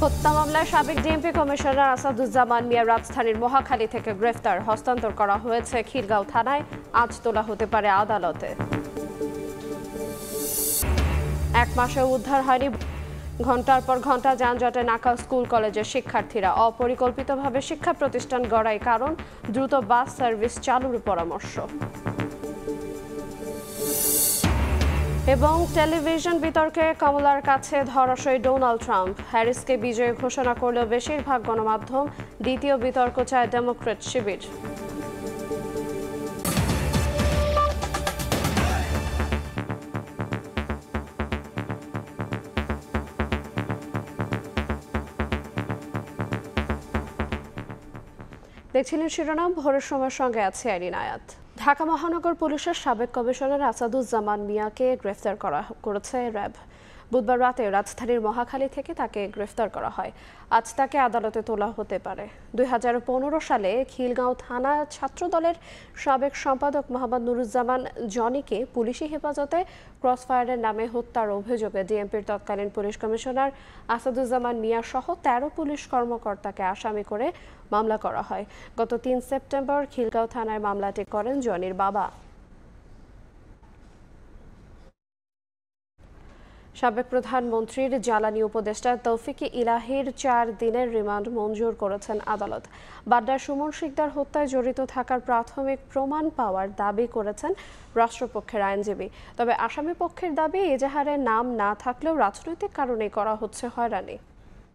হত্যা মামলায় সাবেক ডিএমপি কমিশনার আসাদুজ্জামান মিয়া রাজধানীর মহাখালী থেকে গ্রেফতার, হস্তান্তর করা হয়েছে খিলগাঁও থানায়। আজ তোলা হতে পারে আদালতে। এক মাসেও উদ্ধার হয়নি ঘণ্টার পর ঘণ্টা যানজটে নাকাল স্কুল কলেজের শিক্ষার্থীরা। অপরিকল্পিতভাবে শিক্ষা প্রতিষ্ঠান গড়াই কারণ, দ্রুত বাস সার্ভিস চালুর পরামর্শ। এবং টেলিভিশন বিতর্কে কমলার কাছে ধরাশয়ী ডোনাল্ড ট্রাম্প। হ্যারিসকে বিজয়ী ঘোষণা করলেও বেশিরভাগ গণমাধ্যম দ্বিতীয় বিতর্ক চায় ডেমোক্র্যাট শিবির। দেখছিলেন শিরোনাম, ভোরের সময়ের সঙ্গে আছে আইরিন আয়াত। ঢাকা মহানগর পুলিশের সাবেক কমিশনার আসাদুজ্জামান মিয়াকে গ্রেফতার করেছে র্যাব। বুধবার রাতে রাজধানীর মহাখালী থেকে তাকে গ্রেফতার করা হয়। আজ তাকে আদালতে তোলা হতে পারে। 2015 সালে খিলগাঁও থানা ছাত্রদলের সাবেক সম্পাদক মোহাম্মদ নুরুজ্জামান জনিকে পুলিশি হেফাজতে ক্রসফায়ারের নামে হত্যার অভিযোগে ডিএমপির তৎকালীন পুলিশ কমিশনার আসাদুজ্জামান মিয়া সহ 13 পুলিশ কর্মকর্তাকে আসামি করে মামলা করা হয়। গত 3 সেপ্টেম্বর খিলগাঁও থানায় মামলাটি করেন জনির বাবা। সাবেক প্রধানমন্ত্রীর জ্বালানি উপদেষ্টা তৌফিক-ই ইলাহীর 4 দিনের রিমান্ড মঞ্জুর করেছেন আদালত। বাড্ডার সুমন শিকদার হত্যায় জড়িত থাকার প্রাথমিক প্রমাণ পাওয়ার দাবি করেছেন রাষ্ট্রপক্ষের আইনজীবী। তবে আসামি পক্ষের দাবি, এজাহারে নাম না থাকলেও রাজনৈতিক কারণে করা হচ্ছে হয়রানি।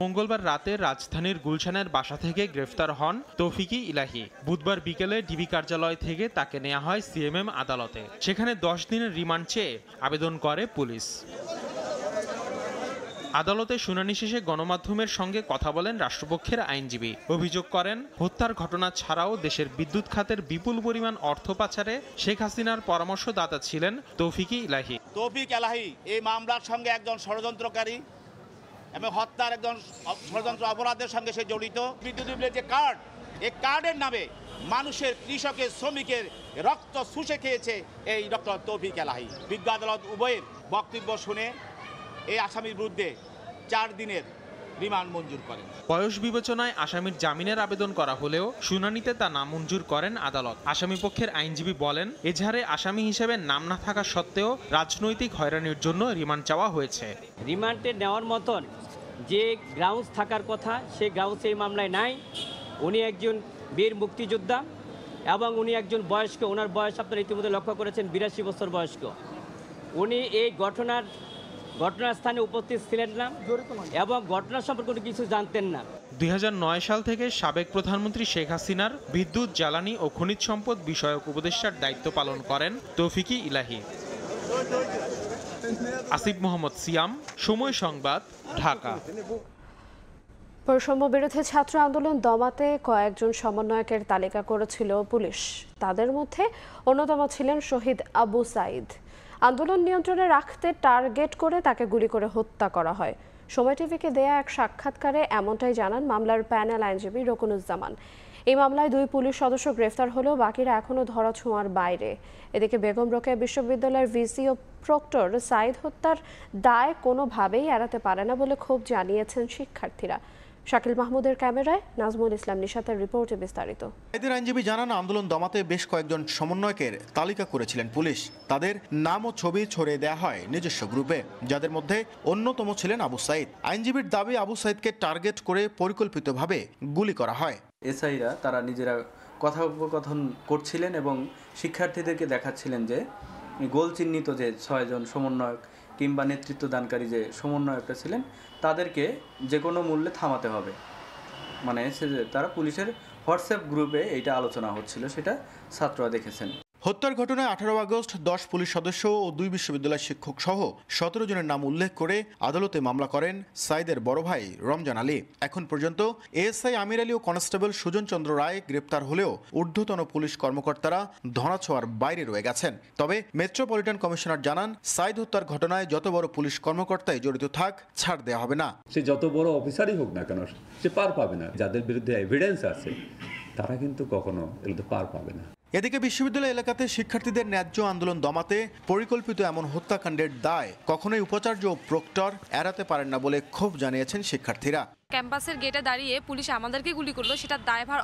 মঙ্গলবার রাতে রাজধানীর গুলশানের বাসা থেকে গ্রেফতার হন তৌফিক-ই ইলাহী। বুধবার বিকেলে ডিবি কার্যালয় থেকে তাকে নেওয়া হয় সিএমএম আদালতে। সেখানে 10 দিনের রিমান্ড চেয়ে আবেদন করে পুলিশ। আদালতে শুনানি শেষে গণমাধ্যমের সঙ্গে কথা বলেন রাষ্ট্রপক্ষের আইনজীবী। অভিযোগ করেন, হত্যার ঘটনা ছাড়াও দেশের বিদ্যুৎ খাতের বিপুল পরিমাণ অর্থ পাচারে শেখ হাসিনার পরামর্শদাতা ছিলেন তৌফিক-ই ইলাহী। তৌফিক ইলাহী এই মামলার সঙ্গে একজন ষড়যন্ত্রকারী এবং হত্যার একজন ষড়যন্ত্র অপরাধের সঙ্গে সে জড়িত। বিদ্যুৎ বিলের যে কার্ড, এই কার্ডের নামে মানুষের, কৃষকের, শ্রমিকের রক্ত শুষে খেয়েছে এই ডক্টর তৌফিক ইলাহী। বিজ্ঞ আদালত উভয়ের বক্তব্য শুনে এই আসামির বিরুদ্ধে 4 দিনের রিমান্ড মঞ্জুর করেন। বয়স বিবেচনায় আসামির জামিনের আবেদন করা হলেও শুনানিতে তা নামঞ্জুর করেন আদালত। আসামি পক্ষের আইনজীবী বলেন, এজাহারে আসামি হিসেবে নাম না থাকা সত্ত্বেও রাজনৈতিক হয়রানির জন্য রিমান্ড চাওয়া হয়েছে। রিমান্ডে নেওয়ার মতন যে গ্রাউন্ডস থাকার কথা, সেই গ্রাউন্ডস এই মামলায় নাই। উনি একজন বীর মুক্তিযোদ্ধা এবং উনি একজন বয়স্ক। ওনার বয়স আপনারা ইতিমধ্যে লক্ষ্য করেছেন, 82 বছর বয়স্ক। উনি এই ঘটনাস্থানে উপস্থিত ছিলেন না এবং ঘটনা সম্পর্কে কিছু জানতেন না। 2009 সাল থেকে সাবেক প্রধানমন্ত্রী শেখ হাসিনার বিদ্যুৎ, জ্বালানি ও খনিজ সম্পদ বিষয়ক উপদেষ্টার দায়িত্ব পালন করেন তৌফিক-ই ইলাহী। আসিফ মোহাম্মদ সিয়াম, সময় সংবাদ, ঢাকা। বৈষম্য বিরোধী ছাত্র আন্দোলন দমাতে কয়েকজন সমন্বয়কের তালিকা করেছিল পুলিশ। তাদের মধ্যে অন্যতম ছিলেন শহীদ আবু সাইদ। আন্দোলন নিয়ন্ত্রণে রাখতে টার্গেট করে তাকে গুলি করে হত্যা করা হয়। সময় টিভিকে দেয়া এক সাক্ষাৎকারে এমনটাই জানান মামলার প্যানেল আইনজীবী রকুনুজ্জামান। এই মামলায় 2 পুলিশ সদস্য গ্রেফতার হলেও বাকিরা এখনও ধরাছোঁয়ার বাইরে। এদিকে বেগম রোকেয়া বিশ্ববিদ্যালয়ের ভিসি ও প্রক্টর সাইদ হত্যার দায় কোনোভাবেই এড়াতে পারে না বলে ক্ষোভ জানিয়েছেন শিক্ষার্থীরা। শাকিল মাহমুদের ক্যামেরায় নাজমুল ইসলাম নিশাতের রিপোর্টে বিস্তারিত। সাইদের আইনজীবী জানান, আন্দোলন দমাতে বেশ কয়েকজন সমন্বয়কের তালিকা করেছিলেন পুলিশ। তাদের নাম ও ছবি ছড়িয়ে দেওয়া হয় নিজস্ব গ্রুপে, যাদের মধ্যে অন্যতম ছিলেন আবু সাইদ। আইনজীবীর দাবি, আবু সাইদকে টার্গেট করে পরিকল্পিতভাবে গুলি করা হয়। এসআইরা তারা নিজেরা কথোপকথন করছিলেন এবং শিক্ষার্থীদেরকে দেখাচ্ছিলেন যে গোল চিহ্নিত যে 6 জন সমন্বয়ক কিংবা নেতৃত্ব দানকারী যে সমন্বয়করা ছিলেন, তাদেরকে যে কোনো মূল্যে থামাতে হবে। মানে তারা পুলিশের হোয়াটসঅ্যাপ গ্রুপে এইটা আলোচনা হচ্ছিল, সেটা ছাত্ররা দেখেছেন। হত্যার ঘটনায় 18 আগস্ট 10 পুলিশ সদস্য ও 2 বিশ্ববিদ্যালয় শিক্ষক সহ 17 জনের নাম উল্লেখ করে আদালতে মামলা করেন সাইদের বড় ভাই রমজান আলী। এখন পর্যন্ত এএসআই আমির আলী ও কনস্টেবল সুজন চন্দ্র রায় গ্রেপ্তার হলেও ঊর্ধ্বতন পুলিশ কর্মকর্তারা ধরাছোঁয়ার বাইরে রয়ে গেছেন। তবে মেট্রোপলিটন কমিশনার জানান, সাইদ হত্যার ঘটনায় যত বড় পুলিশ কর্মকর্তাই জড়িত থাক, ছাড় দেওয়া হবে না। সে যত বড় অফিসারই হোক না কেন, সে পার পাবে না। যাদের বিরুদ্ধে এভিডেন্স আছে তারা কিন্তু কখনো এগুলোতে পার পাবে না। এদিকে বিশ্ববিদ্যালয় এলাকাতে শিক্ষার্থীদের ন্যায্য আন্দোলন দমাতে পরিকল্পিত এমন হত্যাকাণ্ডের দায় কখনোই উপাচার্য ও প্রক্টর এড়াতে পারেন না বলে ক্ষোভ জানিয়েছেন শিক্ষার্থীরা। ক্যাম্পাসের গেটে দাঁড়িয়ে পুলিশ আমাদেরকে গুলি করলো, সেটার দায়ভার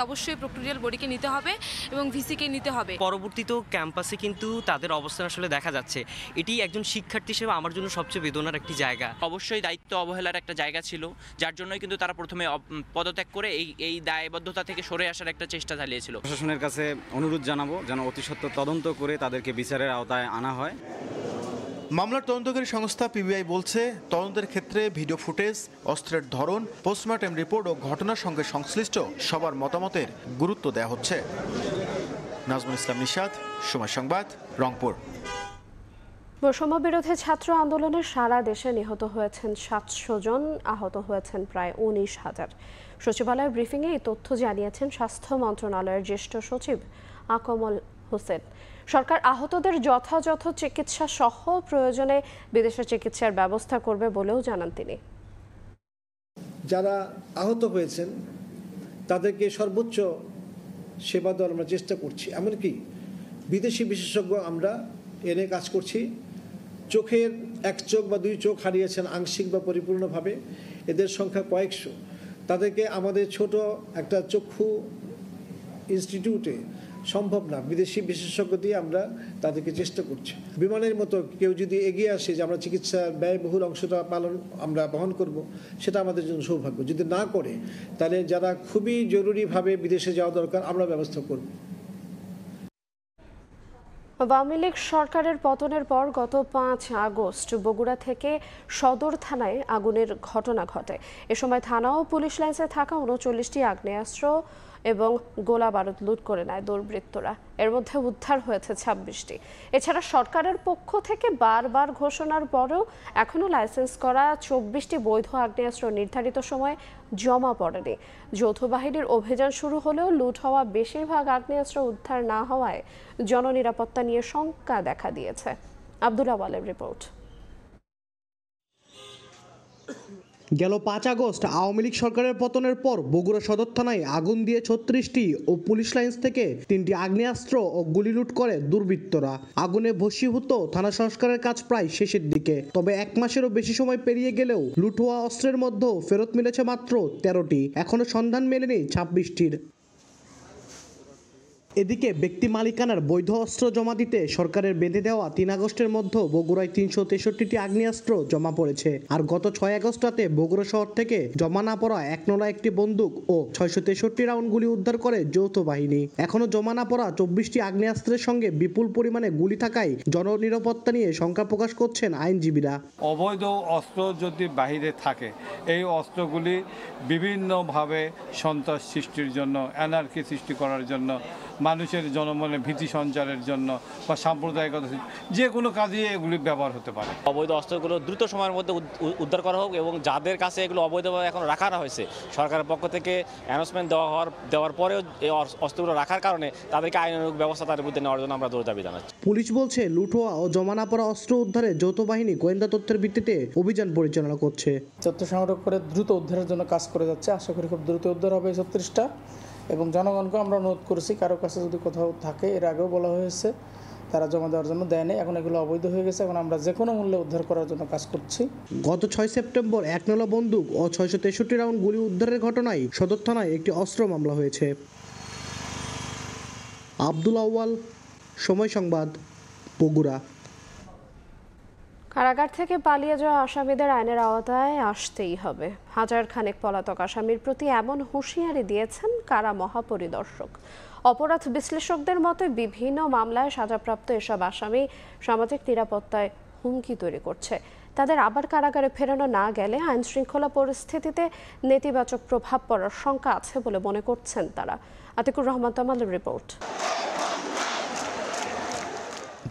অবশ্যই প্রক্টোরিয়াল বডিকে নিতে হবে এবং ভিসিকে নিতে হবে। পরবর্তীতেও ক্যাম্পাসে কিন্তু তাদের অবস্থান আসলে দেখা যাচ্ছে। এটি একজন শিক্ষার্থী হিসেবে আমার জন্য সবচেয়ে বেদনার একটি জায়গা। অবশ্যই দায়িত্ব অবহেলার একটা জায়গা ছিল, যার জন্যই কিন্তু তারা প্রথমে পদত্যাগ করে এই দায়বদ্ধতা থেকে সরে আসার একটা চেষ্টা চালিয়েছিল। প্রশাসনের কাছে অনুরোধ জানাবো যেন অতি সত্বর তদন্ত করে তাদেরকে বিচারের আওতায় আনা হয়। মামলার তদন্তকারী সংস্থা পিবিআই বলছে, তদন্তের ক্ষেত্রে ভিডিও ফুটেজ, অস্ত্রের ধরন, পোস্টমর্টেম রিপোর্ট ও ঘটনার সঙ্গে সংশ্লিষ্ট সবার মতামতের গুরুত্ব দেওয়া হচ্ছে। নাজমুল ইসলাম নিশাত, সময় সংবাদ, রংপুর। বৈষম্য বিরোধী ছাত্র আন্দোলনে সারা দেশে নিহত হয়েছেন 700 জন, আহত হয়েছেন প্রায় 19,000। সচিবালয়ের ব্রিফিংয়ে এই তথ্য জানিয়েছেন স্বাস্থ্য মন্ত্রণালয়ের জ্যেষ্ঠ সচিব আকমল হোসেন। সরকার আহতদের যথাযথ চিকিৎসা সহ প্রয়োজনে বিদেশে চিকিৎসার ব্যবস্থা করবে বলেও জানান তিনি। যারা আহত হয়েছেন তাদেরকে সর্বোচ্চ সেবা দেওয়ার আমরা চেষ্টা করছি। এমনকি বিদেশি বিশেষজ্ঞ আমরা এনে কাজ করছি। চোখের এক চোখ বা দুই চোখ হারিয়েছেন আংশিক বা পরিপূর্ণভাবে, এদের সংখ্যা কয়েকশো। তাদেরকে আমাদের ছোট একটা চক্ষু ইনস্টিটিউটে সম্ভব না, বিদেশি বিশেষজ্ঞ দিয়ে আমরা তাদেরকে চেষ্টা করছি। বিমানের মতো কেউ যদি এগিয়ে আসে যে আমরা চিকিৎসার ব্যয়বহুল অংশটা আমরা বহন করব, সেটা আমাদের জন্য সৌভাগ্য। যদি না করে তাহলে যারা খুবই জরুরিভাবে বিদেশে যাওয়া দরকার আমরা ব্যবস্থা করব। আওয়ামী লীগ সরকারের পতনের পর গত 5 আগস্ট বগুড়া থেকে সদর থানায় আগুনের ঘটনা ঘটে। এ সময় থানা ও পুলিশ লাইন্সে থাকা 39টি আগ্নেয়াস্ত্র এবং গোলা বারুদ লুট করে নেয় দুর্বৃত্তরা। এর মধ্যে উদ্ধার হয়েছে 26টি। এছাড়া সরকারের পক্ষ থেকে বারবার ঘোষণার পরেও এখনও লাইসেন্স করা 24টি বৈধ আগ্নেয়াস্ত্র নির্ধারিত সময়ে জমা পড়েনি। যৌথ বাহিনীর অভিযান শুরু হলেও লুট হওয়া বেশিরভাগ আগ্নেয়াস্ত্র উদ্ধার না হওয়ায় জননিরাপত্তা নিয়ে শঙ্কা দেখা দিয়েছে। আব্দুল আওয়ালের রিপোর্ট। গেল 5 আগস্ট আওয়ামী লীগ সরকারের পতনের পর বগুড়া সদর থানায় আগুন দিয়ে 36টি ও পুলিশ লাইন্স থেকে 3টি আগ্নেয়াস্ত্র ও গুলি লুট করে দুর্বৃত্তরা। আগুনে ভস্মীভূত থানা সংস্কারের কাজ প্রায় শেষের দিকে। তবে 1 মাসেরও বেশি সময় পেরিয়ে গেলেও লুট হওয়া অস্ত্রের মধ্যে ফেরত মিলেছে মাত্র 13টি। এখনো সন্ধান মেলেনি 26টির। এদিকে ব্যক্তি মালিকানার বৈধ অস্ত্র জমা দিতে সরকারের বেঁধে দেওয়া 3 আগস্টের মধ্যে বগুড়ায় 363টি আগ্নেয়াস্ত্র জমা পড়েছে। আর গত 6 আগস্ট রাতে বগুড়া শহর থেকে জমা না পড়া 1 বন্দুক ও 663 রাউন্ড গুলি উদ্ধার করে যৌথ বাহিনী। এখনো জমা না পড়া 24টি আগ্নেয়াস্ত্রের সঙ্গে বিপুল পরিমাণে গুলি থাকায় জননিরাপত্তা নিয়ে শঙ্কা প্রকাশ করছেন আইনজীবীরা। অবৈধ অস্ত্র যদি বাহিরে থাকে, এই অস্ত্রগুলি বিভিন্নভাবে সন্ত্রাস সৃষ্টির জন্য, অ্যানার্কি সৃষ্টি করার জন্য, মানুষের জনমনে ভীতি সঞ্চারের জন্য বা সাম্প্রদায়িকতা যে কোনো কাজে এগুলি ব্যবহার হতে পারে। অবৈধ অস্ত্রগুলো দ্রুত সময়ের মধ্যে উদ্ধার করা হোক এবং যাদের কাছে এগুলো অবৈধভাবে এখন রাখা হয়েছে, সরকারের পক্ষ থেকে অ্যানাউন্সমেন্ট দেওয়ার পরেও এই অস্ত্রগুলো রাখার কারণে তাদেরকে আইনানুগ ব্যবস্থা তাদের বিরুদ্ধে নেওয়ার জন্য আমরা জোর দাবি জানাচ্ছি। পুলিশ বলছে লুট হওয়া ও জমা না পড়া অস্ত্র উদ্ধারে যৌথ বাহিনী গোয়েন্দা তথ্যের ভিত্তিতে অভিযান পরিচালনা করছে। তথ্য সংগ্রহ করে দ্রুত উদ্ধারের জন্য কাজ করে যাচ্ছে। আশা করি খুব দ্রুত উদ্ধার হবে 36টা। এবং জনগণকে আমরা অনুরোধ করেছি, কারো কাছে যদি কোথাও থাকে, এর আগেও বলা হয়েছে, তারা জমা দেওয়ার জন্য দেয়নি। এখন এগুলো অবৈধ হয়ে গেছে, এখন আমরা যে কোনো মূল্যে উদ্ধার করার জন্য কাজ করছি। গত 6 সেপ্টেম্বর 1 বন্দুক ও 663 রাউন্ড গুলি উদ্ধারের ঘটনায় সদর থানায় একটি অস্ত্র মামলা হয়েছে। আব্দুল আউয়াল, সময় সংবাদ, বগুড়া। কারাগার থেকে পালিয়ে যাওয়া আসামিদের আইনের আওতায় আসতেই হবে। হাজার খানেক পলাতক আসামির প্রতি এমন হুঁশিয়ারি দিয়েছেন কারা মহাপরিদর্শক। অপরাধ বিশ্লেষকদের মতে বিভিন্ন মামলায় সাজাপ্রাপ্ত এসব আসামি সামাজিক নিরাপত্তায় হুমকি তৈরি করছে। তাদের আবার কারাগারে ফেরানো না গেলে আইন শৃঙ্খলা পরিস্থিতিতে নেতিবাচক প্রভাব পড়ার শঙ্কা আছে বলে মনে করছেন তারা। আতিকুর রহমান তামালের রিপোর্ট।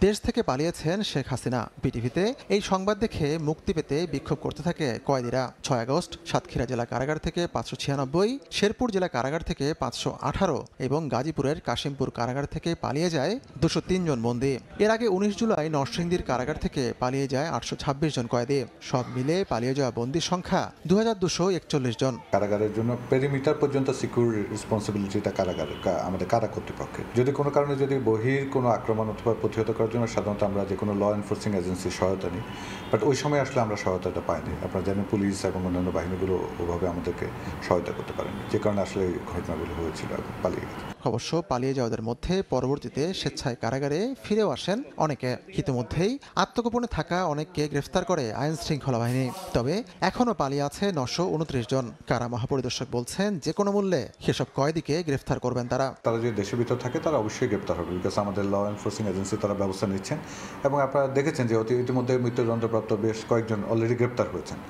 দেশ থেকে পালিয়েছেন শেখ হাসিনা। বিটিভিতে এই সংবাদ দেখে মুক্তি পেতে বিক্ষোভ করতে থাকে কয়েদিরা। 6 আগস্ট সাতক্ষীরা জেলা কারাগার থেকে 596, শেরপুর জেলা কারাগার থেকে 518 এবং গাজীপুরের কাশিমপুর কারাগার থেকে পালিয়ে যায় 203 জন বন্দী। এর আগে 19 জুলাই নরসিংদীর কারাগার থেকে পালিয়ে যায় 826 জন কয়েদি। সব মিলে পালিয়ে যাওয়া বন্দীর সংখ্যা 2241 জন। কারাগারের জন্য পেরিমিটার পর্যন্ত সিকিউর রেসপন্সিবিলিটিটা কারাগার আমাদের কারা কর্তৃপক্ষের। যদি কোনো কারণে যদি বহির কোনো আক্রমণ অথবা প্রতিহত করার জন্য সাধারণত আমরা যে কোনো ল এনফোর্সিং এজেন্সির সহায়তা নিই, বাট ওই সময় আসলে আমরা সহায়তাটা পাইনি। আপনারা জানেন পুলিশ এবং অন্যান্য বাহিনীগুলো ওভাবে আমাদেরকে সহায়তা করতে পারেনি, যে কারণে আসলে এই ঘটনাগুলো হয়েছিল এবং পালিয়ে গেছে। অবশ্য পালিয়ে যাওয়াদের মধ্যে পরবর্তীতে স্বেচ্ছায় কারাগারে ফিরেও আসেন অনেকে। ইতিমধ্যেই আত্মগোপনে থাকা অনেককে গ্রেফতার করে আইন শৃঙ্খলা বাহিনী। তবে এখনও পালিয়ে আছে 929 জন। কারা মহাপরিদর্শক বলছেন যে কোনো মূল্যে সেসব কয়েদিকে গ্রেফতার করবেন তারা। তারা যদি দেশের ভিতর থাকে তারা অবশ্যই গ্রেপ্তার হবে, বিকজ আমাদের ল এনফোর্সিং এজেন্সি তারা ব্যবস্থা নিচ্ছেন এবং আপনারা দেখেছেন যে ইতিমধ্যে মৃত্যুদণ্ডপ্রাপ্ত বেশ কয়েকজন অলরেডি গ্রেপ্তার হয়েছেন।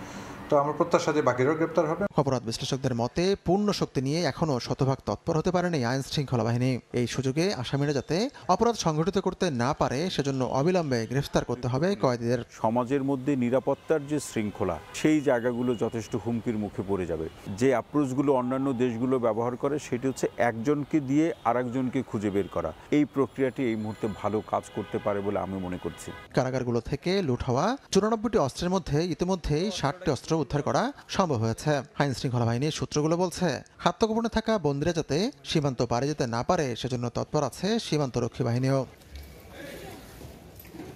তো আমার প্রত্যাশা যে বাকিরাও গ্রেপ্তার হবে। অপরাধ বিশ্লেষকদের মতে পূর্ণ শক্তি নিয়ে এখনও শতভাগ তৎপর হতে পারেনি আইন শৃঙ্খলা বাহিনী। এই সুযোগে আসামিরা যাতে অপরাধ সংগঠিত করতে না পারে সেজন্য অবিলম্বে গ্রেফতার করতে হবে কয়েদিদের। সমাজের মধ্যে নিরাপত্তার যে শৃঙ্খলা, সেই জায়গাগুলো যথেষ্ট হুমকির মুখে পড়ে যাবে। যে অ্যাপ্রোচগুলো অন্যান্য দেশগুলো ব্যবহার করে সেটি হচ্ছে একজনকে দিয়ে আরেকজনকে খুঁজে বের করা। এই প্রক্রিয়াটি এই মুহূর্তে ভালো কাজ করতে পারে বলে আমি মনে করছি। কারাগারগুলো থেকে লুট হওয়া 94টি অস্ত্রের মধ্যে ইতিমধ্যেই 60টি অস্ত্র উদ্ধার করা সম্ভব হয়েছে। আইন শৃঙ্খলা বাহিনীর সূত্রগুলো বলছে আত্মগোপনে থাকা বন্দীরা যাতে সীমান্ত পারে যেতে না পারে সেজন্য তৎপর আছে সীমান্তরক্ষী বাহিনীও।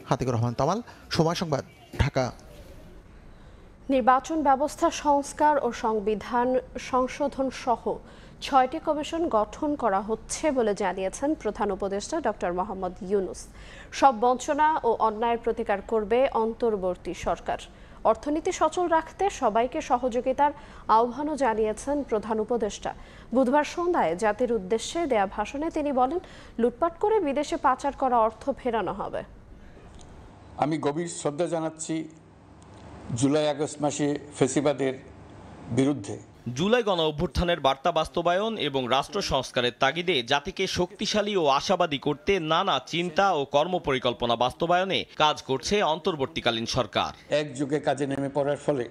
হাতিকুর রহমান তামাল, সময় সংবাদ, ঢাকা। নির্বাচন ব্যবস্থা সংস্কার ও সংবিধান সংশোধন সহ 6টি কমিশন গঠন করা হচ্ছে বলে জানিয়েছেন প্রধান উপদেষ্টা ডক্টর মোহাম্মদ ইউনূস। সব বঞ্চনা ও অন্যায়ের প্রতিকার করবে অন্তর্বর্তী সরকার। অর্থনীতি সচল রাখতে সবাইকে সহযোগিতার আহ্বানও জানিয়েছেন প্রধান উপদেষ্টা। বুধবার সন্ধ্যায় জাতির উদ্দেশ্যে দেয়া ভাষণে তিনি বলেন, লুটপাট করে বিদেশে পাচার করা অর্থ ফেরানো হবে। আমি গভীর শ্রদ্ধা জানাচ্ছি জুলাই আগস্ট মাসে ফ্যাসিবাদের বিরুদ্ধে জুলাই গণ অভ্যুত্থানের বার্তা বাস্তবায়ন এবং রাষ্ট্র সংস্কারের তাগিদে জাতিকে শক্তিশালী ও আশাবাদী করতে নানা চিন্তা ও কর্মপরিকল্পনা বাস্তবায়নে কাজ করছে অন্তর্বর্তীকালীন সরকার। একযোগে কাজে নেমে পড়ার ফলে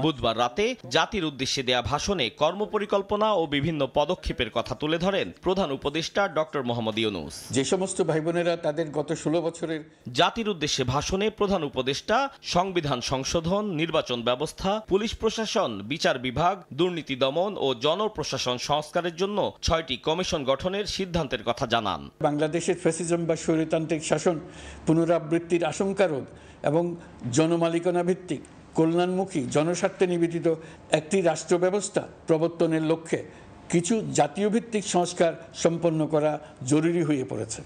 বুধবার রাতে জাতির উদ্দেশ্যে দেয়া ভাষণে কর্মপরিকল্পনা ও বিভিন্ন পদক্ষেপের কথা তুলে ধরেন প্রধান উপদেষ্টা ডক্টর মোহাম্মদ ইউনূস। যে সমস্ত ভাই বোনেরা তাদের গত 16 বছরের জাতির উদ্দেশ্যে ভাষণে প্রধান উপদেষ্টা সংবিধান সংশোধন, নির্বাচন ব্যবস্থা, পুলিশ প্রশাসন, বিচার বিভাগ, দুর্নীতি দমন ও জনপ্রশাসন সংস্কারের জন্য 6টি কমিশন গঠনের সিদ্ধান্তের কথা জানান। বাংলাদেশের ফ্যাসিজম বা স্বৈরতান্ত্রিক শাসন পুনরাবৃত্তির আশঙ্কা রোধ এবং জনমালিকানা ভিত্তিক কল্যাণমুখী জনস্বার্থে নিবেদিত একটি রাষ্ট্র ব্যবস্থা প্রবর্তনের লক্ষ্যে কিছু জাতীয় ভিত্তিক সংস্কার সম্পন্ন করা জরুরি হয়ে পড়েছে।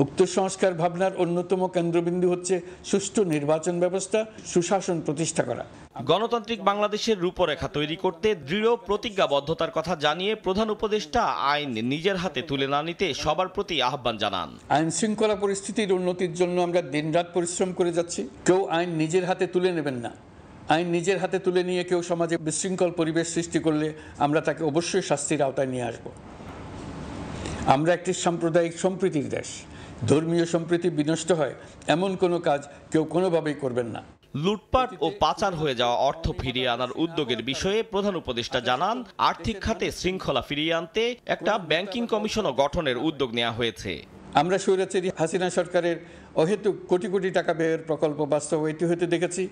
উক্ত সংস্কার ভাবনার অন্যতম কেন্দ্রবিন্দু হচ্ছে সুষ্ঠু নির্বাচন ব্যবস্থা, সুশাসন প্রতিষ্ঠা করা। গণতান্ত্রিক বাংলাদেশের রূপরেখা তৈরি করতে দৃঢ় প্রতিজ্ঞাবদ্ধতার কথা জানিয়ে প্রধান উপদেষ্টা আইন নিজের হাতে তুলে না নিতে সবার প্রতি আহ্বান জানান। আইন শৃঙ্খলা পরিস্থিতির উন্নতির জন্য আমরা দিনরাত পরিশ্রম করে যাচ্ছি। কেউ আইন নিজের হাতে তুলে নেবেন না। আইন নিজের হাতে তুলে নিয়ে কেউ সমাজে বিশৃঙ্খল পরিবেশ সৃষ্টি করলে আমরা তাকে অবশ্যই শাস্তির আওতায় নিয়ে আসব। আমরা একটি সাম্প্রদায়িক সম্প্রীতির দেশ। ধর্মীয় সম্প্রীতি বিনষ্ট হয় এমন কোনো কাজ কেউ কোনোভাবেই করবেন না। লুটপাট ও পাচার হয়ে যাওয়া অর্থ ফিরিয়ে আনার উদ্যোগের বিষয়ে প্রধান উপদেষ্টা জানান, আর্থিক খাতে শৃঙ্খলা ফিরিয়ে আনতে একটা ব্যাংকিং কমিশনও গঠনের উদ্যোগ নেওয়া হয়েছে। আমরা স্বৈরাচারী হাসিনা সরকারের অহেতুক কোটি কোটি টাকা ব্যয়ের প্রকল্প বাস্তবায়িত হতে দেখেছি,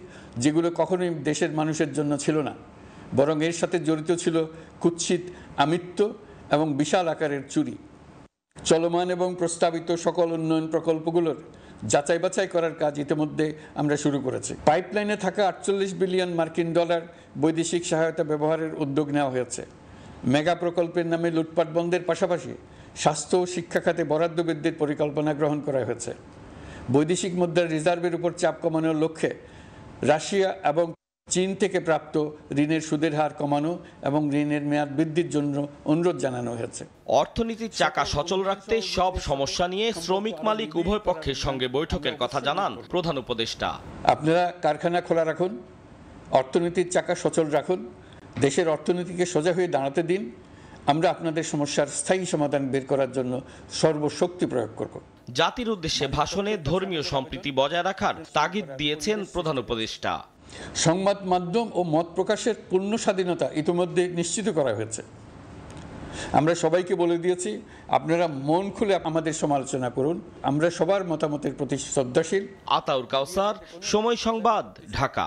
যেগুলো কখনোই দেশের মানুষের জন্য ছিল না, বরং এর সাথে জড়িত ছিল কুৎসিত আমিত্ব এবং বিশাল আকারের চুরি। চলমান এবং প্রস্তাবিত সকল উন্নয়ন প্রকল্পগুলোর যাচাই বাছাই করার কাজ ইতিমধ্যে আমরা শুরু করেছি। পাইপলাইনে থাকা 48 বিলিয়ন মার্কিন ডলার বৈদেশিক সহায়তা ব্যবহারের উদ্যোগ নেওয়া হয়েছে। মেগা প্রকল্পের নামে লুটপাট বন্ধের পাশাপাশি স্বাস্থ্য ও শিক্ষা খাতে বরাদ্দ বৃদ্ধির পরিকল্পনা গ্রহণ করা হয়েছে। বৈদেশিক মুদ্রার রিজার্ভের উপর চাপ কমানোর লক্ষ্যে রাশিয়া এবং চীন থেকে প্রাপ্ত ঋণের সুদের হার কমানো এবং ঋণের মেয়াদ বৃদ্ধির জন্য অনুরোধ জানানো হয়েছে। অর্থনীতির চাকা সচল রাখতে সব সমস্যা নিয়ে শ্রমিক মালিক উভয় পক্ষের সঙ্গে বৈঠকের কথা জানান প্রধান উপদেষ্টা। আপনারা কারখানা খোলা রাখুন, অর্থনীতির চাকা সচল রাখুন, দেশের অর্থনীতিকে সোজা হয়ে দাঁড়াতে দিন। আমরা আপনাদের সমস্যার স্থায়ী সমাধান বের করার জন্য সর্বশক্তি প্রয়োগ করব। জাতির উদ্দেশ্যে ভাষণে ধর্মীয় সম্প্রীতি বজায় রাখার তাগিদ দিয়েছেন প্রধান উপদেষ্টা। সংবাদ মাধ্যম ও মত প্রকাশের পূর্ণ স্বাধীনতা ইতিমধ্যে নিশ্চিত করা হয়েছে। আমরা সবাইকে বলে দিয়েছি, আপনারা মন খুলে আমাদের সমালোচনা করুন, আমরা সবার মতামতের প্রতি শ্রদ্ধাশীল। আতাউর কাউসার, সময় সংবাদ, ঢাকা।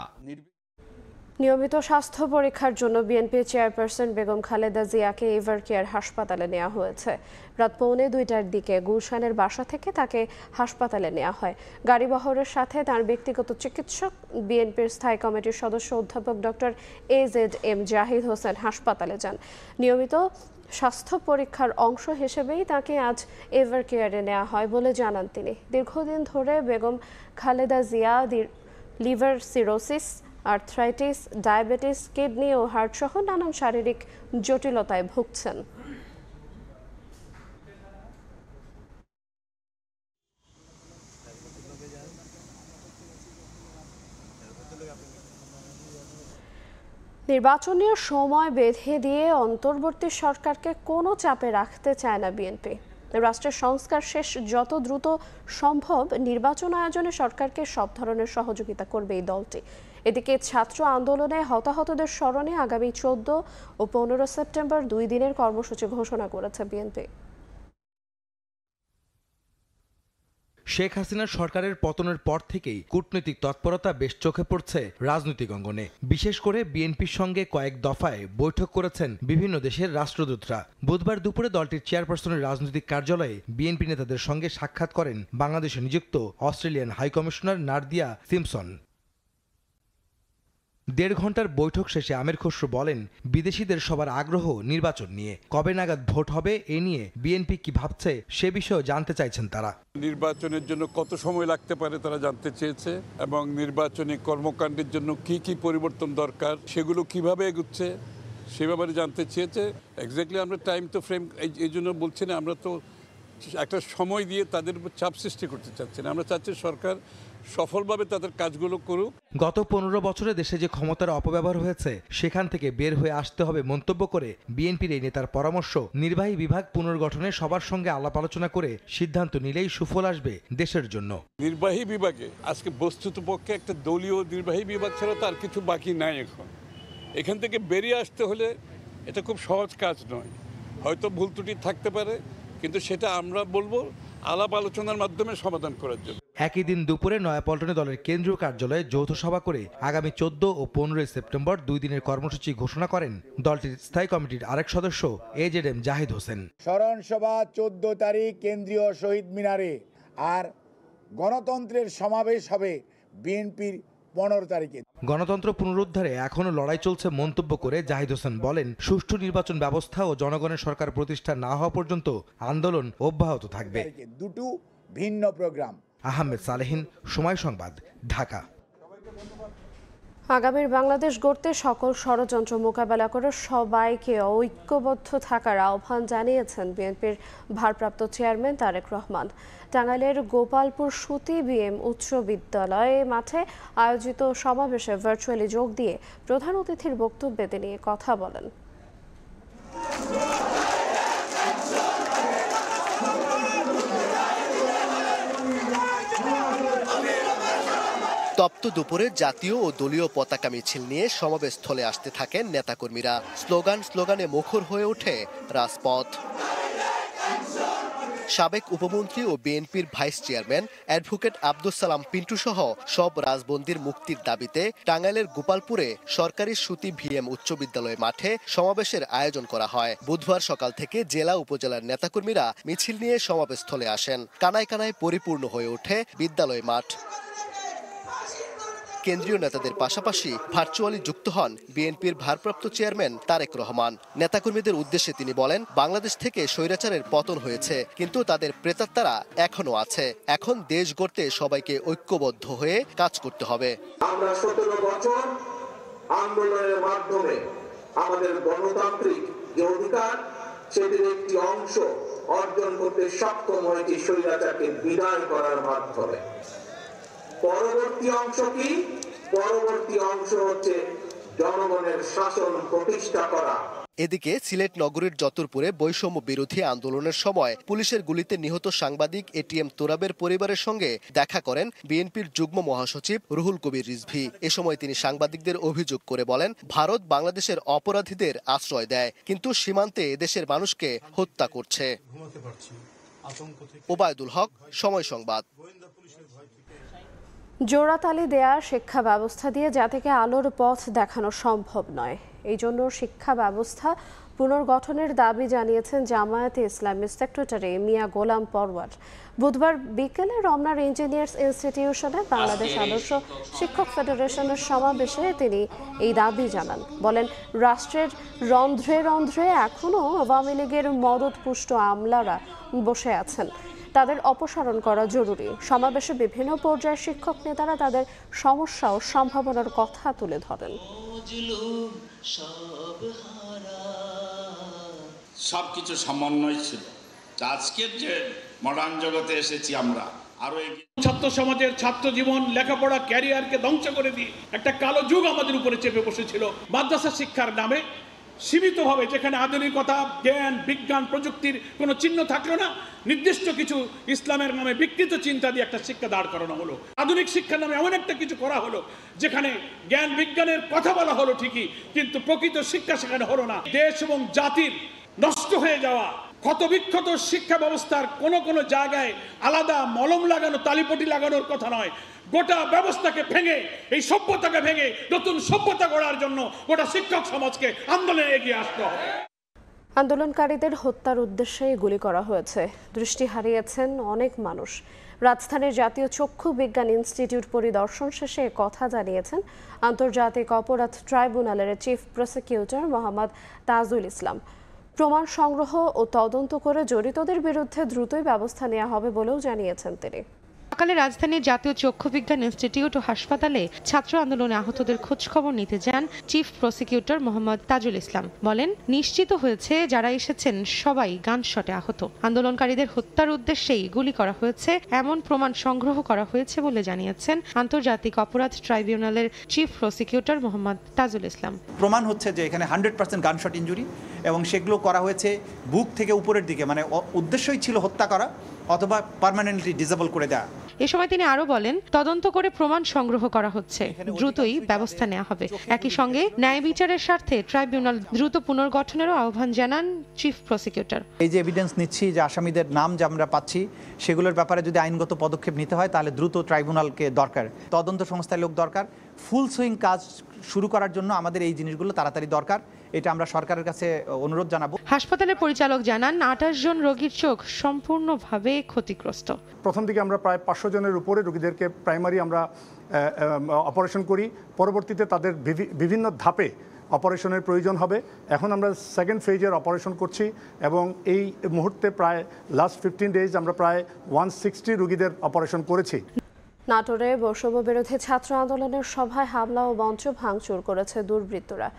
নিয়মিত স্বাস্থ্য পরীক্ষার জন্য বিএনপি চেয়ারপারসন বেগম খালেদা জিয়াকে এভারকেয়ার হাসপাতালে নেওয়া হয়েছে। রাত 2:45টার দিকে গুলশানের বাসা থেকে তাকে হাসপাতালে নেওয়া হয়। গাড়ি বহরের সাথে তার ব্যক্তিগত চিকিৎসক বিএনপির স্থায়ী কমিটির সদস্য অধ্যাপক ডক্টর AZM জাহিদ হোসেন হাসপাতালে যান। নিয়মিত স্বাস্থ্য পরীক্ষার অংশ হিসেবেই তাকে আজ এভারকেয়ারে নেওয়া হয় বলে জানান তিনি। দীর্ঘদিন ধরে Begum Khaleda Zia liver cirrhosis, arthritis, diabetes, kidney ও হার্ট সহ নানান শারীরিক জটিলতায় ভুগছেন। নির্বাচনের সময় বেঁধে দিয়ে অন্তর্বর্তী সরকারকে কোনো চাপে রাখতে চায় না বিএনপি। রাষ্ট্রের সংস্কার শেষ যত দ্রুত সম্ভব নির্বাচন আয়োজনে সরকারকে সব ধরনের সহযোগিতা করবে এই দলটি। এদিকে ছাত্র আন্দোলনে হতাহতদের স্মরণে আগামী 14 ও 15 সেপ্টেম্বর 2 দিনের কর্মসূচি ঘোষণা করেছে বিএনপি। শেখ হাসিনার সরকারের পতনের পর থেকেই কূটনৈতিক তৎপরতা বেশ চোখে পড়ছে রাজনৈতিক অঙ্গনে। বিশেষ করে বিএনপির সঙ্গে কয়েক দফায় বৈঠক করেছেন বিভিন্ন দেশের রাষ্ট্রদূতরা। বুধবার দুপুরে দলটির চেয়ারপারসনের রাজনৈতিক কার্যালয়ে বিএনপি নেতাদের সঙ্গে সাক্ষাৎ করেন বাংলাদেশে নিযুক্ত অস্ট্রেলিয়ান হাইকমিশনার নাদিয়া সিমপসন। 1.5 ঘন্টার বৈঠক শেষে আমির খসরু বলেন, বিদেশিদের সবার আগ্রহ নির্বাচন নিয়ে, কবে নাগাদ ভোট হবে এ নিয়ে বিএনপি কি ভাবছে সে বিষয়ে জানতে চাইছেন তারা। নির্বাচনের জন্য কত সময় লাগতে পারে তারা জানতে চেয়েছে এবং নির্বাচনী কর্মকাণ্ডের জন্য কি কি পরিবর্তন দরকার সেগুলো কিভাবে এগুচ্ছে সে ব্যাপারে জানতে চেয়েছে। এক্স্যাক্টলি আমরা টাইম তো ফ্রেম এই জন্য বলছি না, আমরা তো একটা সময় দিয়ে তাদের উপর চাপ সৃষ্টি করতে চাচ্ছি না। আমরা চাচ্ছি সরকার সফলভাবে তাদের কাজগুলো করুক। গত 15 বছরে দেশে যে ক্ষমতার অপব্যবহার হয়েছে সেখান থেকে বের হয়ে আসতে হবে মন্তব্য করে বিএনপির এই নেতার পরামর্শ, নির্বাহী বিভাগ পুনর্গঠনে সবার সঙ্গে আলাপ আলোচনা করে সিদ্ধান্ত নিলেই সুফল আসবে দেশের জন্য। নির্বাহী বিভাগে আজকে বস্তুতপক্ষে একটা দলীয় নির্বাহী বিভাগ ছাড়া তার কিছু বাকি নাই। এখান থেকে বেরিয়ে আসতে হলে এটা খুব সহজ কাজ নয়। হয়তো ভুল ত্রুটি থাকতে পারে, কিন্তু সেটা আমরা বলবো আলাপ আলোচনার মাধ্যমে সমাধান করার জন্য। একই দিন দুপুরে নয়াপল্টনে দলের কেন্দ্রীয় কার্যালয়ে যৌথ সভা করে আগামী 14 ও 15 সেপ্টেম্বর 2 দিনের কর্মসূচি ঘোষণা করেন দলটির স্থায়ী কমিটির আরেক সদস্য AZM জাহিদ হোসেন। স্মরণ সভা 14 তারিখ কেন্দ্রীয় শহীদ মিনারে, আর গণতন্ত্রের সমাবেশ হবে বিএনপির 15 তারিখে। গণতন্ত্র পুনরুদ্ধারে এখনো লড়াই চলছে মন্তব্য করে জাহিদ হোসেন বলেন, সুষ্ঠু নির্বাচন ব্যবস্থা ও জনগণের সরকার প্রতিষ্ঠা না হওয়া পর্যন্ত আন্দোলন অব্যাহত থাকবে। দুটো ভিন্ন প্রোগ্রাম। আহমেদ সালেহিন, সময় সংবাদ, ঢাকা। আগামীর বাংলাদেশ গড়তে সকল ষড়যন্ত্র মোকাবেলা করে সবাইকে ঐক্যবদ্ধ থাকার আহ্বান জানিয়েছেন বিএনপির ভারপ্রাপ্ত চেয়ারম্যান তারেক রহমান। টাঙ্গাইলের গোপালপুর সুতি বিএম উচ্চ বিদ্যালয় মাঠে আয়োজিত সমাবেশে ভার্চুয়ালি যোগ দিয়ে প্রধান অতিথির বক্তব্যে তিনি কথা বলেন। তপ্ত দুপুরে জাতীয় ও দলীয় পতাকা মিছিল নিয়ে সমাবেশস্থলে আসতে থাকেন নেতাকর্মীরা। স্লোগানে মুখর হয়ে ওঠে রাজপথ। সাবেক উপমন্ত্রী ও বিএনপির vice chairman advocate Abdus Salam Pintu সহ সব রাজবন্দীর মুক্তির দাবিতে টাঙ্গাইলের গোপালপুরে সরকারি সুতি ভিএম উচ্চ বিদ্যালয় মাঠে সমাবেশের আয়োজন করা হয়। বুধবার সকাল থেকে জেলা উপজেলার নেতাকর্মীরা মিছিল নিয়ে সমাবেশস্থলে আসেন। কানায় কানায় পরিপূর্ণ হয়ে ওঠে বিদ্যালয় মাঠ। কেন্দ্রীয় নেতাদের পাশাপাশি ভার্চুয়ালি যুক্ত হন বিএনপির ভারপ্রাপ্ত চেয়ারম্যান তারেক রহমান। নেতাকর্মীদের উদ্দেশ্যে তিনি বলেন, বাংলাদেশ থেকে স্বৈরাচারের পতন হয়েছে, কিন্তু তাদের প্রেতাত্মারা এখনো আছে। এখন দেশ গড়তে সবাইকে ঐক্যবদ্ধ হয়ে কাজ করতে হবে। আমরা 17 বছর আন্দোলনের মাধ্যমে আমাদের গণতান্ত্রিক যে অধিকার সেটির একটি অংশ অর্জন করতে সক্ষম হয়েছে স্বৈরাচারকে বিদায় করার মাধ্যমে। পরবর্তী অংশ কি? পরবর্তী অংশ হচ্ছে জনগণের শাসন প্রতিষ্ঠা করা। এদিকে সিলেট নগরীর যতুরপুরে বৈষম্য বিরোধী আন্দোলনের সময় পুলিশের গুলিতে নিহত সাংবাদিক ATM তোরাবের পরিবারের সঙ্গে দেখা করেন বিএনপির যুগ্ম মহাসচিব রুহুল কবির রিজভী। এ সময় তিনি সাংবাদিকদের অভিযোগ করে বলেন, ভারত বাংলাদেশের অপরাধীদের আশ্রয় দেয়, কিন্তু সীমান্তে এদেশের মানুষকে হত্যা করছে। ওবায়দুল হক, সময় সংবাদ। জোড়াতালি দেয়া শিক্ষা ব্যবস্থা দিয়ে জাতিকে আলোর পথ দেখানো সম্ভব নয়। এই জন্য শিক্ষা ব্যবস্থা পুনর্গঠনের দাবি জানিয়েছেন জামায়াতে ইসলামী সেক্রেটারি মিয়া গোলাম পরওয়ার। বুধবার বিকেলে রমনার ইঞ্জিনিয়ার্স ইনস্টিটিউশনে বাংলাদেশ আদর্শ শিক্ষক ফেডারেশনের সমাবেশে তিনি এই দাবি জানান। বলেন, রাষ্ট্রের রন্ধ্রে রন্ধ্রে এখনও আওয়ামী লীগের মদতপুষ্ট আমলারা বসে আছেন, তাদের অপসারণ করা জরুরি। সমাবেশে বিভিন্ন পর্যায়ের শিক্ষক নেতারা তাদের সমস্যা ও সম্ভাবনার কথা তুলে ধরেন। সবকিছু সমন্বয় ছিল। আজকের যে মডার্ন জগতে এসেছি আমরা আরো ছাত্র সমাজের ছাত্র জীবন, লেখাপড়া, ক্যারিয়ারকে ধ্বংস করে দিয়ে একটা কালো যুগ আমাদের উপরে চেপে বসেছিল। মাদ্রাসা শিক্ষার নামে সীমিতভাবে, যেখানে আধুনিকতা, জ্ঞান, বিজ্ঞান, প্রযুক্তির কোনো চিহ্ন থাকলো না, নির্দিষ্ট কিছু ইসলামের নামে বিকৃত চিন্তা দিয়ে একটা শিক্ষা দাঁড় করানো হলো। আধুনিক শিক্ষার নামে এমন একটা কিছু করা হলো যেখানে জ্ঞান বিজ্ঞানের কথা বলা হলো ঠিকই, কিন্তু প্রকৃত শিক্ষা সেখানে হলো না। দেশ এবং জাতির নষ্ট হয়ে যাওয়া ক্ষতবিক্ষত শিক্ষা ব্যবস্থার কোনো জায়গায় আলাদা মলম লাগানো, তালিপটি লাগানোর কথা নয়। গোটা ব্যবস্থাকে ভেঙে, এই সভ্যতাকে ভেঙে নতুন সভ্যতা গড়ার জন্য গোটা শিক্ষক সমাজকে আন্দোলনে এগিয়ে আসতে হবে। আন্দোলনকারীদের হত্যার উদ্দেশ্যে গুলি করা হয়েছে। দৃষ্টি হারিয়েছেন অনেক মানুষ। রাজধানীর জাতীয় চক্ষু বিজ্ঞান ইনস্টিটিউট পরিদর্শন শেষে কথা জানিয়েছেন আন্তর্জাতিক অপরাধ ট্রাইব্যুনালের চিফ প্রসিকিউটর মোহাম্মদ তাজুল ইসলাম। প্রমাণ সংগ্রহ ও তদন্ত করে জড়িতদের বিরুদ্ধে দ্রুতই ব্যবস্থা নেওয়া হবে বলেও জানিয়েছেন তিনি। সকালে রাজধানীর জাতীয় চক্ষু বিজ্ঞান ইনস্টিটিউট ও হাসপাতালে ছাত্র আন্দোলনে আহতদের খোঁজ খবর নিতে যান চিফ প্রসিকিউটর মোহাম্মদ তাজুল ইসলাম। বলেন, নিশ্চিত হয়েছে যারা এসেছেন সবাই গানশটে আহত। আন্দোলনকারীদের হত্যার উদ্দেশ্যেই গুলি করা হয়েছে এমন প্রমাণ সংগ্রহ করা হয়েছে বলে জানিয়েছেন আন্তর্জাতিক অপরাধ ট্রাইব্যুনালের চিফ প্রসিকিউটর মোহাম্মদ তাজুল ইসলাম। প্রমাণ হচ্ছে যে এখানে 100% গানশট ইনজুরি এবং সেগুলো করা হয়েছে বুক থেকে উপরের দিকে, মানে উদ্দেশ্যই ছিল হত্যা করা অথবা পার্মানেন্টলি ডিসেবল করে দেওয়া। এ সময় তিনি আরো বলেন, তদন্ত করে প্রমাণ সংগ্রহ করা হচ্ছে, দ্রুতই ব্যবস্থা নেওয়া হবে। একই সঙ্গে ন্যায় বিচারের স্বার্থে ট্রাইব্যুনাল দ্রুত পুনর্গঠনেরও আহ্বান জানান চিফ প্রসিকিউটর। এই যে এভিডেন্স নিচ্ছি, যে আসামিদের নাম যে আমরা পাচ্ছি, সেগুলোর ব্যাপারে যদি আইনগত পদক্ষেপ নিতে হয় তাহলে দ্রুত ট্রাইব্যুনালকে দরকার, তদন্ত সংস্থার লোক দরকার। ফুল সুইং কাজ শুরু করার জন্য আমাদের এই জিনিসগুলো তাড়াতাড়ি দরকার, এটা আমরা সরকারের কাছে অনুরোধ জানাবো। হাসপাতালের পরিচালক জানান, 28 জন রোগীর চোখ সম্পূর্ণভাবে ক্ষতিগ্রস্ত। প্রথম দিকে আমরা প্রায় 500 জনের উপরে রোগীদেরকে প্রাইমারি আমরা অপারেশন করি। পরবর্তীতে তাদের বিভিন্ন ধাপে অপারেশনের প্রয়োজন হবে। এখন আমরা সেকেন্ড ফেজের অপারেশন করছি এবং এই মুহূর্তে প্রায় লাস্ট 15 ডেজ আমরা প্রায় 160 রোগীদের অপারেশন করেছি। নাটোরে বৈষম্য বিরোধী ছাত্র আন্দোলনের সভায় হামলা ও মঞ্চ ভাঙচুর করেছে দুর্বৃত্তরা।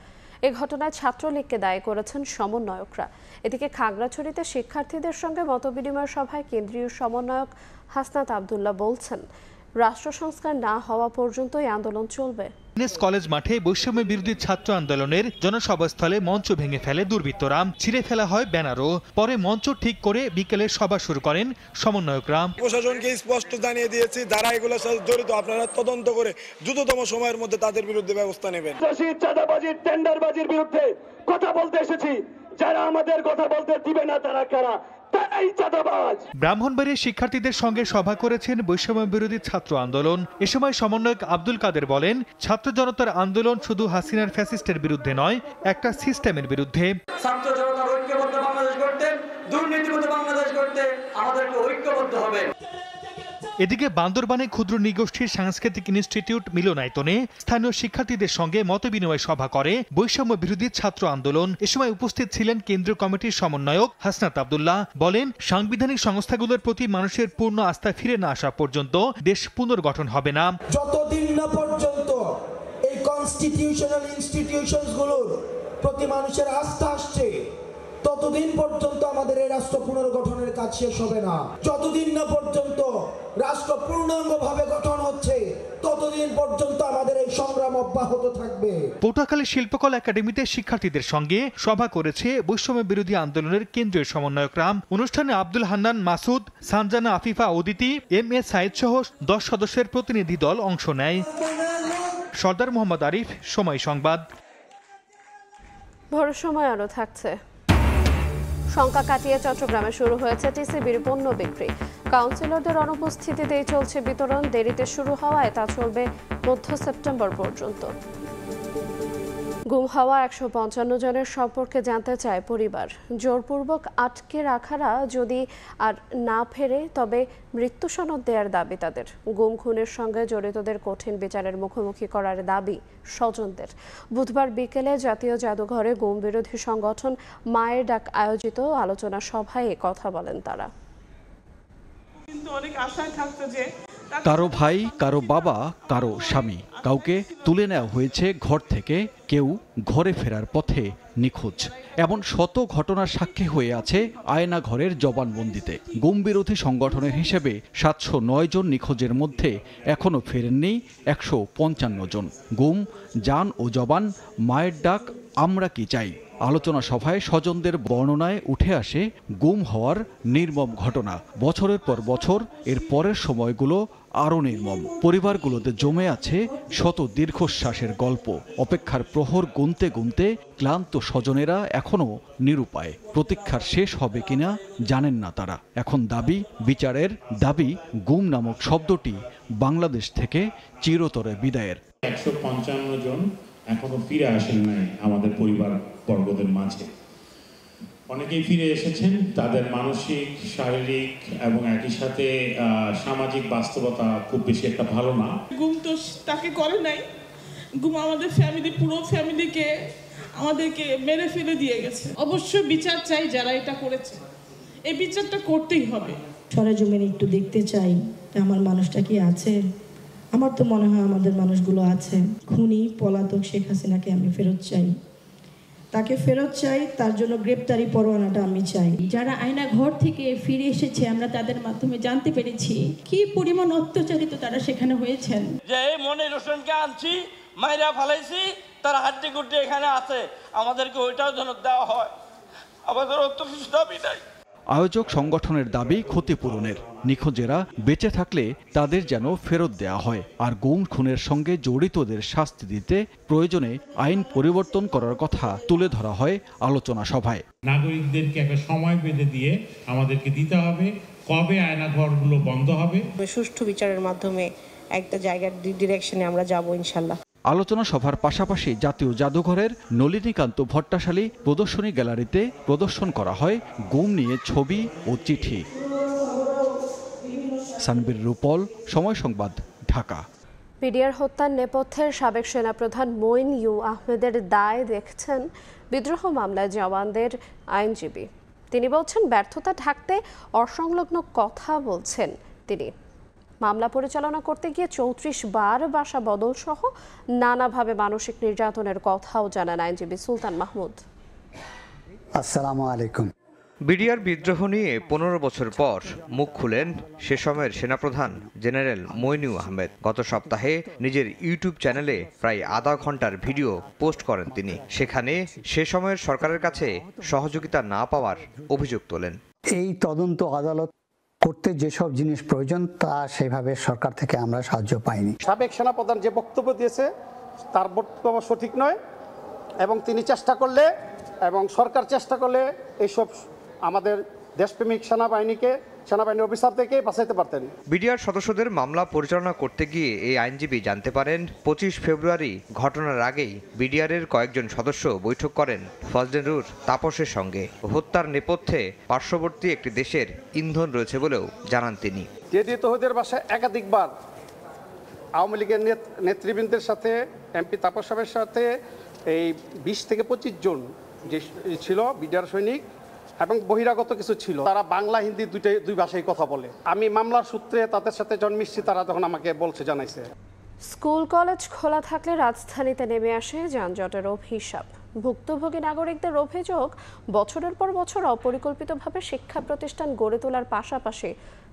এ ঘটনায় ছাত্রলীগকে দায়ী করেছেন সমন্বয়করা। এদিকে খাগড়াছড়িতে শিক্ষার্থীদের সঙ্গে মতবিনিময় সভায় কেন্দ্রীয় সমন্বয়ক হাসনাত আবদুল্লাহ বলছেন, রাষ্ট্র সংস্কার না হওয়া পর্যন্ত এই আন্দোলন চলবে। কলেজ মাঠে বৈষম্য বিরোধী ছাত্র আন্দোলনের জনসভাস্থলে মঞ্চ ভেঙে ফেলে দুর্বৃত্তরা। ছিঁড়ে ফেলা হয় ব্যানারও। পরে মঞ্চ ঠিক করে বিকেলে সভা শুরু করেন সমন্বয়করা। প্রশাসনকে স্পষ্ট জানিয়ে দিয়েছি, যারা এগুলোর সাথে জড়িত আপনারা তদন্ত করে দ্রুততম সময়ের মধ্যে তাদের বিরুদ্ধে ব্যবস্থা নেবেন। চাঁদাবাজির, টেন্ডারবাজির বিরুদ্ধে কথা বলতে এসেছি। যারা আমাদের কথা বলতে দিবে না তারা কারা? ব্রাহ্মণবাড়িয়ার শিক্ষার্থীদের সঙ্গে সভা করেছেন বৈষম্য বিরোধী ছাত্র আন্দোলন। এ সময় সমন্বয়ক আব্দুল কাদের বলেন, ছাত্র জনতার আন্দোলন শুধু হাসিনার ফ্যাসিস্টের বিরুদ্ধে নয়, একটা সিস্টেমের বিরুদ্ধে। ছাত্র জনতার ঐক্যবদ্ধ বাংলাদেশ গড়তে, দুর্নীতিমুক্ত বাংলাদেশ গড়তে আমাদেরকে ঐক্যবদ্ধ হবে। এদিকে বান্দরবানে ক্ষুদ্র নৃগোষ্ঠীর সাংস্কৃতিক ইনস্টিটিউট মিলনায়তনে স্থানীয় শিক্ষার্থীদের সঙ্গে মতবিনিময় সভা করে বৈষম্য বিরোধী ছাত্র আন্দোলন। এ সময় উপস্থিত ছিলেন কেন্দ্রীয় কমিটির সমন্বয়ক হাসনাত আবদুল্লাহ। বলেন, সাংবিধানিক সংস্থাগুলোর প্রতি মানুষের পূর্ণ আস্থা ফিরে না আসা পর্যন্ত দেশ পুনর্গঠন হবে না। যতদিন না পর্যন্ত এই কনস্টিটিউশনাল ইনস্টিটিউশনসগুলোর প্রতি মানুষের আস্থা আসছে, ততদিন পর্যন্ত আমাদের এই রাষ্ট্র পুনর্গঠনের কাজ শেষ হবে না। যতদিন না পর্যন্ত রাষ্ট্র পূর্ণাঙ্গভাবে গঠন হচ্ছে, ততদিন পর্যন্ত আমাদের এই সংগ্রাম অব্যাহত থাকবে। পটুয়াখালী শিল্পকলা একাডেমিতে শিক্ষার্থীদের সঙ্গে সভা করেছে বৈষম্য বিরোধী আন্দোলনের কেন্দ্রীয় সমন্বয়করা। অনুষ্ঠানে আব্দুল হান্নান মাসুদ, সানজানা আফিফা অদিতি, MA সাইদ সহ 10 সদস্যের প্রতিনিধি দল অংশ নেয়। সর্দার মোহাম্মদ আরিফ, সময় সংবাদ। ভোরের সময় আরো থাকছে। শঙ্কা কাটিয়ে চট্টগ্রামে শুরু হয়েছে টিসিবির পণ্য বিক্রি। কাউন্সিলরদের অনুপস্থিতিতেই চলছে বিতরণ, দেরিতে শুরু হওয়ায় তা চলবে মধ্য সেপ্টেম্বর পর্যন্ত। গুম হওয়া 155 জনের সম্পর্কে জানতে চায় পরিবার। জোরপূর্বক আটকে রাখারা যদি আর না ফেরে তবে মৃত্যু সনদ দেওয়ার দাবি তাদের। গুম খুনের সঙ্গে জড়িতদের কঠিন বিচারের মুখোমুখি করার দাবি স্বজনদের। বুধবার বিকেলে জাতীয় জাদুঘরে গুম বিরোধী সংগঠন মায়ের ডাক আয়োজিত আলোচনা সভায় কথা বলেন তারা। কারো ভাই, কারো বাবা, কারো স্বামী, কাউকে তুলে নেওয়া হয়েছে ঘর থেকে, কেউ ঘরে ফেরার পথে নিখোঁজ। এমন শত ঘটনার সাক্ষী হয়ে আছে আয়না ঘরের জবানবন্দিতে। গুম বিরোধী সংগঠনের হিসেবে 709 জন নিখোঁজের মধ্যে এখনও ফেরেননি 155 জন। গুম, জান ও জবান, মায়ের ডাক, আমরা কি চাই। আলোচনা সভায় স্বজনদের বর্ণনায় উঠে আসে গুম হওয়ার নির্মম ঘটনা। বছরের পর বছর এর পরের সময়গুলো আরও নির্মম। পরিবারগুলোতে জমে আছে শত দীর্ঘশ্বাসের গল্প। অপেক্ষার প্রহর গুনতে গুনতে ক্লান্ত স্বজনেরা এখনও নিরুপায়। প্রতীক্ষার শেষ হবে কিনা জানেন না তারা। এখন দাবি বিচারের, দাবি গুম নামক শব্দটি বাংলাদেশ থেকে চিরতরে বিদায়ের। 155 জন এখনো ফিরে আসেন নাই আমাদের পরিবার বর্গদের মাঝে। অনেকেই ফিরে এসেছেন, তাদের মানসিক, শারীরিক এবং একই সাথে সামাজিক বাস্তবতা খুব বেশি একটা ভালো না। গুম তো তাকে করে নাই, গুম আমাদের ফ্যামিলি, পুরো ফ্যামিলিকে আমাদেরকে মেরে ফেলে দিয়ে গেছে। অবশ্যই বিচার চাই যারা এটা করেছে, এই বিচারটা করতেই হবে। সরেজমিনে একটু দেখতে চাই আমার মানুষটা কি আছে। আমার তো মনে হয় আমাদের মানুষগুলো আছে। খুনি পলাতক শেখ হাসিনাকে আমি ফেরত চাই, তাকে ফেরত চাই, তার জন্য গ্রেপ্তারি পরোয়ানাটা আমি চাই। যারা আয়না ঘর থেকে ফিরে এসেছে আমরা তাদের মাধ্যমে জানতে পেরেছি কি পরিমাণ অত্যাচারিত তারা সেখানে হয়েছেন। যে এই মনির হোসেনকে আনছি, মাইরা ফালাইছি, তার হাড্ডি গুড্ডি এখানে আছে, আমাদেরকে ওইটাও যেন দেওয়া হয়। আমাদের অত কিছু দাবি নাই। আয়োজক সংগঠনের দাবি ক্ষতিপূরণের। নিখোঁজেরা বেঁচে থাকলে তাদের যেন ফেরত দেয়া হয়, আর গুম খুনের সঙ্গে জড়িতদের শাস্তি দিতে প্রয়োজনে আইন পরিবর্তন করার কথা তুলে ধরা হয় আলোচনা সভায়। নাগরিকদেরকে একটা সময় বেঁধে দিয়ে আমাদেরকে দিতে হবে কবে আয়নাঘরগুলো বন্ধ হবে। সুষ্ঠু বিচারের মাধ্যমে একটা জায়গার ডিরেকশনে আমরা যাব ইনশাল্লাহ। আলোচনা সভার পাশাপাশি জাতীয় জাদুঘরের নলিনীকান্ত ভট্টাশালী প্রদর্শনী গ্যালারিতে প্রদর্শন করা হয় গুম নিয়ে ছবি ও চিঠি। সানবীর রূপল, সময় সংবাদ, ঢাকা। পিডিআর হত্যার নেপথ্যের সাবেক সেনাপ্রধান মঈন ইউ আহমেদের দায় দেখছেন বিদ্রোহ মামলায় জওয়ানদের আইনজীবী। তিনি বলছেন ব্যর্থতা ঢাকতে অসংলগ্ন কথা বলছেন তিনি। মামলা পরিচালনা করতে গিয়ে 34 বার বাসা বদল সহ নানাভাবে মানসিক নির্যাতনের কথাও জানান আইনজীবী সুলতান মাহমুদ। আসসালামু আলাইকুম। বিডিআর বিদ্রোহ নিয়ে 15 বছর পর মুখ খুলেন সে সময়ের সেনাপ্রধান জেনারেল মঈন আহমেদ। গত সপ্তাহে নিজের ইউটিউব চ্যানেলে প্রায় আধা ঘন্টার ভিডিও পোস্ট করেন তিনি। সেখানে সে সময়ের সরকারের কাছে সহযোগিতা না পাওয়ার অভিযোগ তোলেন। এই তদন্ত আদালত করতে যেসব জিনিস প্রয়োজন তা সেভাবে সরকার থেকে আমরা সাহায্য পাইনি। সাবেক সেনাপ্রধান যে বক্তব্য দিয়েছে তার বক্তব্য সঠিক নয়, এবং তিনি চেষ্টা করলে এবং সরকার চেষ্টা করলে এইসব আমাদের দেশপ্রেমিক সেনাবাহিনী অফিসারদেরকে বাঁচাইতে পারতেন। বিডিআর সদস্যদের মামলা পরিচালনা করতে গিয়ে এই আইনজীবী জানতে পারেন 25 ফেব্রুয়ারি ঘটনার আগেই বিডিআরের কয়েকজন সদস্য বৈঠক করেন ফজলেনুর তাপসের সঙ্গে। হত্যার নেপথ্যে পার্শ্ববর্তী একটি দেশের ইন্ধন রয়েছে বলেও জানান তিনি। জেডি তৌহিদের বাসায় একাধিকবার আওয়ামী লীগের নেতৃবৃন্দের সাথে, এমপি তাপস সাহেবের সাথে এই 20 থেকে 25 জন যে ছিল বিডিআর সৈনিক এবং বহিরাগত কিছু ছিল, তারা বাংলা হিন্দি দুই ভাষায় কথা বলে। আমি মামলার সূত্রে তাদের সাথে জন্মিষ্ছি, তারা তখন আমাকে জানাইছে। স্কুল কলেজ খোলা থাকলে রাজধানীতে নেমে আসে যানজটের অভিশাপ। ভুক্তভোগী নাগরিকদের অভিযোগ, বছরের পর বছর অপরিকল্পিতভাবে শিক্ষা প্রতিষ্ঠান গড়ে তোলার পাশাপাশি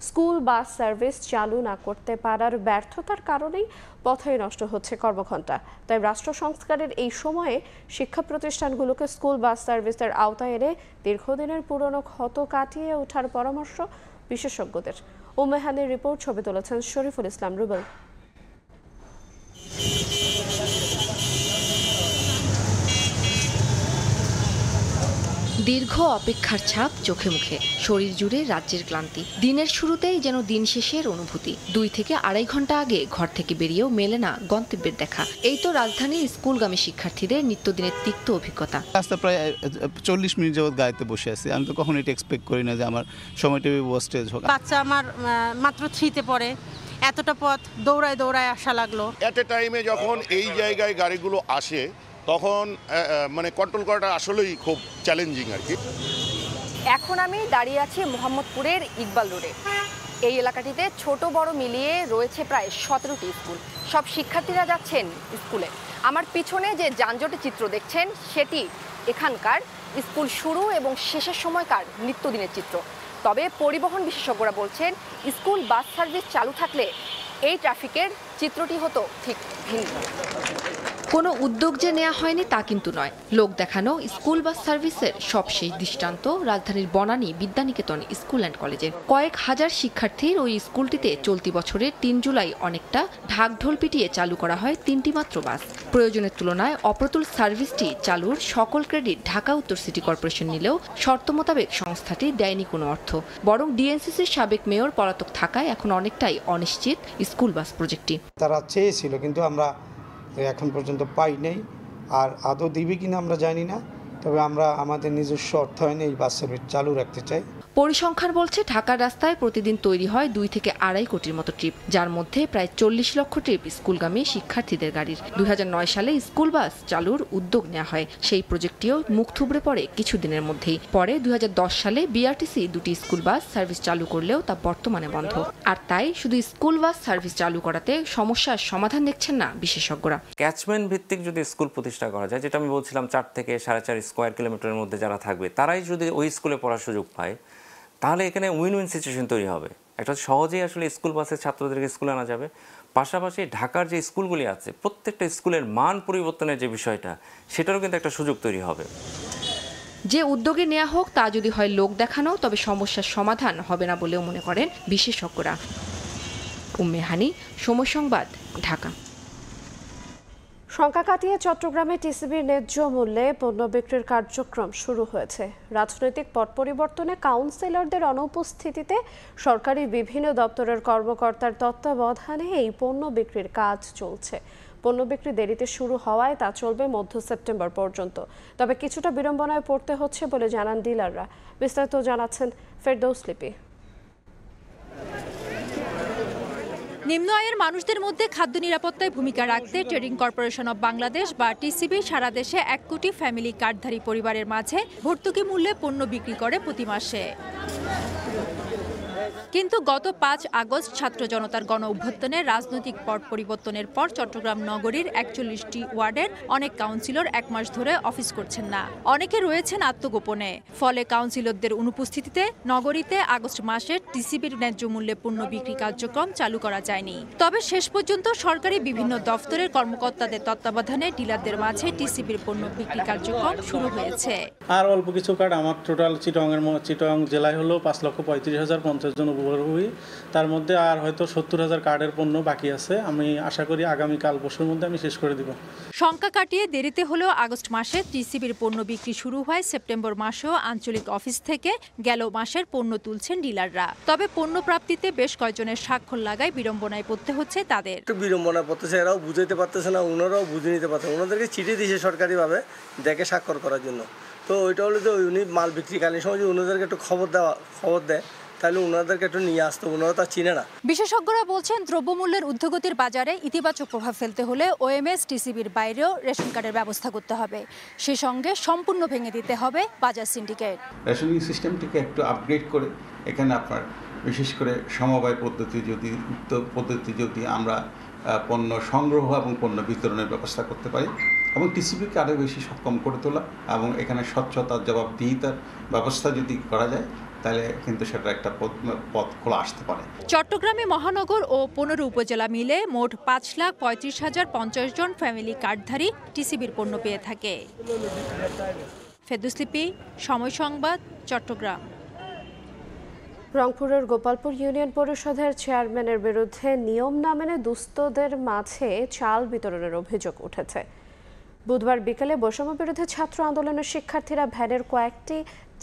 স্কুল বাস সার্ভিস চালু না করতে পারার ব্যর্থতার কারণেই পথেই নষ্ট হচ্ছে কর্মঘণ্টা। তাই রাষ্ট্র সংস্কারের এই সময়ে শিক্ষা প্রতিষ্ঠানগুলোকে স্কুল বাস সার্ভিসের আওতায় এনে দীর্ঘদিনের পুরনো ক্ষত কাটিয়ে ওঠার পরামর্শ বিশেষজ্ঞদের। উম্মেহানের রিপোর্ট, ছবি তুলেছেন শরীফুল ইসলাম রুবেল। দীর্ঘ অপেক্ষার ছাপ চোখে মুখে, শরীর জুড়ে রাজ্যের ক্লান্তি। দিনের শুরুতেই যেন দিন শেষের অনুভূতি। 2 থেকে 2.5 ঘন্টা আগে ঘর থেকে বেরিয়েও মেলে না গন্তব্যের দেখা। এই তো রাজধানীর স্কুলগামী শিক্ষার্থীদের নিত্যদিনের তিক্ত অভিজ্ঞতা। রাস্তা প্রায় 40 মিনিট যাবত গাড়িতে বসে আছি। আমি তো কখনো এটা এক্সপেক্ট করি না যে আমার সময়টা ওয়েস্টেজ হোক। বাচ্চা আমার মাত্র 3-তে পড়ে, এতটা পথ দৌড়ায় আসা লাগলো। এট এ টাইমে যখন এই জায়গায় গাড়িগুলো আসে তখন মানে কন্ট্রোল করাটা আসলেই খুব চ্যালেঞ্জিং আর কি। এখন আমি দাঁড়িয়ে আছি মোহাম্মদপুরের ইকবাল রোডে। এই এলাকাটিতে ছোট বড় মিলিয়ে রয়েছে প্রায় 17টি স্কুল। সব শিক্ষার্থীরা যাচ্ছেন স্কুলে। আমার পিছনে যে যানজটের চিত্র দেখছেন সেটি এখানকার স্কুল শুরু এবং শেষের সময়কার নিত্যদিনের চিত্র। তবে পরিবহন বিশেষজ্ঞরা বলছেন স্কুল বাস সার্ভিস চালু থাকলে এই ট্রাফিকের চিত্রটি হতো ঠিক ভিন্ন। কোনো উদ্যোগ যে নেওয়া হয়নি তা কিন্তু নয়। লোক দেখানো স্কুল বাস সার্ভিসের সবশেষ দৃষ্টান্ত রাজধানীর বনানী বিদ্যানিকেতন স্কুল অ্যান্ড কলেজের। কয়েক হাজার শিক্ষার্থীর ওই স্কুলটিতে চলতি বছরের 3 জুলাই অনেকটা ঢাকঢোল পিটিয়ে চালু করা হয় 3টি মাত্র বাস। প্রয়োজনের তুলনায় অপ্রতুল সার্ভিসটি চালুর সকল ক্রেডিট ঢাকা উত্তর সিটি কর্পোরেশন নিলেও শর্ত মোতাবেক সংস্থাটি দেয়নি কোনো অর্থ। বরং ডিএনসিসির সাবেক মেয়র পলাতক থাকায় এখন অনেকটাই অনিশ্চিত স্কুল বাস প্রজেক্টটি। তারা চেয়েছিল কিন্তু আমরা এখন পর্যন্ত পাই নাই, আর আদৌ দিবি কিনা আমরা জানি না। তবে আমরা আমাদের নিজস্ব অর্থায়নে এই বাস সার্ভিস চালু রাখতে চাই। পরিসংখ্যান বলছে ঢাকার রাস্তায় প্রতিদিন তৈরি হয় 2 থেকে 2.5 কোটির মতো ট্রিপ, যার মধ্যে প্রায় 40 লক্ষ ট্রিপ স্কুলগামী শিক্ষার্থীদের গাড়ির। 2009 সালে স্কুল বাস চালুর উদ্যোগ নেওয়া হয়। সেই প্রজেক্টটিও মুখ থুবড়ে পড়ে কিছুদিনের মধ্যেই। পরে 2010 সালে বিআরটিসি 2টি স্কুল বাস সার্ভিস চালু করলেও তা বর্তমানে বন্ধ। আর তাই শুধু স্কুল বাস সার্ভিস চালু করাতে সমস্যার সমাধান দেখছেন না বিশেষজ্ঞরা। ক্যাচমেন্ট ভিত্তিক যদি স্কুল প্রতিষ্ঠা করা যায়, যেটা আমি বলছিলাম 4 থেকে 4.5 স্কয়ার কিলোমিটারের মধ্যে যারা থাকবে তারাই যদি ওই স্কুলে পড়ার সুযোগ পায়, তাহলে এখানে উইন উইন সিচুয়েশন তৈরি হবে। একটা সহজেই আসলে স্কুল বাসের ছাত্রদেরকে স্কুলে আনা যাবে। পাশাপাশি ঢাকার যে স্কুলগুলি আছে প্রত্যেকটা স্কুলের মান পরিবর্তনের যে বিষয়টা, সেটারও কিন্তু একটা সুযোগ তৈরি হবে। যে উদ্যোগে নেওয়া হোক তা যদি হয় লোক দেখানো, তবে সমস্যার সমাধান হবে না বলেও মনে করেন বিশেষজ্ঞরা। উম্মে হানি, সময় সংবাদ, ঢাকা। শঙ্কা কাটিয়ে চট্টগ্রামে টিসিবির ন্যায্য মূল্যে পণ্য বিক্রির কার্যক্রম শুরু হয়েছে। রাজনৈতিক পট পরিবর্তনে কাউন্সিলরদের অনুপস্থিতিতে সরকারি বিভিন্ন দপ্তরের কর্মকর্তার তত্ত্বাবধানে এই পণ্য বিক্রির কাজ চলছে। পণ্য বিক্রি দেরিতে শুরু হওয়ায় তা চলবে মধ্য সেপ্টেম্বর পর্যন্ত। তবে কিছুটা বিড়ম্বনায় পড়তে হচ্ছে বলে জানান ডিলাররা। বিস্তারিত জানাচ্ছেন ফেরদৌস লিপি। নিম্ন আয়ের মানুষদের মধ্যে খাদ্য নিরাপত্তায় ভূমিকা রাখতে ট্রেডিং কর্পোরেশন অব বাংলাদেশ বা টিসিবি সারা দেশে 1 কোটি ফ্যামিলি কার্ডধারী পরিবারের মাঝে ভর্তুকি মূল্যে পণ্য বিক্রি করে প্রতি মাসে। কিন্তু গত 5 আগস্ট ছাত্র জনতার গণ অভ্যুত্থানে রাজনৈতিক পট পরিবর্তনের পর চট্টগ্রাম নগরীর 41টি ওয়ার্ডের অনেক কাউন্সিলর 1 মাস ধরে অফিস করছেন না। অনেকে রয়েছেন আত্মগোপনে। ফলে কাউন্সিলরদের অনুপস্থিতিতে নগরীতে আগস্ট মাসে টিসিবির ন্যায্য মূল্যে পণ্য বিক্রি কার্যক্রম চালু করা যায়নি। তবে শেষ পর্যন্ত সরকারি বিভিন্ন দফতরের কর্মকর্তাদের তত্ত্বাবধানে ডিলারদের মাঝে টিসিবির পণ্য বিক্রি কার্যক্রম শুরু হয়েছে। আর অল্প কিছু কার্ড আমার টোটাল চিটং জেলায় হলো 5,35,050 জন উপভোগী। তার মধ্যে আর হয়তো 70,000 কার্ডের পণ্য বাকি আছে। আমি আশা করি আগামীকাল পরশুর মধ্যে আমি শেষ করে দিব। শঙ্কা কাটিয়ে দেরিতে হলেও আগস্ট মাসে টিসিবির পণ্য বিক্রি শুরু হয়। সেপ্টেম্বর মাসেও আঞ্চলিক অফিস থেকে গেল মাসের পণ্য তুলছেন ডিলাররা। তবে পণ্য প্রাপ্তিতে বেশ কয়েকজনের স্বাক্ষর লাগায় বিড়ম্বনায় পড়তে হচ্ছে তাদের। একটু বিড়ম্বনায় পড়তেছে, এরাও বুঝাইতে পারতেছে না, ওনারাও বুঝে নিতে পারছে। ওনাদেরকে চিঠি দিয়েছে সরকারিভাবে দেখে স্বাক্ষর করার জন্য। তো ওইটা হলো যে উনি মাল বিক্রিকালীন সময় ওনাদেরকে একটু খবর দেয়, তাহলে ওনাদেরকে একটু নিয়ে আসতে, ওনারা তা চিনে না। বিশেষজ্ঞরা বলছেন দ্রব্যমূল্যের ঊর্ধ্বগতির বাজারে ইতিবাচক প্রভাব ফেলতে হলে ওএমএস টিসিবির বাইরেও রেশন কার্ডের ব্যবস্থা করতে হবে। সে সঙ্গে সম্পূর্ণ ভেঙে দিতে হবে বাজার সিন্ডিকেট। রেশনিং সিস্টেমটিকে একটু আপগ্রেড করে এখানে আপনার বিশেষ করে সমবায় পদ্ধতি যদি আমরা পণ্য সংগ্রহ এবং পণ্য বিতরণের ব্যবস্থা করতে পারি এবং টিসিবিকে আরও বেশি সক্ষম করে তোলা এবং এখানে স্বচ্ছতার জবাবদিহিতার ব্যবস্থা যদি করা যায়, তাহলে কিন্তু সেটা একটা পথ খোলা আসতে পারে। চট্টগ্রামে মহানগর ও 15 উপজেলা মিলে মোট 5,35,050 জন ফ্যামিলি কার্ডধারী টিসিবির পণ্য পেয়ে থাকে। ফেরদৌস লিপি, সময় সংবাদ, চট্টগ্রাম। রংপুরের গোপালপুর ইউনিয়ন পরিষদের চেয়ারম্যানের বিরুদ্ধে নিয়ম না মেনে দুস্থদের মাঝে চাল বিতরণের অভিযোগ উঠেছে। বুধবার বিকেলে বৈষম্য বিরোধী ছাত্র আন্দোলনের শিক্ষার্থীরা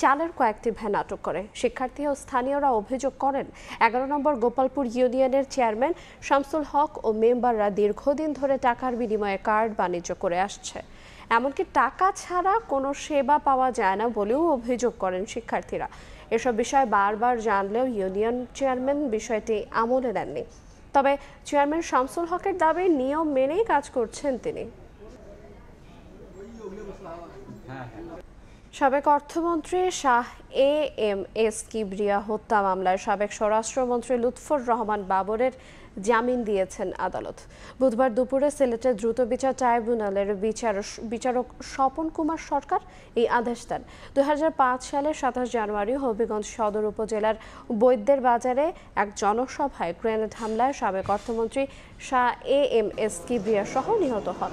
চালের কয়েকটি ভ্যান আটক করে। শিক্ষার্থী ও স্থানীয়রা অভিযোগ করেন 11 নম্বর গোপালপুর ইউনিয়নের চেয়ারম্যান শামসুল হক ও মেম্বাররা দীর্ঘদিন ধরে টাকার বিনিময়ে কার্ড বাণিজ্য করে আসছে। এমনকি টাকা ছাড়া কোনো সেবা পাওয়া যায় না বলেও অভিযোগ করেন শিক্ষার্থীরা। এসব বিষয় বারবার জানলেও ইউনিয়ন চেয়ারম্যান বিষয়টি আমলে নেননি। তবে চেয়ারম্যান শামসুল হকের দাবি নিয়ম মেনেই কাজ করছেন তিনি। সাবেক অর্থমন্ত্রী শাহ এএমএস কিবরিয়া হত্যা মামলায় সাবেক স্বরাষ্ট্রমন্ত্রী লুৎফর রহমান বাবরের জামিন দিয়েছেন আদালত। বুধবার দুপুরে সিলেটের দ্রুত বিচার ট্রাইব্যুনালের বিচারক স্বপন কুমার সরকার এই আদেশ দেন। 2005 সালের 27 জানুয়ারি হবিগঞ্জ সদর উপজেলার বৈদ্যের বাজারে এক জনসভায় গ্রেনেড হামলায় সাবেক অর্থমন্ত্রী শাহ এএমএস কিবরিয়া সহ নিহত হন।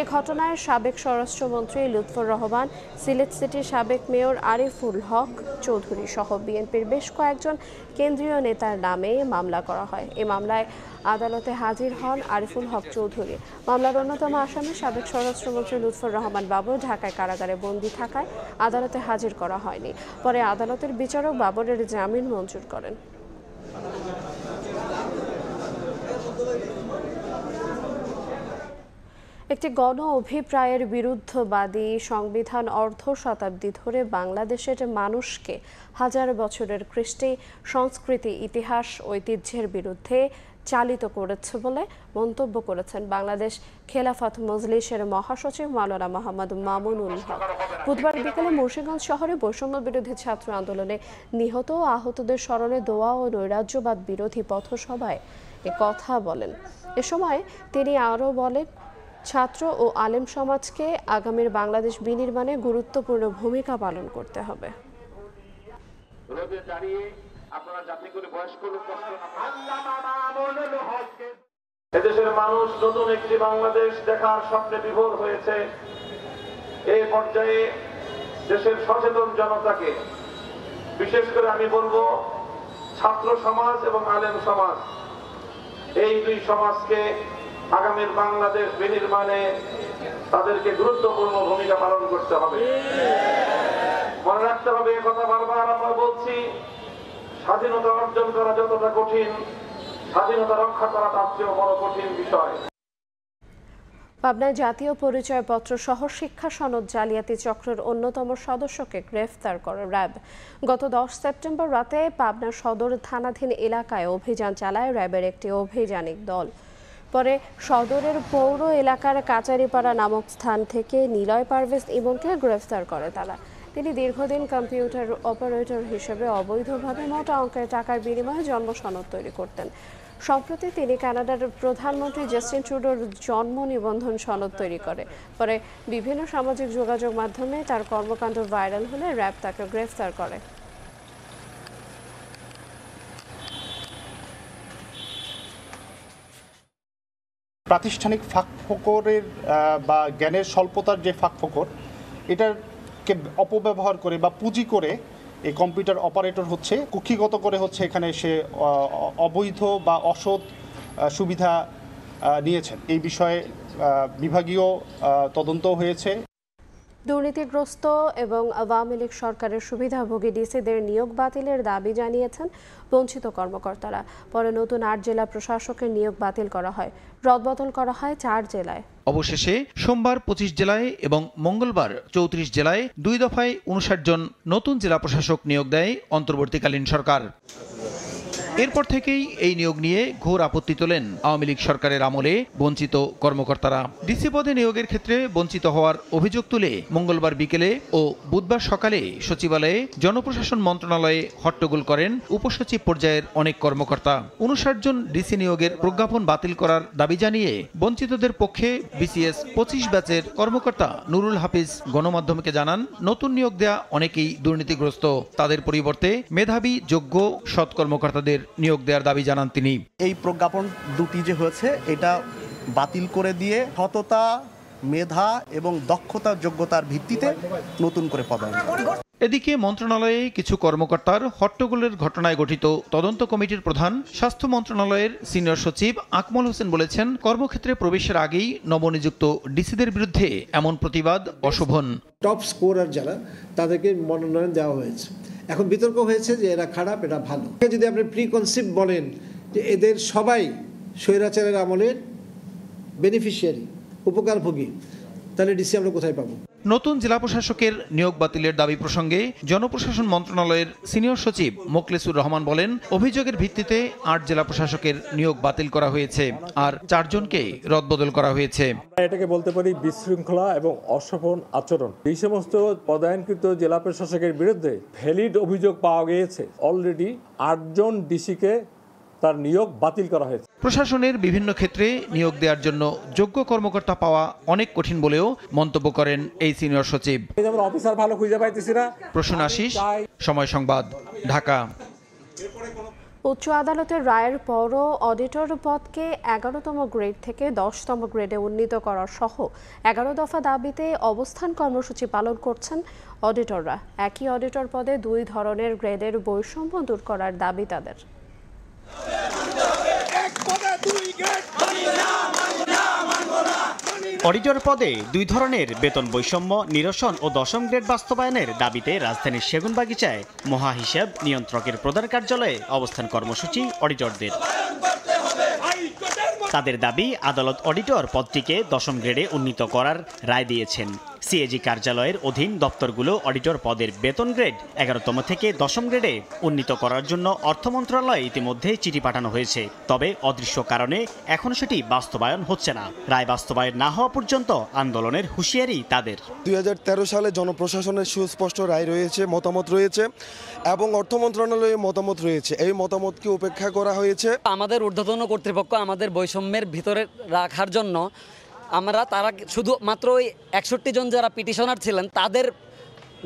এ ঘটনায় সাবেক স্বরাষ্ট্রমন্ত্রী লুৎফর রহমান, সিলেট সিটির সাবেক মেয়র আরিফুল হক চৌধুরী সহ বিএনপির বেশ কয়েকজন কেন্দ্রীয় নেতার নামে মামলা করা হয়। এই মামলায় আদালতে হাজির হন আরিফুল হক চৌধুরী। মামলার অন্যতম আসামি সাবেক স্বরাষ্ট্রমন্ত্রী লুৎফর রহমান বাবর ঢাকায় কারাগারে বন্দী থাকায় আদালতে হাজির করা হয়নি। পরে আদালতের বিচারক বাবরের জামিন মঞ্জুর করেন। একটি গণ অভিপ্রায়ের বিরুদ্ধবাদী সংবিধান অর্ধ শতাব্দী ধরে বাংলাদেশের মানুষকে হাজার বছরের কৃষ্টি, সংস্কৃতি, ইতিহাস, ঐতিহ্যের বিরুদ্ধে চালিত করেছে বলে মন্তব্য করেছেন বাংলাদেশ খেলাফত মজলিসের মহাসচিব মাওলানা মোহাম্মদ মামুনুল হক। বুধবার বিকেলে মুন্সিগঞ্জ শহরে বৈষম্য বিরোধী ছাত্র আন্দোলনে নিহত ও আহতদের স্মরণে দোয়া ও নৈরাজ্যবাদ বিরোধী পথসভায় এ কথা বলেন। এ সময় তিনি আরও বলেন, ছাত্র ও আলেম সমাজকে আগামীর বাংলাদেশ বিনির্মাণে গুরুত্বপূর্ণ ভূমিকা পালন করতে হবে। এদেশের মানুষ নতুন একটি বাংলাদেশ দেখার স্বপ্নে বিভোর হয়েছে। এই পর্যায়ে দেশের সচেতন জনতাকে, বিশেষ করে আমি বলবো ছাত্র সমাজ এবং আলেম সমাজ, এই দুই সমাজকে আগামীর বাংলাদেশ বিনির্মাণে তাদেরকে গুরুত্বপূর্ণ ভূমিকা পালন করতে হবে। মনে রাখতে হবে, কথা বারবার আমরা বলছি, স্বাধীনতা অর্জন করা যতটা কঠিন, স্বাধীনতা রক্ষা করা তার চেয়েও বড় কঠিন বিষয়। পাবনায় জাতীয় পরিচয়পত্র সহ শিক্ষা সনদ জালিয়াতি চক্রের অন্যতম সদস্যকে গ্রেফতার করে র্যাব। গত 10 সেপ্টেম্বর রাতে পাবনা সদর থানাধীন এলাকায় অভিযান চালায় র্যাবের একটি অভিযানিক দল। পরে সদরের পৌর এলাকার কাচারিপাড়া নামক স্থান থেকে নিলয় পারভেজ ইমনকে গ্রেফতার করে তারা। তিনি দীর্ঘদিন কম্পিউটার অপারেটর হিসেবে অবৈধভাবে মোটা অঙ্কের টাকার বিনিময়ে জন্ম সনদ তৈরি করতেন। সম্প্রতি তিনি কানাডার প্রধানমন্ত্রী জাস্টিন ট্রুডোর জন্ম নিবন্ধন সনদ তৈরি করে। পরে বিভিন্ন সামাজিক যোগাযোগ মাধ্যমে তার কর্মকাণ্ড ভাইরাল হলে র্যাব তাকে গ্রেফতার করে। প্রাতিষ্ঠানিক ফাঁকফোকরের বা জ্ঞানের স্বল্পতার যে ফাঁকফোকর, এটাকে অপব্যবহার করে বা পুঁজি করে এই কম্পিউটার অপারেটর হচ্ছে, কুক্ষিগত করে হচ্ছে এখানে সে অবৈধ বা অসৎ সুবিধা নিয়েছেন। এই বিষয়ে বিভাগীয় তদন্ত হয়েছে। দুর্নীতিগ্রস্ত এবং আওয়ামী লীগ সরকারের সুবিধাভোগী ডিসিদের নিয়োগ বাতিলের দাবি জানিয়েছেন বঞ্চিত কর্মকর্তারা। পরে নতুন 8 জেলা প্রশাসকের নিয়োগ বাতিল করা হয়, রদবদল করা হয় 4 জেলায়। অবশেষে সোমবার 25 জেলায় এবং মঙ্গলবার 34 জেলায় 2 দফায় 59 জন নতুন জেলা প্রশাসক নিয়োগ দেয় অন্তর্বর্তীকালীন সরকার। এরপর থেকেই এই নিয়োগ নিয়ে ঘোর আপত্তি তোলেন আওয়ামী লীগ সরকারের আমলে বঞ্চিত কর্মকর্তারা। ডিসি পদে নিয়োগের ক্ষেত্রে বঞ্চিত হওয়ার অভিযোগ তুলে মঙ্গলবার বিকেলে ও বুধবার সকালে সচিবালয়ে জনপ্রশাসন মন্ত্রণালয়ে হট্টগোল করেন উপসচিব পর্যায়ের অনেক কর্মকর্তা। 59 জন ডিসি নিয়োগের প্রজ্ঞাপন বাতিল করার দাবি জানিয়ে বঞ্চিতদের পক্ষে বিসিএস 25 ব্যাচের কর্মকর্তা নুরুল হাফিজ গণমাধ্যমকে জানান, নতুন নিয়োগ দেয়া অনেকেই দুর্নীতিগ্রস্ত, তাদের পরিবর্তে মেধাবী, যোগ্য, সৎ কর্মকর্তাদের নিয়োগ দেওয়ার দাবি জানান তিনি। এই প্রজ্ঞাপন দুটি যে হয়েছে, এটা বাতিল করে দিয়ে সততা, মেধা এবং দক্ষতার যোগ্যতার ভিত্তিতে নতুন করে পদায়ন। এদিকে মন্ত্রণালয়ে কিছু কর্মকর্তার হট্টগোলের ঘটনায় গঠিত তদন্ত কমিটির প্রধান স্বাস্থ্য মন্ত্রণালয়ের সিনিয়র সচিব আকমল হোসেন বলেছেন, কর্মক্ষেত্রে প্রবেশের আগেই নবনিযুক্ত ডিসিদের বিরুদ্ধে এমন প্রতিবাদ অশোভন। টপ স্কোরার যারা, তাদেরকে মনোনয়ন দেওয়া হয়েছে। এখন বিতর্ক হয়েছে যে এরা খারাপ, এটা ভালো। যদি আপনি প্রিকনসিপ্ট বলেন যে এদের সবাই স্বৈরাচারের আমলের বেনিফিশিয়ারি, উপকারভোগী, তাহলে ডিসি আমরা কোথায় পাবো? নতুন জেলা প্রশাসকের নিয়োগ বাতিলের দাবি প্রসঙ্গে জনপ্রশাসন মন্ত্রণালয়ের সিনিয়র সচিব মোখলেসুর রহমান বলেন, অভিযোগের ভিত্তিতে ৮ জেলা প্রশাসকের নিয়োগ বাতিল করা হয়েছে আর 4 জনকে রদবদল করা হয়েছে। এটাকে বলতে পারি বিশৃঙ্খলা এবং অশোভন আচরণ। এই সমস্ত পদায়নকৃত জেলা প্রশাসকের বিরুদ্ধে ভ্যালিড অভিযোগ পাওয়া গিয়েছে। অলরেডি 8 জন ডিসিকে তার নিয়োগ বাতিল করা হয়েছে। প্রশাসনের বিভিন্ন ক্ষেত্রে নিয়োগ দেওয়ার জন্য যোগ্য কর্মকর্তা পাওয়া অনেক কঠিন বলেও মন্তব্য করেন এই সিনিয়র সচিব। অফিসার ভালো খুঁজে পাইতেছি না। প্রসূন আশিস, সময় সংবাদ, ঢাকা। উচ্চ আদালতের রায়ের পরও অডিটর পদকে 11তম গ্রেড থেকে 10তম গ্রেডে উন্নীত করা সহ 11 দফা দাবিতে অবস্থান কর্মসূচি পালন করছেন অডিটররা। একই অডিটর পদে 2 ধরনের গ্রেডের বৈষম্য দূর করার দাবি তাদের। অডিটর পদে 2 ধরনের বেতন বৈষম্য নিরসন ও 10ম গ্রেড বাস্তবায়নের দাবিতে রাজধানীর সেগুনবাগিচায় মহা হিসাব নিয়ন্ত্রকের প্রধান কার্যালয়ে অবস্থান কর্মসূচি অডিটরদের। তাদের দাবি, আদালত অডিটর পদটিকে 10ম গ্রেডে উন্নীত করার রায় দিয়েছেন। সিএজি কার্যালয়ের অধীন দপ্তরগুলো অডিটর পদের বেতন গ্রেড 11তম থেকে 10ম গ্রেডে উন্নীত করার জন্য অর্থ মন্ত্রণালয়ে ইতিমধ্যে চিঠি পাঠানো হয়েছে। তবে অদৃশ্য কারণে এখন সেটি বাস্তবায়ন হচ্ছে না। রায় বাস্তবায়ন না হওয়া পর্যন্ত আন্দোলনের হুঁশিয়ারি তাদের। 2013 সালে জনপ্রশাসনের সুস্পষ্ট রায় রয়েছে, মতামত রয়েছে এবং অর্থ মন্ত্রণালয়ের মতামত রয়েছে। এই মতামতকে উপেক্ষা করা হয়েছে। আমাদের ঊর্ধ্বতন কর্তৃপক্ষ আমাদের বৈষম্যের ভিতরে রাখার জন্য তারা শুধুমাত্র ওই 61 জন যারা পিটিশনার ছিলেন তাদের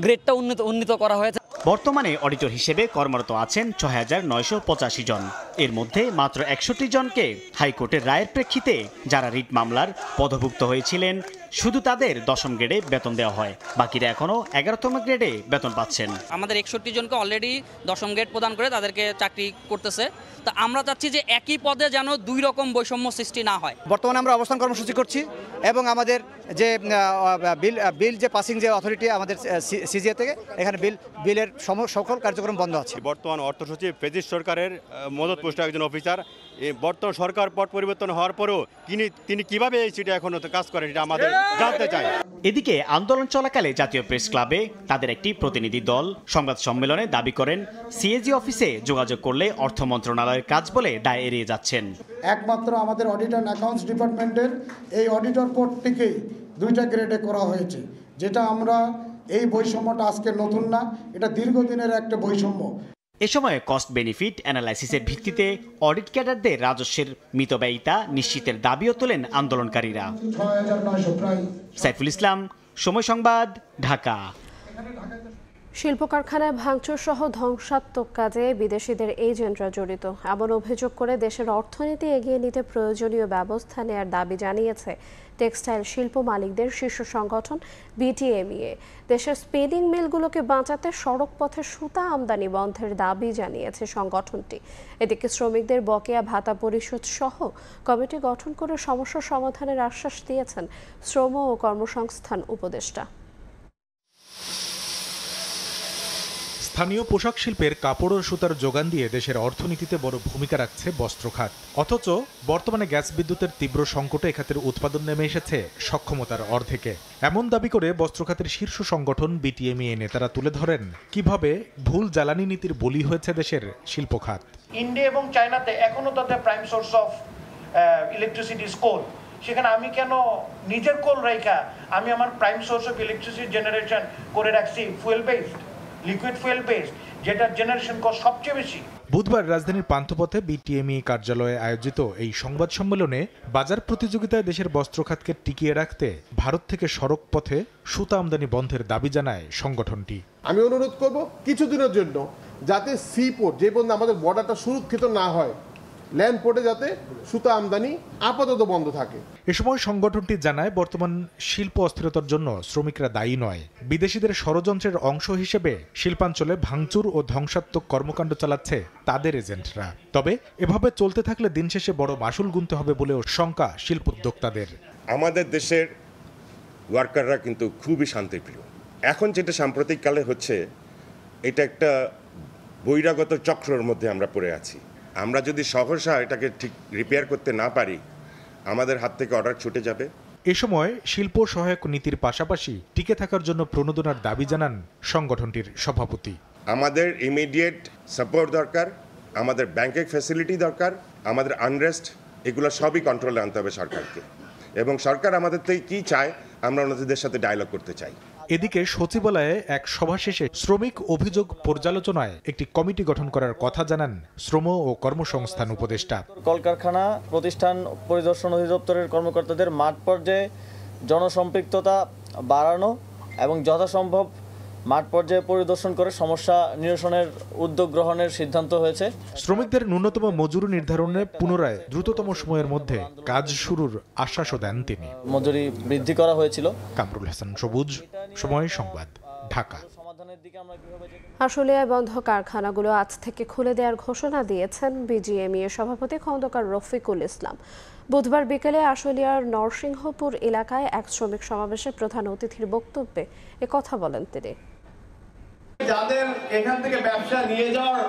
গ্রেডটা উন্নীত করা হয়েছে। বর্তমানে অডিটর হিসেবে কর্মরত আছেন ৬,৯৮৫ জন। এর মধ্যে মাত্র 61 জনকে হাইকোর্টের রায়ের প্রেক্ষিতে যারা রিট মামলার পদভুক্ত হয়েছিলেন শুধু তাদের 10ম গ্রেডে বেতন দেওয়া হয়, বাকিরা এখনো 11তম গ্রেডে বেতন পাচ্ছেন। আমাদের 61 জনকে অলরেডি 10ম গ্রেড প্রদান করে তাদেরকে চাকরি করতেছে। তা আমরা চাচ্ছি যে একই পদে যেন 2 রকম বৈষম্য সৃষ্টি না হয়। বর্তমানে আমরা অবস্থান কর্মসূচি করছি এবং আমাদের যে বিল যে পাসিং যে অথরিটি আমাদের সিজিএ থেকে, এখানে বিলের সকল কার্যক্রম বন্ধ আছে। বর্তমান অর্থ সচিব ফেজিস সরকারের মদতপুষ্ট একজন অফিসার, বর্তমান সরকার পট পরিবর্তন হওয়ার পরেও তিনি কিভাবে এই সিটে এখনো কাজ করেন এটা আমাদের জানতে চাই। এদিকে আন্দোলন চলাকালে জাতীয় প্রেস ক্লাবে তাদের একটি প্রতিনিধি দল সংবাদ সম্মেলনে দাবি করেন, সিএজি অফিসে যোগাযোগ করলে অর্থ মন্ত্রণালয়ের কাজ বলে দায় এড়িয়ে যাচ্ছেন। একমাত্র আমাদের অডিট অ্যান্ড অ্যাকাউন্টস ডিপার্টমেন্টের এই অডিটর পদটিকে 2টা গ্রেডে করা হয়েছে, যেটা আমরা এই বৈষম্যটা আজকে নতুন না, এটা দীর্ঘদিনের একটা বৈষম্য। এ সময় কস্ট বেনিফিট অ্যানালাইসিসের ভিত্তিতে অডিট ক্যাডারদের রাজস্বের মিতব্যয়িতা নিশ্চিতের দাবিও তোলেন আন্দোলনকারীরা। সাইফুল ইসলাম, সময় সংবাদ, ঢাকা। শিল্প কারখানায় ভাঙচুর সহ ধ্বংসাত্মক কাজে বিদেশিদের এজেন্টরা জড়িত এমন অভিযোগ করে দেশের অর্থনীতি এগিয়ে নিতে প্রয়োজনীয় ব্যবস্থা নেওয়ার দাবি জানিয়েছে টেক্সটাইল শিল্প মালিকদের শীর্ষ সংগঠন বিটিএমইএ। দেশের স্পিনিং মিলগুলোকে বাঁচাতে সড়ক পথে সুতা আমদানি বন্ধের দাবি জানিয়েছে সংগঠনটি। এদিকে শ্রমিকদের বকেয়া ভাতা পরিশোধ সহ কমিটি গঠন করে সমস্যা সমাধানের আশ্বাস দিয়েছেন শ্রম ও কর্মসংস্থান উপদেষ্টা। স্থানীয় পোশাক শিল্পের কাপড় ও সুতার যোগান দিয়ে দেশের অর্থনীতিতে বড় ভূমিকা রাখছে বস্ত্র খাত। অথচ বর্তমানে গ্যাস বিদ্যুতের তীব্র সংকটে এ খাতের উৎপাদন নেমে এসেছে সক্ষমতার অর্ধেকে। এমন দাবি করে বস্ত্র খাতের শীর্ষ সংগঠন বিটিএমইএ নেতারা তুলে ধরেন কিভাবে ভুল জ্বালানি নীতির বলি হয়েছে দেশের শিল্প খাত। ইন্ডিয়া এবং চায়নাতে এখনো তাদের প্রাইম সোর্স অফ ইলেকট্রিসিটি কোল। সেখানে আমি কেন নিজের কোল রেখা আমি আমার prime source of electricity generation করে রাখছি fuel based, liquid fuel based, যেটার জেনারেশন কস্ট সবচেয়ে বেশি। বুধবার রাজধানীর পান্থপথে বিটিএমই কার্যালয়ে আয়োজিত এই সংবাদ সম্মেলনে বাজার প্রতিযোগিতায় দেশের বস্ত্র খাতকে টিকিয়ে রাখতে ভারত থেকে সড়ক পথে সুতা আমদানি বন্ধের দাবি জানায় সংগঠনটি। আমি অনুরোধ করব কিছুদিনের জন্য যাতে সি পোর্ট যে পর্যন্ত আমাদের বর্ডারটা সুরক্ষিত না হয় ল্যান্ড পোর্টে যাতে সুতা আমদানি আপাতত বন্ধ থাকে। এ সময় সংগঠনটি জানায় বর্তমান শিল্প অস্থিরতার জন্য শ্রমিকরা দায়ী নয়, বিদেশিদের ষড়যন্ত্রের অংশ হিসেবে শিল্পাঞ্চলে ভাঙচুর ও ধ্বংসাত্মক কর্মকাণ্ড চালাচ্ছে তাদের এজেন্টরা। তবে এভাবে চলতে থাকলে দিন শেষে বড় মাসুল গুনতে হবে বলেও শঙ্কা শিল্পোদ্যোক্তাদের। আমাদের দেশের ওয়ার্কাররা কিন্তু খুবই শান্তিপ্রিয়। এখন যেটা সাম্প্রতিককালে হচ্ছে, এটা একটা বহিরাগত চক্রের মধ্যে আমরা পড়ে আছি। আমরা যদি সহসা এটাকে ঠিক রিপেয়ার করতে না পারি, আমাদের হাত থেকে অর্ডার ছুটে যাবে। এ সময় শিল্প সহায়ক নীতির পাশাপাশি টিকে থাকার জন্য প্রণোদনার দাবি জানান সংগঠনটির সভাপতি। আমাদের ইমিডিয়েট সাপোর্ট দরকার, আমাদের ব্যাংকিং ফ্যাসিলিটি দরকার, আমাদের আনরেস্ট, এগুলো সবই কন্ট্রোলে আনতে হবে সরকারকে। এবং সরকার আমাদের থেকে কী চায়, আমরা ওনাদের সাথে ডায়লগ করতে চাই। এদিকে সচিবালয়ে এক সভা শেষে শ্রমিক অভিযোগ পর্যালোচনায় একটি কমিটি গঠন করার কথা জানান শ্রম ও কর্মসংস্থান উপদেষ্টা। কলকারখানা প্রতিষ্ঠান পরিদর্শন অধিদপ্তরের কর্মকর্তাদের মাঠ পর্যায়ে জনসম্পৃক্ততা বাড়ানো এবং যথাসম্ভব মাঠ পর্যায়ে পরিদর্শন করে সমস্যা নিরসনের উদ্যোগ গ্রহণের সিদ্ধান্ত হয়েছে। শ্রমিকদের ন্যূনতম মজুরি নির্ধারণে পুনরায় দ্রুততম সময়ের মধ্যে কাজ শুরুর আশ্বাসও দেন তিনি। মজুরি বৃদ্ধি করা হয়েছিল। কামরুল হাসান সবুজ, সময় সংবাদ, ঢাকা। আশুলিয়ায় বন্ধ কারখানাগুলো আজ থেকে খুলে দেওয়ার ঘোষণা দিয়েছেন বিজিএমইএ সভাপতি খন্দকার রফিকুল ইসলাম। বুধবার বিকেলে আশুলিয়ার নরসিংহপুর এলাকায় এক শ্রমিক সমাবেশে প্রধান অতিথির বক্তব্যে একথা বলেন তিনি। যাদের এখান থেকে ব্যবসা নিয়ে যাওয়ার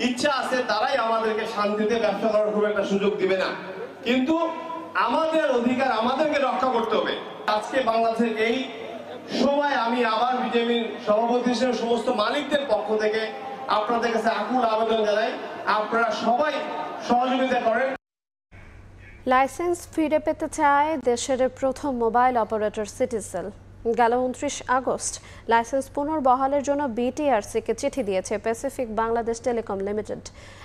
ইচ্ছা আছে তারাই আমাদেরকে শান্তিতে ব্যবসা করার খুব একটা সুযোগ দিবে না, কিন্তু আমাদের অধিকার আমাদেরকে রক্ষা করতে হবে। আজকে বাংলাদেশের এই সময় আমি আবার বিজেপির সভাপতি হিসেবে সমস্ত মালিকদের পক্ষ থেকে আপনাদের কাছে আকুল আবেদন জানাই, আপনারা সবাই সহযোগিতা করেন। লাইসেন্স ফিরে পেতে চায় দেশের প্রথম মোবাইল অপারেটর সিটিসেল। গেল 29 আগস্ট লাইসেন্স পুনর্বহালের জন্য বিটিআরসিকে চিঠি দিয়েছে প্যাসিফিক বাংলাদেশ টেলিকম লিমিটেড।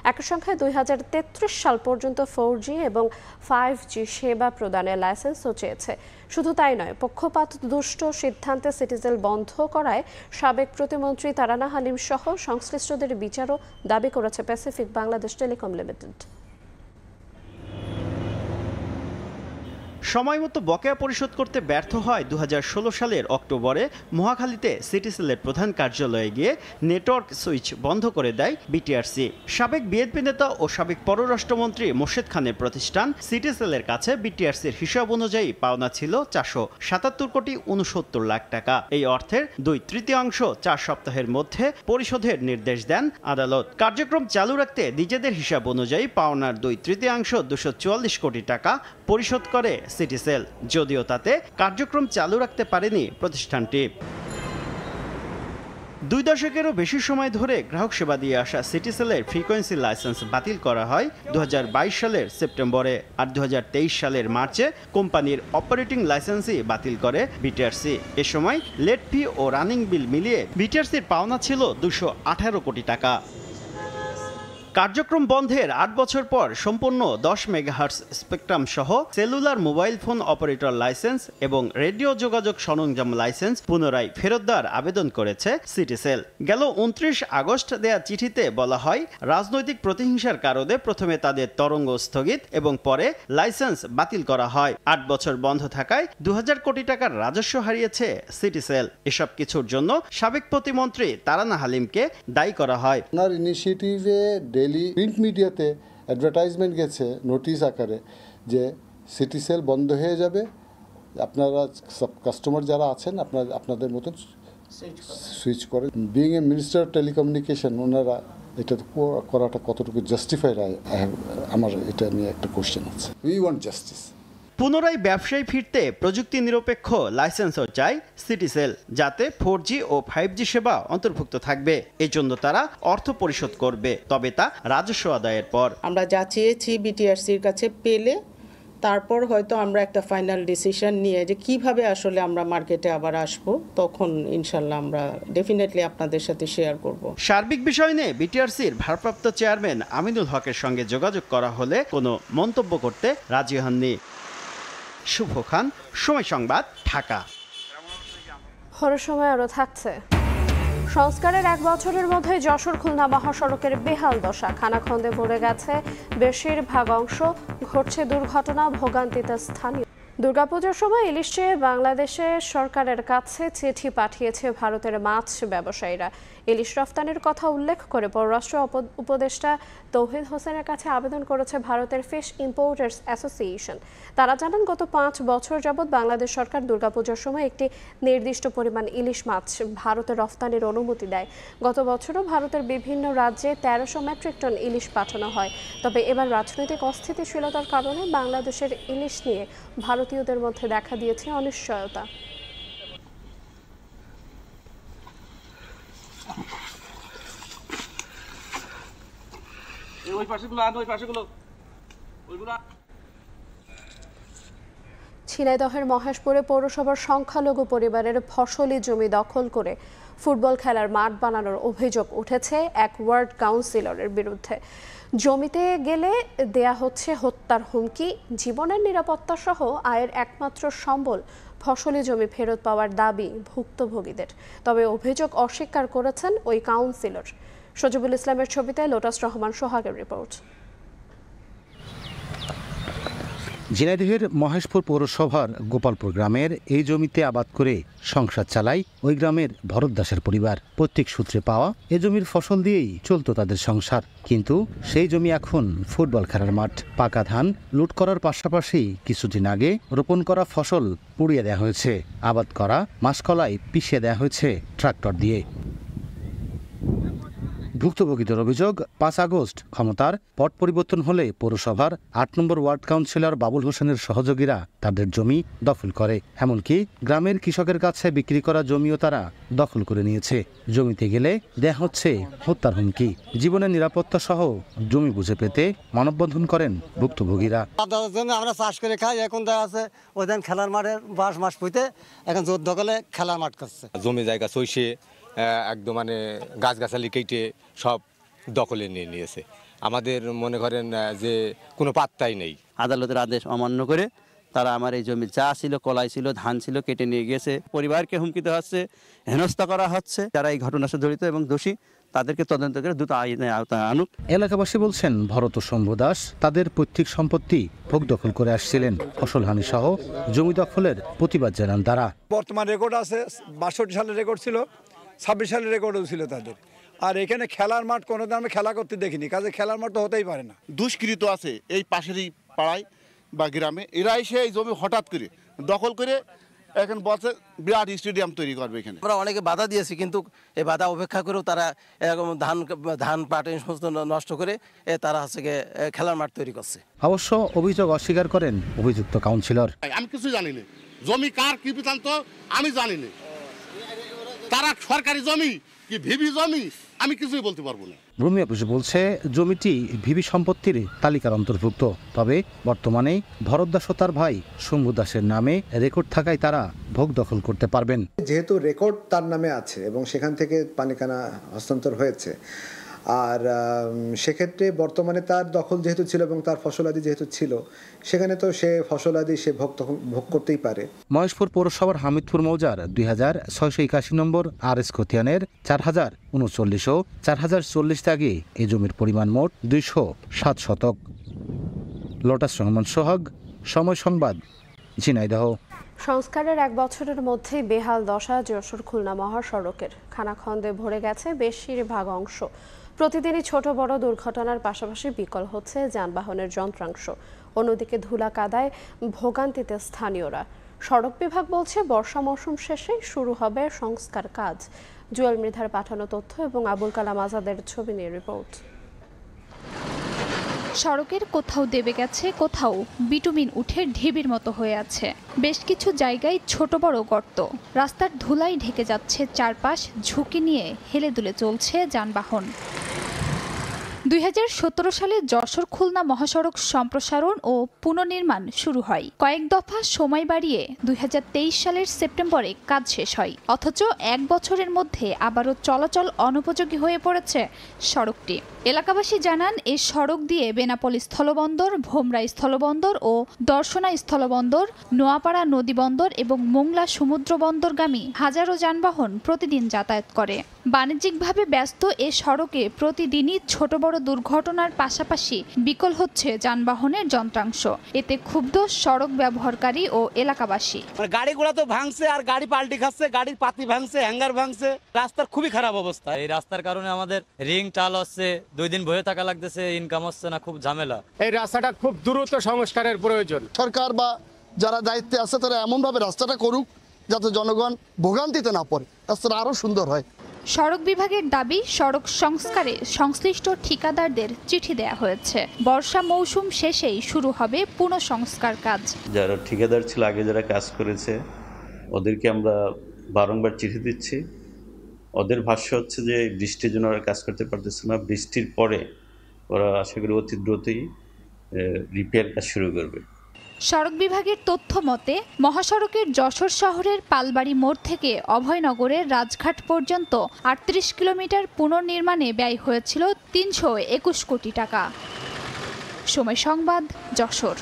একই সংখ্যায় 2033 সাল পর্যন্ত 4G এবং 5G সেবা প্রদানের লাইসেন্সও চেয়েছে। শুধু তাই নয়, পক্ষপাত দুষ্ট সিদ্ধান্তে সিটিসেল বন্ধ করায় সাবেক প্রতিমন্ত্রী তারানা হালিম সহ সংশ্লিষ্টদের বিচারও দাবি করেছে প্যাসিফিক বাংলাদেশ টেলিকম লিমিটেড। সময়মতো বকেয়া পরিশোধ করতে ব্যর্থ হয় 2016 সালের অক্টোবরে মহাখালীতে সিটিসেলের প্রধান কার্যালয়ে গিয়ে নেটওয়ার্ক সুইচ বন্ধ করে দেয় বিটিআরসি। সাবেক বিএনপি নেতা ও সাবেক পররাষ্ট্রমন্ত্রী মোর্শেদ খানের প্রতিষ্ঠান সিটিসেলের কাছে বিটিআরসির হিসাব অনুযায়ী পাওনা ছিল 477 কোটি 69 লাখ টাকা। এই অর্থের 2/3 4 সপ্তাহের মধ্যে পরিশোধের নির্দেশ দেন আদালত। কার্যক্রম চালু রাখতে নিজেদের হিসাব অনুযায়ী পাওনার 2/3 244 কোটি টাকা পরিশোধ করে সিটিসেল, যদিও তাতে কার্যক্রম চালু রাখতে পারেনি প্রতিষ্ঠানটি। 2 দশকেরও বেশি সময় ধরে গ্রাহক সেবা দিয়ে আসা সিটিসেলের ফ্রিকোয়েন্সি লাইসেন্স বাতিল করা হয় 2022 সালের সেপ্টেম্বরে, আর 2023 সালের মার্চে কোম্পানির অপারেটিং লাইসেন্সই বাতিল করে বিটিআরসি। এ সময় লেট ফি ও রানিং বিল মিলিয়ে বিটিআরসির পাওনা ছিল 218 কোটি টাকা। কার্যক্রম বন্ধের 8 বছর পর সম্পূর্ণ 10 মেগাহার্টজ স্পেকট্রাম সহ cellular mobile phone operator licence এবং রেডিও যোগাযোগ সরঞ্জাম লাইসেন্স পুনরায় ফেরত দেওয়ার আবেদন করেছে সিটিসেল। গেল 29 আগস্ট দেয়া চিঠিতে বলা হয়, রাজনৈতিক প্রতিহিংসার কারণে প্রথমে তাদের তরঙ্গ স্থগিত এবং পরে লাইসেন্স বাতিল করা হয়। 8 বছর বন্ধ থাকায় 2000 কোটি টাকার রাজস্ব হারিয়েছে সিটিসেল। এসব কিছুর জন্য সাবেক প্রতিমন্ত্রী তারানা হালিমকে দায়ী করা হয়। ওনার ইনিশিয়েটিভে ডেইলি প্রিন্ট মিডিয়াতে অ্যাডভার্টাইজমেন্ট গেছে নোটিশ আকারে যে সিটিসেল বন্ধ হয়ে যাবে, আপনারা কাস্টমার যারা আছেন আপনাদের মতন সুইচ করেন। বিং এ মিনিস্টার টেলিকমিউনিকেশন, ওনারা এটা করাটা কতটুকু জাস্টিফাইড আমার এটা নিয়ে একটা কোশ্চেন আছে। We want justice. পুনরায় ব্যবসায় ফিরতে প্রযুক্তি নিরপেক্ষ লাইসেন্সও চায় সিটিসেল, যাতে 4G ও 5G সেবা অন্তর্ভুক্ত থাকবে। এজন্য তারা অর্থ পরিশোধ করবে, তবে তা রাজস্ব আদায়ের পর। আমরা যা চেয়েছি বিটিআরসির কাছে পেলে তারপর হয়তো আমরা একটা ফাইনাল ডিসিশন নিয়ে যে কিভাবে আসলে আমরা মার্কেটে আবার আসব, তখন ইনশাল্লাহ আমরা ডেফিনেটলি আপনাদের সাথে শেয়ার করব। সার্বিক বিষয় নিয়ে বিটিআরসির ভারপ্রাপ্ত চেয়ারম্যান আমিনুল হকের সঙ্গে যোগাযোগ করা হলে কোনো মন্তব্য করতে রাজি হননি। শুভ খান, সময় সংবাদ, ঢাকা। হর সময় আরও থাকছে। সংস্কারের 1 বছরের মধ্যে যশোর খুলনা মহাসড়কের বেহাল দশা, খানাখন্দে ভরে গেছে বেশিরভাগ অংশ, ঘটছে দুর্ঘটনা, ভোগান্তিতে স্থানীয়। দুর্গাপূজার সময় ইলিশ চেয়ে বাংলাদেশে সরকারের কাছে চিঠি পাঠিয়েছে ভারতের মাছ ব্যবসায়ীরা। ইলিশ রফতানির কথা উল্লেখ করে পররাষ্ট্র উপদেষ্টা তৌহিদ হোসেনের কাছে আবেদন করেছে ভারতের ফিশ ইম্পোর্টার্স অ্যাসোসিয়েশন। তারা জানান, গত 5 বছর যাবৎ বাংলাদেশ সরকার দুর্গাপূজার সময় একটি নির্দিষ্ট পরিমাণ ইলিশ মাছ ভারতে রফতানির অনুমতি দেয়। গত বছরও ভারতের বিভিন্ন রাজ্যে 1300 মেট্রিক টন ইলিশ পাঠানো হয়। তবে এবার রাজনৈতিক অস্থিতিশীলতার কারণে বাংলাদেশের ইলিশ নিয়ে ভারতীয়দের মধ্যে দেখা দিয়েছে অনিশ্চয়তা। ঝিনাইদহের মহেশপুরে পৌরসভার সংখ্যালঘু পরিবারের ফসলি জমি দখল করে ফুটবল খেলার মাঠ বানানোর অভিযোগ উঠেছে এক ওয়ার্ড কাউন্সিলরের বিরুদ্ধে। জমিতে গেলে দেয়া হচ্ছে হত্যার হুমকি, জীবনের নিরাপত্তা সহ আয়ের একমাত্র সম্বল ফসলি জমি ফেরত পাওয়ার দাবি ভুক্তভোগীদের। তবে অভিযোগ অস্বীকার করেছেন ওই কাউন্সিলর। সজিবুল ইসলামের ছবিতে লোটাস রহমান সোহাগের রিপোর্ট। ঝিনাইদহের মহেশপুর পৌরসভার গোপালপুর গ্রামের এই জমিতে আবাদ করে সংসার চালায় ওই গ্রামের ভরত দাসের পরিবার। প্রত্যেক সূত্রে পাওয়া এ জমির ফসল দিয়েই চলত তাদের সংসার। কিন্তু সেই জমি এখন ফুটবল খেলার মাঠ। পাকা ধান লুট করার পাশাপাশি কিছুদিন আগে রোপণ করা ফসল পুড়িয়ে দেওয়া হয়েছে। আবাদ করা মাসকলাই পিষিয়ে দেওয়া হয়েছে ট্রাক্টর দিয়ে। ভুক্তভোগীদের অভিযোগ, 5 আগস্ট ক্ষমতার পট পরিবর্তন হলে পৌরসভার 8 নম্বর ওয়ার্ড কাউন্সিলর বাবুল হোসেনের সহযোগীরা তাদের জমি দখল করে। এমনকি গ্রামের কৃষকের কাছে বিক্রি করা জমিও তারা দখল করে নিয়েছে। জমিতে গেলে দেয়া হচ্ছে হত্যার হুমকি, জীবনের নিরাপত্তা সহ জমি বুঝে পেতে মানববন্ধন করেন ভুক্তভোগীরা। আমরা চাষ করে খাই, এখন দেখা আছে ওই খেলার মাঠের বাঁশ মাস পুঁতে এখন জোর দখলে খেলার মাঠ করছে। জমি জায়গা চইছে একদম মানে গাছগাছালি কেটে সব দখলে নিয়ে নিয়েছে। আমাদের মনে করেন যে কোনো পাত্তাই নেই। আদালতের আদেশ অমান্য করে তারা আমার এই জমি যা ছিল, কলাই ছিল, ধান ছিল কেটে নিয়ে গিয়েছে। পরিবারকে হুমকি দেওয়া হচ্ছে, হেনস্থা করা হচ্ছে। যারা এই ঘটনার সাথে জড়িত এবং দোষী তাদেরকে তদন্ত করে দ্রুত আইনের আওতায় আনুক। এলাকাবাসী বলছেন, ভরত ও শম্ভু দাস তাদের পৈতৃক সম্পত্তি ভোগ দখল করে আসছিলেন। ফসলহানি সহ জমি দখলের প্রতিবাদ জানান তারা। বর্তমান রেকর্ড আছে, 62 সালের রেকর্ড ছিল, 26 সালের রেকর্ডও ছিল তাদের। আর এখানে খেলার মাঠ কোনো দামে খেলা করতে দেখিনি, কাজে খেলার মাঠ তো হতেই পারে না। দুষ্কৃত আছে এই পাশেরই পাড়ায় বা গ্রামে, এরা এসে এই জমি হঠাৎ করে দখল করে এখন বলছে বিরাট স্টেডিয়াম তৈরি করবে এখানে। আমরা অনেকে বাধা দিয়েছি, কিন্তু এই বাধা উপেক্ষা করেও তারা এরকম ধান পাট সমস্ত নষ্ট করে তারা হচ্ছে খেলার মাঠ তৈরি করছে। অবশ্য অভিযোগ অস্বীকার করেন অভিযুক্ত কাউন্সিলর। আমি কিছু জানি না, জমি কার কি বৃত্তান্ত আমি জানি না। তারা সরকারি জমি কি ভিবি জমি আমি কিছুই বলতে পারবো না। ভূমি অফিস বলছে জমিটি ভিবি সম্পত্তির তালিকার অন্তর্ভুক্ত। তবে বর্তমানে ভরত দাস ও তার ভাই শম্ভু দাসের নামে রেকর্ড থাকায় তারা ভোগ দখল করতে পারবেন। যেহেতু রেকর্ড তার নামে আছে এবং সেখান থেকে পানিকানা হস্তান্তর হয়েছে, আর সেক্ষেত্রে বর্তমানে তার দখল যেহেতু ছিল এবং তার ফসলাদি যেহেতু ছিল, সেখানে তো সে ফসলাদি সে ভোগ করতেই পারে। মহেশপুর পৌরসভার হামিদপুর মৌজার 2681 নম্বর RS খতিয়ানের 4039 ও 4040 দাগে এই জমির পরিমাণ মোট 207 শতক। লোটাস রহমান সোহাগ, সময় সংবাদ, ঝিনাইদহ। সংস্কারের 1 বছরের মধ্যে বেহাল দশা যশোর খুলনা মহাসড়কের। খানাখন্দে ভরে গেছে বেশিরভাগ অংশ। প্রতিদিনই ছোট বড় দুর্ঘটনার পাশাপাশি বিকল হচ্ছে যানবাহনের যন্ত্রাংশ। অন্যদিকে ধুলা কাদায় ভোগান্তিতে স্থানীয়রা। সড়ক বিভাগ বলছে বর্ষা মৌসুম শেষে শুরু হবে সংস্কার কাজ। জুয়েল মৃধার পাঠানো তথ্য এবং আবুল কালাম আজাদের ছবি নিয়ে রিপোর্ট। সড়কের কোথাও দেবে গেছে, কোথাও বিটুমিন উঠে ঢিবির মতো হয়ে আছে। বেশ কিছু জায়গায় ছোট বড় গর্ত। রাস্তার ধুলাই ঢেকে যাচ্ছে চারপাশ, ঝুঁকি নিয়ে হেলে দুলে চলছে যানবাহন। 2017 সালে যশোর খুলনা মহাসড়ক সম্প্রসারণ ও পুনর্নির্মাণ শুরু হয়। কয়েক দফা সময় বাড়িয়ে 2023 সালের সেপ্টেম্বরে কাজ শেষ হয়। অথচ 1 বছরের মধ্যে আবারও চলাচল অনুপযোগী হয়ে পড়েছে সড়কটি। এলাকাবাসী জানান, এই সড়ক দিয়ে বেনাপোল স্থলবন্দর, ভোমরা স্থলবন্দর ও দর্শনা স্থলবন্দর, নোয়াপাড়া নদীবন্দর এবং মোংলা সমুদ্র বন্দরগামী হাজারো যানবাহন প্রতিদিন যাতায়াত করে। বাণিজ্যিকভাবে ব্যস্ত এ সড়কে প্রতিদিনই ছোট বড় দুর্ঘটনার পাশাপাশি বিকল হচ্ছে যানবাহনের যন্ত্রাংশ। এতে ক্ষুব্ধ সড়ক ব্যবহারকারী ও এলাকাবাসী। গাড়িগুলো তো ভাঙছে আর গাড়ি পাল্টি খাচ্ছে, গাড়ির পাতি ভাঙছে, হ্যাঙ্গার ভাঙছে, রাস্তার খুবই খারাপ অবস্থা। এই রাস্তার কারণে আমাদের রিং টাল হচ্ছে, 2 দিন বয়ে থাকা লাগতেছে, ইনকাম হচ্ছে না, খুব ঝামেলা। এই রাস্তাটা খুব দ্রুত সংস্কারের প্রয়োজন। সরকার বা যারা দায়িত্বে আছে তারা এমনভাবে রাস্তাটা করুক যাতে জনগণ ভোগান্তিতে না পড়ে, রাস্তাটা আরও সুন্দর হয়। সড়ক বিভাগের দাবি, সড়ক সংস্কারে সংশ্লিষ্ট ঠিকাদারদের চিঠি দেয়া হয়েছে। বর্ষা মৌসুম শেষেই শুরু হবে পুনঃসংস্কার কাজ। যারা ঠিকাদার ছিল আগে, যারা কাজ করেছে, ওদেরকে আমরা বারংবার চিঠি দিচ্ছি। ওদের ভাষ্য হচ্ছে যে বৃষ্টির জন্য ওরা কাজ করতে পারতেছে না, বৃষ্টির পরে ওরা আশা করি অতি দ্রুতই রিপেয়ার কাজ শুরু করবে। সড়ক বিভাগের তথ্য মতে, মহাসড়কের যশোর শহরের পালবাড়ি মোড় থেকে অভয়নগরের রাজঘাট পর্যন্ত 38 কিলোমিটার পুনর্নির্মাণে ব্যয় হয়েছিল 321 কোটি টাকা। সময় সংবাদ, যশোর।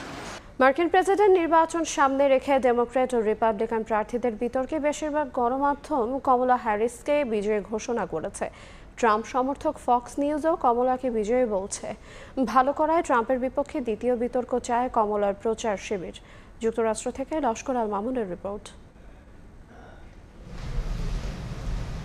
মার্কিন প্রেসিডেন্ট নির্বাচন সামনে রেখে ডেমোক্র্যাট ও রিপাবলিকান প্রার্থীদের বিতর্কে বেশিরভাগ গণমাধ্যম কমলা হ্যারিসকে বিজয়ী ঘোষণা করেছে। ট্রাম্প সমর্থক ফক্স নিউজও কমলাকে বিজয়ী বলছে। ভালো করায় ট্রাম্পের বিপক্ষে দ্বিতীয় বিতর্ক চায় কমলার প্রচার শিবির। যুক্তরাষ্ট্র থেকে লস্কর আল মামুনের রিপোর্ট।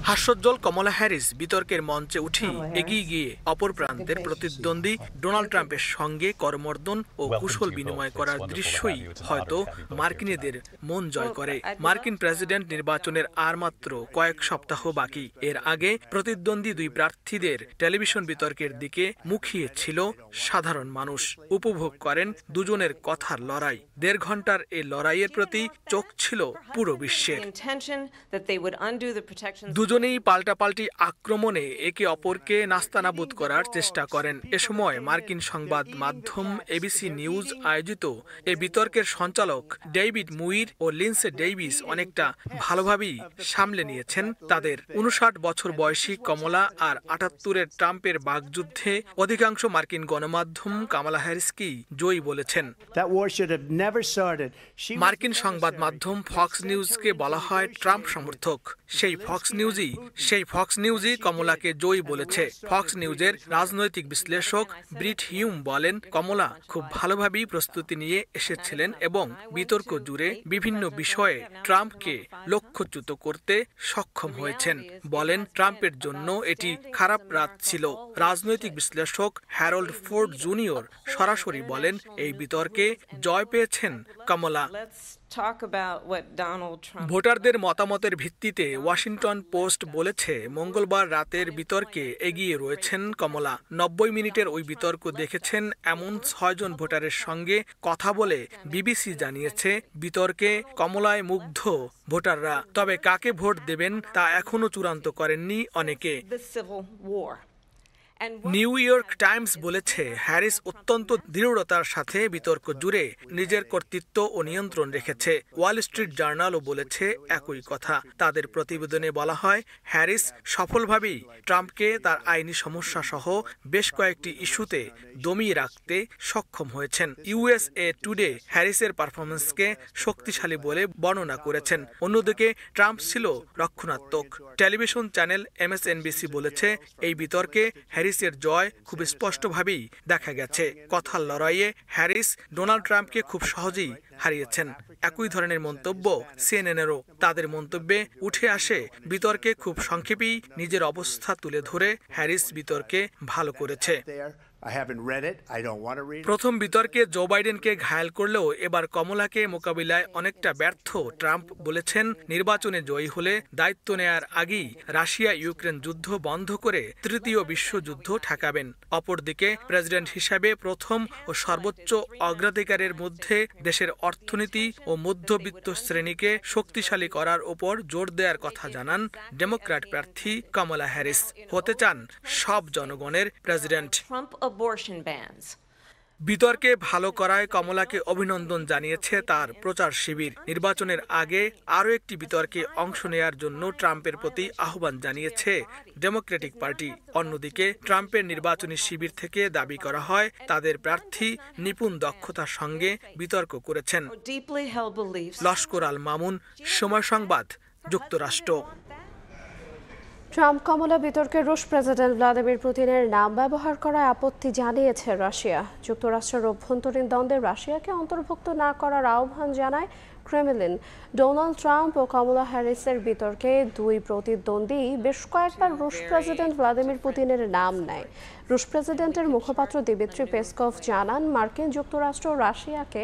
হাস্যোজ্জ্বল কমলা হ্যারিস বিতর্কের মঞ্চে উঠে এগিয়ে গিয়ে অপর প্রান্তের প্রতিদ্বন্দ্বী ডোনাল্ড ট্রাম্পের সঙ্গে করমর্দন ও কুশল বিনিময় করার দৃশ্যই হয়তো মার্কিনীদের মন জয় করে। মার্কিন প্রেসিডেন্ট নির্বাচনের আর মাত্র কয়েক সপ্তাহ বাকি। এর আগে প্রতিদ্বন্দ্বী দুই প্রার্থীদের টেলিভিশন বিতর্কের দিকে মুখিয়ে ছিল সাধারণ মানুষ। উপভোগ করেন দুজনের কথার লড়াই। 1.5 ঘন্টার এই লড়াইয়ের প্রতি চোখ ছিল পুরো বিশ্বের। দুজনেই পাল্টাপাল্টি আক্রমণে একে অপরকে নাস্তানাবুদ করার চেষ্টা করেন। এ সময় মার্কিন সংবাদ মাধ্যম এবিসি নিউজ আয়োজিত এ বিতর্কের সঞ্চালক ডেভিড মুইর ও লিন্ডসে ডেভিস অনেকটা ভালোভাবেই সামলে নিয়েছেন তাদের। 59 বছর বয়সী কমলা আর 78-এর ট্রাম্পের বাগযুদ্ধে অধিকাংশ মার্কিন গণমাধ্যম কামালা হ্যারিসকেই জয়ী বলেছেন। মার্কিন সংবাদ মাধ্যম ফক্স নিউজকে বলা হয় ট্রাম্প সমর্থক। সেই ফক্স নিউজই কমলাকে জয়ী বলেছে। ফক্স নিউজের রাজনৈতিক বিশ্লেষক ব্রিট হিউম বলেন, কমলা খুব ভালোভাবেই প্রস্তুতি নিয়ে এসেছিলেন এবং বিতর্ক জুড়ে বিভিন্ন বিষয়ে ট্রাম্পকে লক্ষ্যচ্যুত করতে সক্ষম হয়েছেন। বলেন, ট্রাম্পের জন্য এটি খারাপ রাত ছিল। রাজনৈতিক বিশ্লেষক হ্যারল্ড ফোর্ড জুনিয়র সরাসরি বলেন, এই বিতর্কে জয় পেয়েছেন কমলা। ভোটারদের মতামতের ভিত্তিতে ওয়াশিংটন পোস্ট বলেছে, মঙ্গলবার রাতের বিতর্কে এগিয়ে রয়েছেন কমলা। 90 মিনিটের ওই বিতর্ক দেখেছেন এমন 6 জন ভোটারের সঙ্গে কথা বলে বিবিসি জানিয়েছে, বিতর্কে কমলায় মুগ্ধ ভোটাররা। তবে কাকে ভোট দেবেন তা এখনো চূড়ান্ত করেননি অনেকে। নিউ ইয়র্ক টাইমস বলেছে, হ্যারিস অত্যন্ত দৃঢ়তার সাথে বিতর্ক জুড়ে নিজের কর্তৃত্ব ও নিয়ন্ত্রণ রেখেছে। ওয়াল স্ট্রিট জার্নালও বলেছে একই কথা। তাদের প্রতিবেদনে বলা হয়, হ্যারিস সফলভাবেই ট্রাম্পকে তার আইনি সমস্যা সহ বেশ কয়েকটি ইস্যুতে দমিয়ে রাখতে সক্ষম হয়েছেন। ইউএসএ টুডে হ্যারিসের পারফরমেন্সকে শক্তিশালী বলে বর্ণনা করেছেন। অন্যদিকে ট্রাম্প ছিল রক্ষণাত্মক। টেলিভিশন চ্যানেল MSNBC বলেছে, এই বিতর্কে হ্যারিসের জয় খুব স্পষ্টভাবেই দেখা গেছে। কথার লড়াইয়ে হ্যারিস ডোনাল্ড ট্রাম্পকে খুব সহজেই হারিয়েছেন। একই ধরনের মন্তব্য সিএনএনেরও। তাদের মন্তব্যে উঠে আসে, বিতর্কে খুব সংক্ষেপেই নিজের অবস্থা তুলে ধরে হ্যারিস বিতর্কে ভালো করেছে। প্রথম বিতর্কে জো বাইডেনকে ঘায়েল করলেও এবার কমলাকে মোকাবিলায় অনেকটা ব্যর্থ ট্রাম্প বলেছেন নির্বাচনে জয়ী হলে দায়িত্ব নেয়ার আগেই রাশিয়া ইউক্রেন যুদ্ধ বন্ধ করে তৃতীয় বিশ্বযুদ্ধ ঠেকাবেন। অপরদিকে প্রেসিডেন্ট হিসাবে প্রথম ও সর্বোচ্চ অগ্রাধিকারের মধ্যে দেশের অর্থনীতি ও মধ্যবিত্ত শ্রেণীকে শক্তিশালী করার উপর জোর দেওয়ার কথা জানান ডেমোক্র্যাট প্রার্থী কমলা হ্যারিস। হতে চান সব জনগণের প্রেসিডেন্ট। বিতর্কে ভালো করায় কমলাকে অভিনন্দন জানিয়েছে তার প্রচার শিবির। নির্বাচনের আগে আরও একটি বিতর্কে অংশ নেয়ার জন্য ট্রাম্পের প্রতি আহ্বান জানিয়েছে ডেমোক্রেটিক পার্টি। অন্যদিকে ট্রাম্পের নির্বাচনী শিবির থেকে দাবি করা হয় তাদের প্রার্থী নিপুণ দক্ষতার সঙ্গে বিতর্ক করেছেন। লস্কর আল মামুন, সময় সংবাদ, যুক্তরাষ্ট্র। ট্রাম্প কমলা বিতর্কে রুশ প্রেসিডেন্ট ভ্লাদিমির পুতিনের নাম ব্যবহার করায় আপত্তি জানিয়েছে রাশিয়া। যুক্তরাষ্ট্রের অভ্যন্তরীণ দ্বন্দ্বে রাশিয়াকে অন্তর্ভুক্ত না করার আহ্বান জানায় ক্রেমলিন। ডোনাল্ড ট্রাম্প ও কমলা হ্যারিসের বিতর্কে দুই প্রতিদ্বন্দ্বী বেশ কয়েকবার রুশ প্রেসিডেন্ট ভ্লাদিমির পুতিনের নাম নেয়। রুশ প্রেসিডেন্টের মুখপাত্র দিমিত্রি পেসকভ জানান মার্কিন যুক্তরাষ্ট্র রাশিয়াকে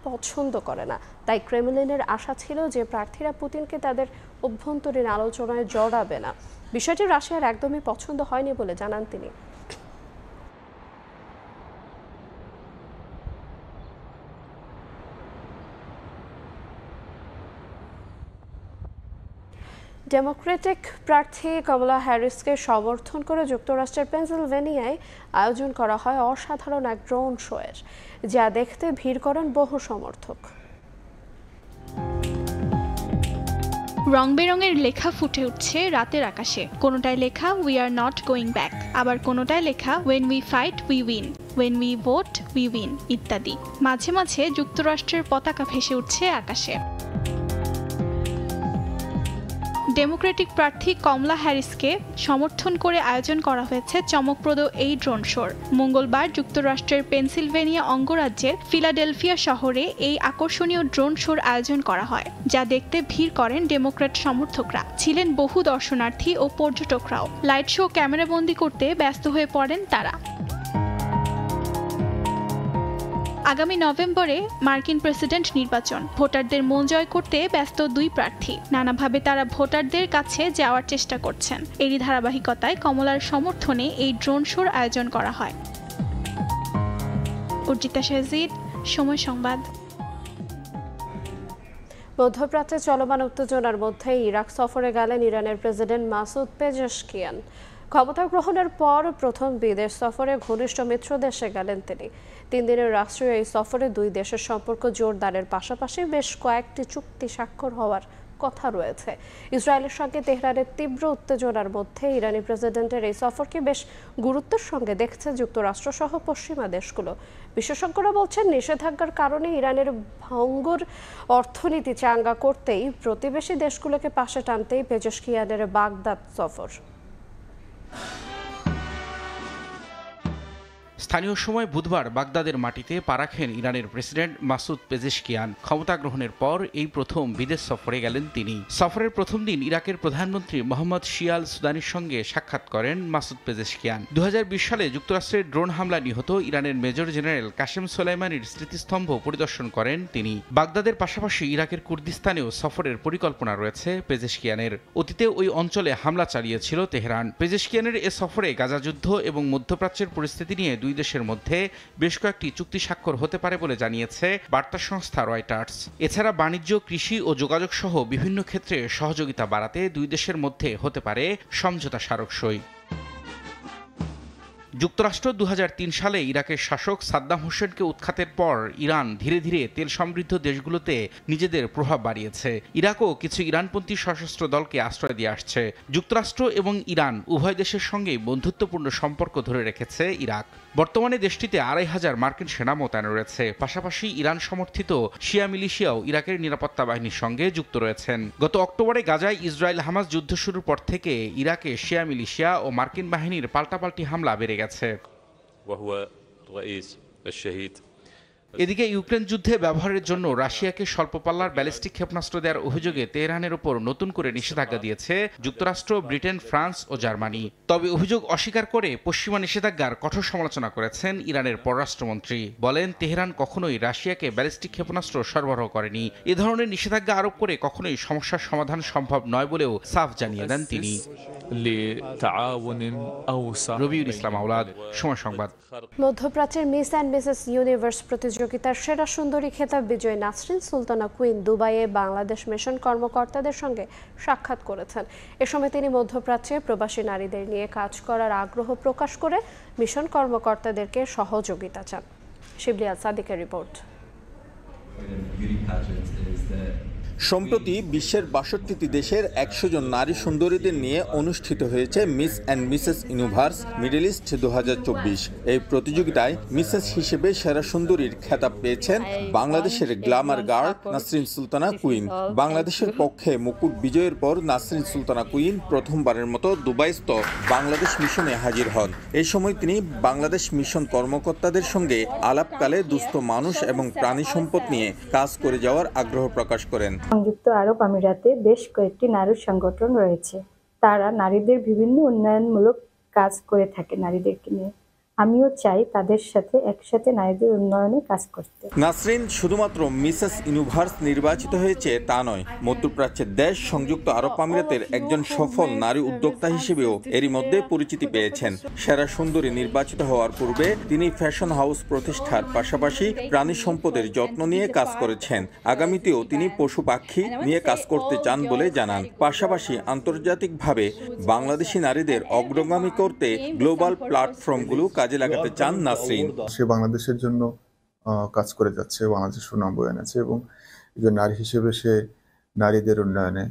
পছন্দ করে না। তাই ক্রেমলিনের আশা ছিল যে প্রার্থীরা পুতিনকে তাদের অভ্যন্তরীণ আলোচনায় জড়াবে না। বিষয়টি রাশিয়ার একদমই পছন্দ হয়নি বলে জানান তিনি। ডেমোক্রেটিক প্রার্থী কমলা হ্যারিসকে সমর্থন করে যুক্তরাষ্ট্রের পেনসিলভেনিয়ায় আয়োজন করা হয় অসাধারণ এক ড্রোন শোয়ের, যা দেখতে ভিড় করেন বহু সমর্থক। রং বেরঙের লেখা ফুটে উঠছে রাতের আকাশে। কোনোটায় লেখা we are not going back, আবার কোনোটায় লেখা when we fight we win, when we vote we win ইত্যাদি। মাঝে মাঝে যুক্তরাষ্ট্রের পতাকা ভেসে উঠছে আকাশে। ডেমোক্রেটিক প্রার্থী কমলা হ্যারিসকে সমর্থন করে আয়োজন করা হয়েছে চমকপ্রদ এই ড্রোন শোর। মঙ্গলবার যুক্তরাষ্ট্রের পেনসিলভেনিয়া অঙ্গরাজ্যের ফিলাডেলফিয়া শহরে এই আকর্ষণীয় ড্রোন শোর আয়োজন করা হয়, যা দেখতে ভিড় করেন ডেমোক্র্যাট সমর্থকরা। ছিলেন বহু দর্শনার্থী ও পর্যটকরাও। লাইট শো ক্যামেরাবন্দি করতে ব্যস্ত হয়ে পড়েন তারা। আগামী নভেম্বরে মার্কিন প্রেসিডেন্ট নির্বাচন। ভোটারদের মন জয় করতে ব্যস্ত দুই প্রার্থী। নানাভাবে তারা ভোটারদের কাছে যাওয়ার চেষ্টা করছেন। এরই ধারাবাহিকতায় কমলার সমর্থনে এই ড্রোন শোর আয়োজন করা হয়। অর্জিতা শাহজিদ, সময় সংবাদ। মধ্যপ্রাচ্যে চলমান উত্তেজনার মধ্যে ইরাক সফরে গেলেন ইরানের প্রেসিডেন্ট মাসুদ পেজেশকিয়ান। ক্ষমতা গ্রহণের পর প্রথম বিদেশ সফরে ঘনিষ্ঠ মিত্র দেশে গেলেন তিনি। 3 দিনের রাষ্ট্রীয় এই সফরে দুই দেশের সম্পর্ক জোরদারের পাশাপাশি বেশ কয়েকটি চুক্তি স্বাক্ষর হওয়ার কথা রয়েছে। ইসরায়েলের সঙ্গে তেহরানের তীব্র উত্তেজনার মধ্যে ইরানি প্রেসিডেন্টের এই সফরকে বেশ গুরুত্বের সঙ্গে দেখছে যুক্তরাষ্ট্র সহ পশ্চিমা দেশগুলো। বিশেষজ্ঞরা বলছেন নিষেধাজ্ঞার কারণে ইরানের ভঙ্গুর অর্থনীতি চাঙ্গা করতেই প্রতিবেশী দেশগুলোকে পাশে টানতেই পেজেশকিয়ানের বাগদাদ সফর। স্থানীয় সময় বুধবার বাগদাদের মাটিতে পা রাখেন ইরানের প্রেসিডেন্ট মাসুদ পেজেশকিয়ান। ক্ষমতা গ্রহণের পর এই প্রথম বিদেশ সফরে গেলেন তিনি। সফরের প্রথম দিন ইরাকের প্রধানমন্ত্রী মোহাম্মদ শিয়াল সুদানির সঙ্গে সাক্ষাৎ করেন মাসুদ পেজেশকিয়ান। 2020 সালে যুক্তরাষ্ট্রের ড্রোন হামলা নিহত ইরানের মেজর জেনারেল কাশেম সোলাইমানির স্মৃতিস্তম্ভ পরিদর্শন করেন তিনি। বাগদাদের পাশাপাশি ইরাকের কুর্দিস্তানেও সফরের পরিকল্পনা রয়েছে পেজেশকিয়ানের। অতীতে ওই অঞ্চলে হামলা চালিয়েছিল তেহরান। পেজেশকিয়ানের এ সফরে গাজা যুদ্ধ এবং মধ্যপ্রাচ্যের পরিস্থিতি নিয়ে দুই দেশের মধ্যে বেশ কয়েকটি চুক্তি স্বাক্ষর হতে পারে বলে জানিয়েছে বার্তা সংস্থা রয়টার্স। এছাড়া বাণিজ্য, কৃষি ও যোগাযোগ সহ বিভিন্ন ক্ষেত্রে সহযোগিতা বাড়াতে দুই দেশের মধ্যে হতে পারে সমঝোতা স্মারক সই। যুক্তরাষ্ট্র 2003 সালে ইরাকের শাসক সাদ্দাম হোসেনকে উৎখাতের পর ইরান ধীরে ধীরে তেল সমৃদ্ধ দেশগুলোতে নিজেদের প্রভাব বাড়িয়েছে। ইরাকও কিছু ইরানপন্থী সশস্ত্র দলকে আশ্রয় দিয়ে আসছে। যুক্তরাষ্ট্র এবং ইরান উভয় দেশের সঙ্গেই বন্ধুত্বপূর্ণ সম্পর্ক ধরে রেখেছে ইরাক। বর্তমানে দেশটিতে 2500 মার্কিন সেনা মোতায়েন রয়েছে। পাশাপাশি ইরান সমর্থিত শিয়া মিলিশিয়াও ইরাকের নিরাপত্তা বাহিনীর সঙ্গে যুক্ত রয়েছেন। গত অক্টোবরে গাজায় ইসরায়েল হামাস যুদ্ধ শুরুর পর থেকে ইরাকে শিয়া মিলিশিয়া ও মার্কিন বাহিনীর পাল্টাপাল্টি হামলা বেড়ে গেছে। এদিকে ইউক্রেন যুদ্ধে ব্যবহারের জন্য রাশিয়াকে স্বল্প পাল্লার ব্যালিস্টিক ক্ষেপণাস্ত্র দেওয়ার অভিযোগে তেহরানের উপর নতুন করে নিষেধাজ্ঞা দিয়েছে যুক্তরাষ্ট্র, ব্রিটেন, ফ্রান্স ও জার্মানি। তবে অভিযোগ অস্বীকার করে পশ্চিমা নিষেধাজ্ঞার কঠোর সমালোচনা করেছেন ইরানের পররাষ্ট্রমন্ত্রী। বলেন, তেহরান কখনোই রাশিয়াকে ব্যালিস্টিক ক্ষেপণাস্ত্র সরবরাহ করেনি। এ ধরনের নিষেধাজ্ঞা আরোপ করে কখনোই সমস্যার সমাধান সম্ভব নয় বলেও সাফ জানিয়ে দেন তিনি। রবিউল ইসলাম আওলাদ, সময় সংবাদ। মধ্যপ্রাচ্যের মিস অ্যান্ড মিসেস ইউনিভার্স প্রতিযোগিতার সেরা সুন্দরী খেতাব বিজয়ী নাসরিন সুলতানা কুইন দুবাইয়ে বাংলাদেশ মিশন কর্মকর্তাদের সঙ্গে সাক্ষাৎ করেছেন। এ সময় তিনি মধ্যপ্রাচ্যে প্রবাসী নারীদের নিয়ে কাজ করার আগ্রহ প্রকাশ করে মিশন কর্মকর্তাদেরকে সহযোগিতা চান। শিবলি আল সাদিকের রিপোর্ট। সম্প্রতি বিশ্বের ৬২টি দেশের ১০০ জন নারী সুন্দরীদের নিয়ে অনুষ্ঠিত হয়েছে miss and Mrs universe middle east ২০২৪। এই প্রতিযোগিতায় মিসেস হিসেবে সেরা সুন্দরীর খেতাব পেয়েছেন বাংলাদেশের Glamour girl Nasrin Sultana queen. বাংলাদেশের পক্ষে মুকুট বিজয়ের পর নাসরিন সুলতানা কুইন প্রথমবারের মতো দুবাইস্থ বাংলাদেশ মিশনে হাজির হন। এই সময় তিনি বাংলাদেশ মিশন কর্মকর্তাদের সঙ্গে আলাপকালে দুস্থ মানুষ এবং প্রাণী সম্পদ নিয়ে কাজ করে যাওয়ার আগ্রহ প্রকাশ করেন। সংযুক্ত আরব আমিরাতে বেশ কয়েকটি নারী সংগঠন রয়েছে, তারা নারীদের বিভিন্ন উন্নয়নমূলক কাজ করে থাকে নারীদেরকে নিয়ে। আমিও চাই তাদের সাথে একসাথে নারীদের উন্নয়নে কাজ করতে। নাসরিন শুধুমাত্র মিসেস ইউনিভার্স নির্বাচিত হয়েছে তা নয়, মধ্যপ্রাচ্যের দেশ সংযুক্ত আরব আমিরাতের একজন সফল নারী উদ্যোক্তা হিসেবেও এরই মধ্যে পরিচিতি পেয়েছেন। সেরা সুন্দরী নির্বাচিত হওয়ার পূর্বে তিনি ফ্যাশন হাউস প্রতিষ্ঠার পাশাপাশি প্রাণী সম্পদের যত্ন নিয়ে কাজ করেছেন। আগামীতেও তিনি পশু পাখি নিয়ে কাজ করতে চান বলে জানান। পাশাপাশি আন্তর্জাতিকভাবে বাংলাদেশি নারীদের অগ্রগামী করতে গ্লোবাল প্ল্যাটফর্মগুলো কাজে লাগাতে চান নাসরিন। সে বাংলাদেশের জন্য কাজ করে যাচ্ছে, বাংলাদেশের সুনাম বয়ে এনেছে এবং একজন নারী হিসেবে সে নারীদের উন্নয়নে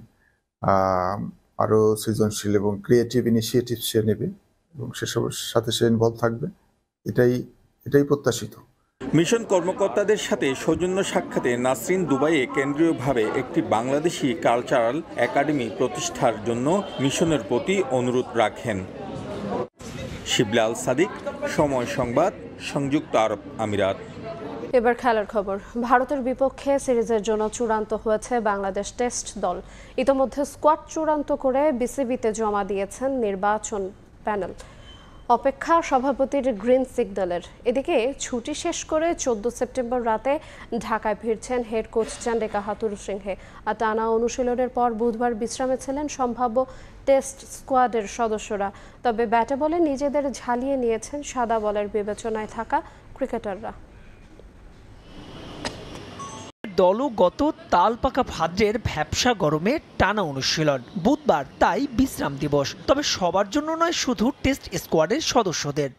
আরও সৃজনশীল এবং ক্রিয়েটিভ ইনিশিয়েটিভ সে নেবে এবং সেসবের সাথে সে ইনভলভ থাকবে, এটাই প্রত্যাশিত। মিশন কর্মকর্তাদের সাথে সৌজন্য সাক্ষাতে নাসরিন দুবাইয়ে কেন্দ্রীয়ভাবে একটি বাংলাদেশি কালচারাল একাডেমি প্রতিষ্ঠার জন্য মিশনের প্রতি অনুরোধ রাখেন। শিবলি আল সাদিক, সময় সংবাদ, সংযুক্ত আরব আমিরাত। এবার খেলার খবর। ভারতের বিপক্ষে সিরিজের জন্য চূড়ান্ত হয়েছে বাংলাদেশ টেস্ট দল। ইতোমধ্যে স্কোয়াড চূড়ান্ত করে বিসিবিতে জমা দিয়েছেন নির্বাচন প্যানেল। অপেক্ষা সভাপতির গ্রিন সিগন্যালের। এদিকে ছুটি শেষ করে 14 সেপ্টেম্বর রাতে ঢাকায় ফিরছেন হেড কোচ চন্ডিকা হাথুরুসিংহে। আর টানা অনুশীলনের পর বুধবার বিশ্রামে ছিলেন সম্ভাব্য টেস্ট স্কোয়াডের সদস্যরা। তবে ব্যাটে বলে নিজেদের ঝালিয়ে নিয়েছেন সাদা বলের বিবেচনায় থাকা ক্রিকেটাররা। দলও গত তাল পাকা ভাদ্রের ভ্যাপসা গরমে টানা অনুশীলন, বুধবার তাই বিশ্রাম দিবস। তবে সবার জন্য নয়, শুধু টেস্ট স্কোয়াডের সদস্যদের।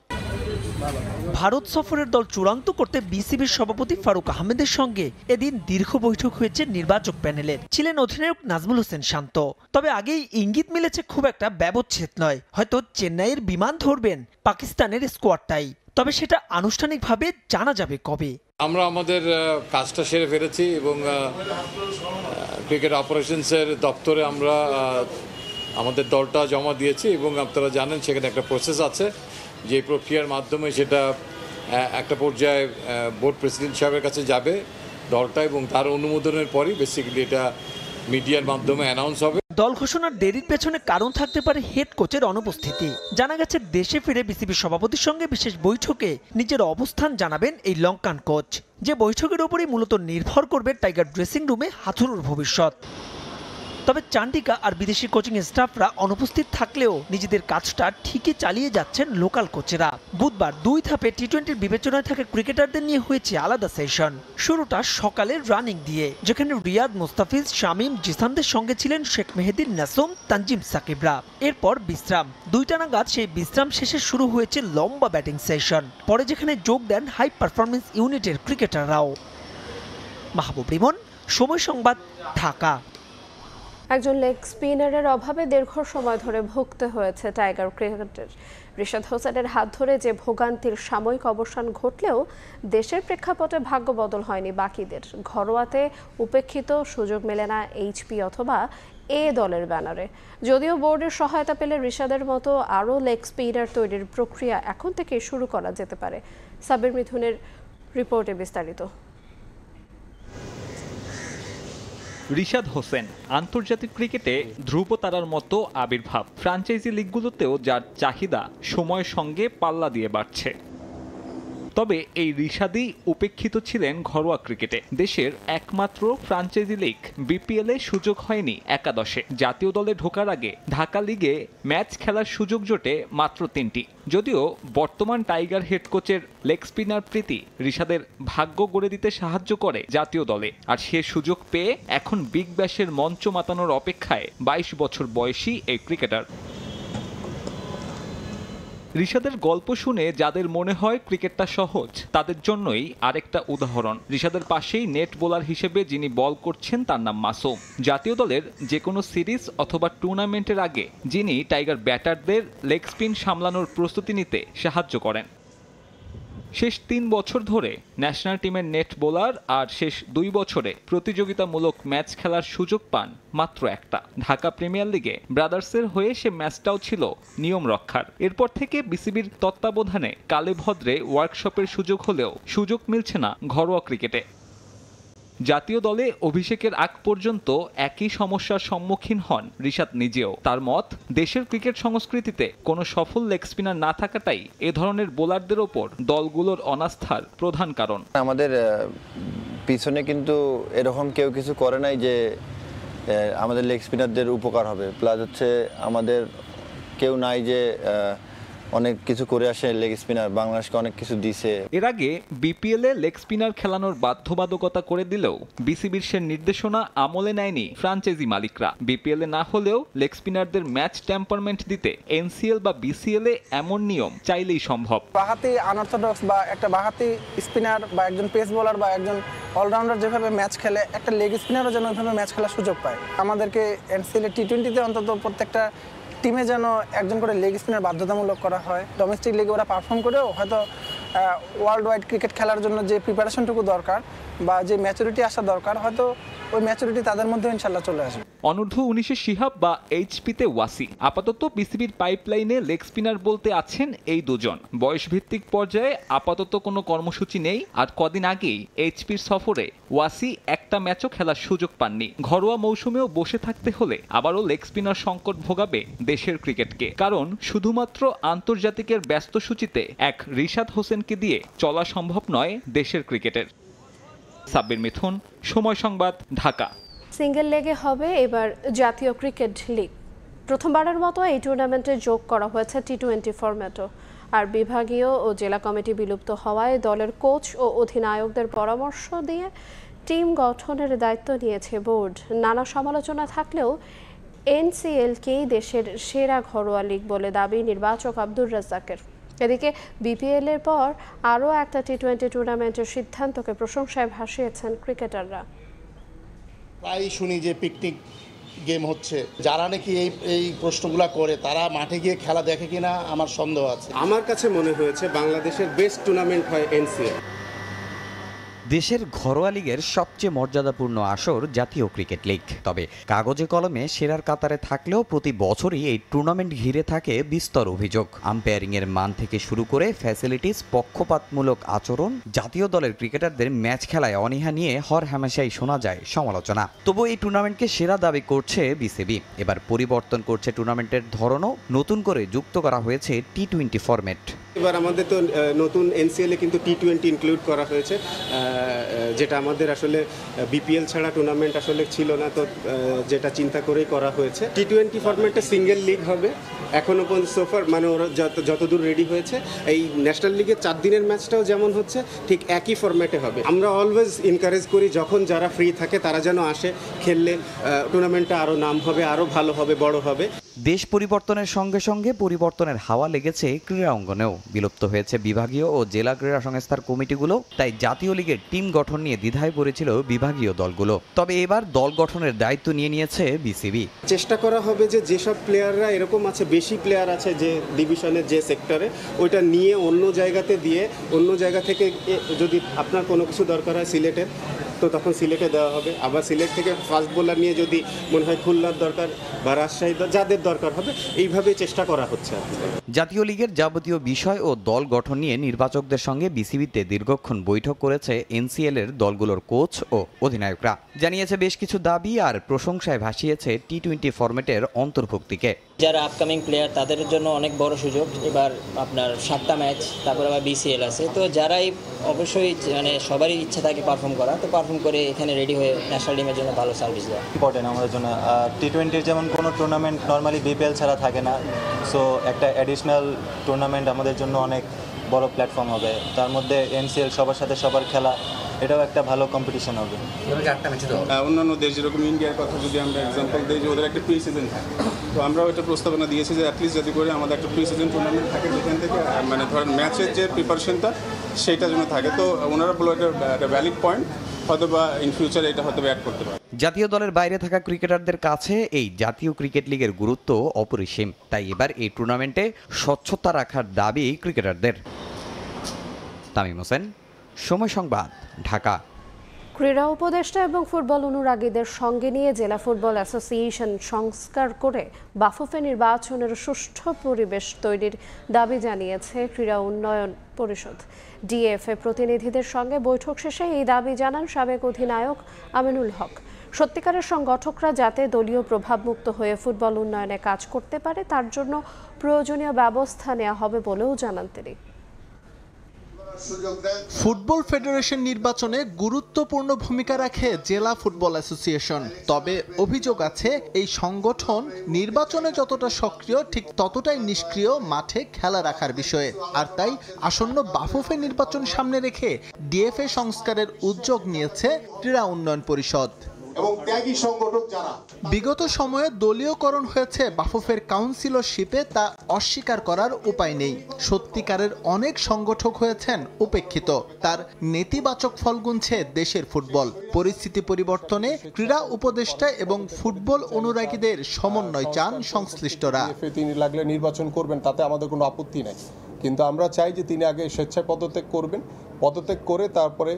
ভারত সফরের দল চূড়ান্ত করতে বিসিবির সভাপতি ফারুক আহমেদের সঙ্গে এদিন দীর্ঘ বৈঠক হয়েছে নির্বাচক প্যানেলের। ছিলেন অধিনায়ক নাজমুল হোসেন শান্ত। তবে আগেই ইঙ্গিত মিলেছে খুব একটা ব্যবচ্ছেদ নয়, হয়তো চেন্নাইয়ের বিমান ধরবেন পাকিস্তানের স্কোয়াডটাই। তবে সেটা আনুষ্ঠানিকভাবে জানা যাবে কবে। আমরা আমাদের কাজটা সেরে ফেলেছি এবং ক্রিকেট অপারেশনসের দপ্তরে আমরা আমাদের দলটা জমা দিয়েছি এবং আপনারা জানেন সেখানে একটা প্রসেস আছে, যে প্রক্রিয়ার মাধ্যমে সেটা একটা পর্যায়ে বোর্ড প্রেসিডেন্ট সাহেবের কাছে যাবে দলটা, এবং তার অনুমোদনের পরই বেসিক্যালি এটা মিডিয়ার মাধ্যমে অ্যানাউন্স হবে। দল ঘোষণার দেরির পেছনে কারণ থাকতে পারে হেড কোচের অনুপস্থিতি। জানা গেছে দেশে ফিরে বিসিবির সভাপতির সঙ্গে বিশেষ বৈঠকে নিজের অবস্থান জানাবেন এই লঙ্কান কোচ। যে বৈঠকের উপরই মূলত নির্ভর করবে টাইগার ড্রেসিং রুমে হাথুরুর ভবিষ্যৎ। তবে চান্ডিকা আর বিদেশি কোচিং স্টাফরা অনুপস্থিত থাকলেও নিজেদের কাজটা ঠিকই চালিয়ে যাচ্ছেন লোকাল কোচেরা। বুধবার 2 ধাপে টি-20-র বিবেচনায় থাকা ক্রিকেটারদের নিয়ে হয়েছে আলাদা সেশন। শুরুটা সকালে রানিং দিয়ে, যেখানে রিয়াদ মুস্তাফিজ, শামীম, জিসানদের সঙ্গে ছিলেন শেখ মেহেদী, নাসুম, তানজিম সাকিবরা। এরপর বিশ্রাম। 2টা নাগাদ সেই বিশ্রাম শেষে শুরু হয়েছে লম্বা ব্যাটিং সেশন। পরে যেখানে যোগ দেন হাই পারফরমেন্স ইউনিটের ক্রিকেটাররাও। মাহবুব রিমন, সময় সংবাদ, ঢাকা। একজন লেগ স্পিনারের অভাবে দীর্ঘ সময় ধরে ভুগতে হয়েছে টাইগার ক্রিকেটের। রিশাদ হোসেনের হাত ধরে যে ভোগান্তির সাময়িক অবসান ঘটলেও দেশের প্রেক্ষাপটে ভাগ্য বদল হয়নি বাকিদের। ঘরোয়াতে উপেক্ষিত, সুযোগ মেলে না এইচপি অথবা এ দলের ব্যানারে। যদিও বোর্ডের সহায়তা পেলে রিশাদের মতো আরও লেগ স্পিনার তৈরির প্রক্রিয়া এখন থেকে শুরু করা যেতে পারে। সাবির মিথুনের রিপোর্টে বিস্তারিত। রিশাদ হোসেন আন্তর্জাতিক ক্রিকেটে ধ্রুবতারার মতো আবির্ভাব। ফ্র্যাঞ্চাইজি লিগগুলোতেও যার চাহিদা সময়ের সঙ্গে পাল্লা দিয়ে বাড়ছে। তবে এই রিশাদই উপেক্ষিত ছিলেন ঘরোয়া ক্রিকেটে। দেশের একমাত্র ফ্র্যাঞ্চাইজি লিগ বিপিএল এ সুযোগ হয়নি একাদশে। জাতীয় দলে ঢোকার আগে ঢাকা লিগে ম্যাচ খেলার সুযোগ জোটে মাত্র 3টি। যদিও বর্তমান টাইগার হেড কোচের লেগ স্পিনার প্রীতি রিশাদের ভাগ্য গড়ে দিতে সাহায্য করে জাতীয় দলে, আর সে সুযোগ পেয়ে এখন বিগ ব্যাশের মঞ্চ মাতানোর অপেক্ষায় 22 বছর বয়সী এই ক্রিকেটার। রিশাদের গল্প শুনে যাদের মনে হয় ক্রিকেটটা সহজ, তাদের জন্যই আরেকটা উদাহরণ। রিশাদের পাশেই নেট বোলার হিসেবে যিনি বল করছেন তার নাম মাসুম। জাতীয় দলের যে কোনো সিরিজ অথবা টুর্নামেন্টের আগে যিনি টাইগার ব্যাটারদের লেগ স্পিন সামলানোর প্রস্তুতি নিতে সাহায্য করেন। শেষ 3 বছর ধরে ন্যাশনাল টিমের নেট বোলার, আর শেষ 2 বছরে প্রতিযোগিতামূলক ম্যাচ খেলার সুযোগ পান মাত্র একটা। ঢাকা প্রিমিয়ার লিগে ব্রাদার্সের হয়ে সে ম্যাচটাও ছিল নিয়ম রক্ষার। এরপর থেকে বিসিবির তত্ত্বাবধানে কালে ভদ্রে ওয়ার্কশপের সুযোগ হলেও সুযোগ মিলছে না ঘরোয়া ক্রিকেটে। জাতীয় দলে অভিষেকের আগ পর্যন্ত একই সমস্যার সম্মুখীন হন রিশাদ নিজেও। তার মত, দেশের ক্রিকেট সংস্কৃতিতে কোনো সফল লেগ স্পিনার না থাকাটাই এ ধরনের বোলারদের ওপর দলগুলোর অনাস্থার প্রধান কারণ। আমাদের পিছনে কিন্তু এরকম কেউ কিছু করে নাই যে আমাদের লেগ স্পিনারদের উপকার হবে। প্লাস হচ্ছে আমাদের কেউ নাই যে অনেক কিছু করে আসে লেগ স্পিনার, বাংলাদেশকে অনেক কিছু দিছে। এর আগে বিপিএল এ লেগ স্পিনার খেলানোর বাধ্যবাধকতা করে দিলেও বিসিবির সে নির্দেশনা আমলে নেয়নি ফ্র্যাঞ্চাইজি মালিকরা। বিপিএল এ না হলেও লেগ স্পিনারদের ম্যাচ টেম্পারমেন্ট দিতে এনসিএল বা বিসিএল এ এমন নিয়ম চাইলেই সম্ভব। বাঁহাতি আনঅর্থোডক্স বা একটা বাঁহাতি স্পিনার বা একজন পেস বোলার বা একজন অলরাউন্ডার যেভাবে ম্যাচ খেলে, একটা লেগ স্পিনারও যেন ওইভাবে ম্যাচ খেলার সুযোগ পায়। আমাদেরকে এনসিএল এ টি20তে অন্তত প্রত্যেকটা টিমে যেন একজন করে লেগ স্পিনার বাধ্যতামূলক করা হয়। ডোমেস্টিক লিগে ওরা পারফর্ম করেও হয়তো ওয়ার্ল্ড ওয়াইড ক্রিকেট খেলার জন্য যে প্রিপারেশনটুকু দরকার বা যে ম্যাচুরিটি আসা দরকার, হয়তো ওই ম্যাচুরিটি তাদের মধ্যে ইনশাল্লাহ চলে আসবে। অনূর্ধ্ব 19 শিহাব বা এইচপিতে ওয়াসি। আপাতত বিসিবির পাইপলাইনে লেগ স্পিনার বলতে আছেন এই দুজন। বয়সভিত্তিক পর্যায়ে আপাতত কোনো কর্মসূচি নেই। আর কদিন আগেই এইচপির সফরে ওয়াসি একটা ম্যাচও খেলার সুযোগ পাননি। ঘরোয়া মৌসুমেও বসে থাকতে হলে আবারও লেগ স্পিনার সংকট ভোগাবে দেশের ক্রিকেটকে। কারণ শুধুমাত্র আন্তর্জাতিকের ব্যস্ত সূচিতে এক রিশাদ হোসেনকে দিয়ে চলা সম্ভব নয় দেশের ক্রিকেটের। সাব্বির মিথুন, সময় সংবাদ, ঢাকা। সিঙ্গেল লেগে হবে এবার জাতীয় ক্রিকেট লিগ। প্রথমবারের মতো এই টুর্নামেন্টে যোগ করা হয়েছে টি20 ফরম্যাটও। আর বিভাগীয় ও জেলা কমিটি বিলুপ্ত হওয়ায় দলের কোচ ও অধিনায়কদের পরামর্শ দিয়ে টিম গঠনের দায়িত্ব নিয়েছে বোর্ড। নানা সমালোচনা থাকলেও এনসিএলকেই দেশের সেরা ঘরোয়া লিগ বলে দাবি নির্বাচক আব্দুর রাজ্জাকের। এদিকে বিপিএল এর পর আরও একটা টি20 টুর্নামেন্টের সিদ্ধান্তকে প্রশংসায় ভাসিয়েছেন ক্রিকেটাররা। প্রায় শুনি যে পিকনিক গেম হচ্ছে। যারা নাকি এই প্রশ্নগুলো করে তারা মাঠে গিয়ে খেলা দেখে কিনা আমার সন্দেহ আছে। আমার কাছে মনে হয়েছে বাংলাদেশের বেস্ট টুর্নামেন্ট হয় এনসিএল। দেশের ঘরোয়া লিগের সবচেয়ে মর্যাদাপূর্ণ আসর জাতীয় ক্রিকেট লিগ। তবে কাগজে কলমে সেরার কাতারে থাকলেও প্রতি বছরই এই টুর্নামেন্ট ঘিরে থাকে বিস্তর অভিযোগ। আম্পায়ারিংয়ের মান থেকে শুরু করে ফ্যাসিলিটিস, পক্ষপাতমূলক আচরণ, জাতীয় দলের ক্রিকেটারদের ম্যাচ খেলায় অনীহা নিয়ে হরহামেশাই শোনা যায় সমালোচনা। তবু এই টুর্নামেন্টকে সেরা দাবি করছে বিসিবি। এবার পরিবর্তন করছে টুর্নামেন্টের ধরনও। নতুন করে যুক্ত করা হয়েছে টি20 ফরম্যাট। এবার আমাদের তো নতুন এনসিএলে কিন্তু টি20 ইনক্লুড করা হয়েছে, যেটা আমাদের আসলে বিপিএল ছাড়া টুর্নামেন্ট আসলে ছিল না। তো যেটা চিন্তা করেই করা হয়েছে। টি20 ফরম্যাটে সিঙ্গেল লিগ হবে। এখনও পর্যন্ত সোফার মানে ওরা যতদূর রেডি হয়েছে, এই ন্যাশনাল লিগের 4 দিনের ম্যাচটাও যেমন হচ্ছে ঠিক একই ফরম্যাটে হবে। আমরা অলওয়েজ এনকারেজ করি যখন যারা ফ্রি থাকে তারা যেন আসে, খেললে টুর্নামেন্টটা আরও নাম হবে, আরও ভালো হবে, বড় হবে। দেশ পরিবর্তনের সঙ্গে সঙ্গে পরিবর্তনের হাওয়া লেগেছে ক্রীড়া অঙ্গনেও। বিলুপ্ত হয়েছে বিভাগীয় ও জেলা ক্রীড়া সংস্থার কমিটিগুলো। তাই জাতীয় লিগের টিম গঠন নিয়ে দ্বিধায় পড়েছিল বিভাগীয় দলগুলো। তবে এবার দল গঠনের দায়িত্ব নিয়ে নিয়েছে বিসিবি। চেষ্টা করা হবে যে যেসব প্লেয়াররা এরকম আছে, বেশি প্লেয়ার আছে যে ডিভিশনের যে সেক্টরে, ওইটা নিয়ে অন্য জায়গাতে দিয়ে, অন্য জায়গা থেকে যদি আপনার কোনো কিছু দরকার হয় সিলেটের, তো তখন সিলেটে দেওয়া হবে। আবার সিলেট থেকে ফাস্ট বোলার নিয়ে যদি মনে হয় খুলনার দরকার বা রাজশাহী, যাদের দরকার হবে, এইভাবে চেষ্টা করা হচ্ছে। জাতীয় লীগের যাবতীয় বিষয় ও দল গঠন নিয়ে নির্বাচকদের সঙ্গে বিসিবিতে দীর্ঘক্ষণ বৈঠক করেছে এনসিএল এর দলগুলোর কোচ ও অধিনায়করা। জানিয়েছে বেশ কিছু দাবি আর প্রশংসায় ভাসিয়েছে টি-20 ফরম্যাটের অন্তর্ভুক্তিকে। যারা আপকামিং প্লেয়ার তাদের জন্য অনেক বড় সুযোগ। এবার আপনার 7টা ম্যাচ, তারপর আবার বিসিএল আছে, তো যারাই অবশ্যই মানে সবারই ইচ্ছা থাকে পারফর্ম করা, তো পারফর্ম করে এখানে রেডি হয়ে ন্যাশনাল টিমের জন্য ভালো সার্ভিস দেওয়া ইম্পর্টেন্ট আমাদের জন্য। টি-20 যেমন কোনো টুর্নামেন্ট নর্মালি বিপিএল ছাড়া থাকে না, সো একটা অ্যাডিশনাল টুর্নামেন্ট আমাদের জন্য অনেক বড় প্ল্যাটফর্ম হবে। তার মধ্যে এনসিএল সবার সাথে সবার খেলা, এটাও একটা ভালো কম্পিটিশন হবে। অন্যান্য দেশ যেরকম ইন্ডিয়ার কথা যদি আমরা এক্সাম্পল দিই, যে ওদের একটা প্রি সিজন থাকে, তো আমরাও এটা প্রস্তাবনা দিয়েছি যে অ্যাটলিস্ট যদি করে আমাদের একটা প্রি সিজন টুর্নামেন্ট থাকে, যেখান থেকে মানে ধরেন ম্যাচের যে প্রিপারেশনটা সেইটা যেন থাকে। তো ওনারা বলো এটা একটা ভ্যালিড পয়েন্ট, হয়তো বা ইন ফিউচারে এটা হয়তো অ্যাড করতে পারে। জাতীয় দলের বাইরে থাকা ক্রিকেটারদের কাছে এই জাতীয় ক্রিকেট লিগের গুরুত্ব অপরিসীম, তাই এবার এই টুর্নামেন্টে স্বচ্ছতা রাখার দাবি ক্রিকেটারদের। তামিম হোসেন, সময় সংবাদ, ঢাকা। ক্রীড়া উপদেষ্টা এবং ফুটবল অনুরাগীদের সঙ্গে নিয়ে জেলা ফুটবল অ্যাসোসিয়েশন সংস্কার করে বাফুফে নির্বাচনের সুষ্ঠু পরিবেশ তৈরির দাবি জানিয়েছে ক্রীড়া উন্নয়ন পরিষদ। ডিএফএ প্রতিনিধিদের সঙ্গে বৈঠক শেষে এই দাবি জানান সাবেক অধিনায়ক আমিনুল হক। সত্যিকারের সংগঠকরা যাতে দলীয় প্রভাবমুক্ত হয়ে ফুটবল উন্নয়নে কাজ করতে পারে, তার জন্য প্রয়োজনীয় ব্যবস্থা নেওয়া হবে বলেও জানান তিনি। ফুটবল ফেডারেশন নির্বাচনে গুরুত্বপূর্ণ ভূমিকা রাখে জেলা ফুটবল অ্যাসোসিয়েশন। তবে অভিযোগ আছে এই সংগঠন নির্বাচনে যতটা সক্রিয় ঠিক ততটাই নিষ্ক্রিয় মাঠে খেলা রাখার বিষয়ে। আর তাই আসন্ন বাফুফে নির্বাচন সামনে রেখে ডিএফএ সংস্কারের উদ্যোগ নিয়েছে ক্রীড়া উন্নয়ন পরিষদ। বিগত সময়ে দলীয়করণ হয়েছে বাফুফের কাউন্সিলরশিপে, তা অস্বীকার করার উপায় নেই। সত্যিকারের অনেক সংগঠক হয়েছেন উপেক্ষিত, তার নেতিবাচক ফল গুনছে দেশের ফুটবল। পরিস্থিতি পরিবর্তনে ক্রীড়া উপদেষ্টা এবং ফুটবল অনুরাগীদের সমন্বয় চান সংশ্লিষ্টরা। তিনি লাগলে নির্বাচন করবেন, তাতে আমাদের কোনো আপত্তি নাই, কিন্তু আমরা চাই যে তিনি আগে স্বেচ্ছায় পদত্যাগ করবেন, পদত্যাগ করে তারপরে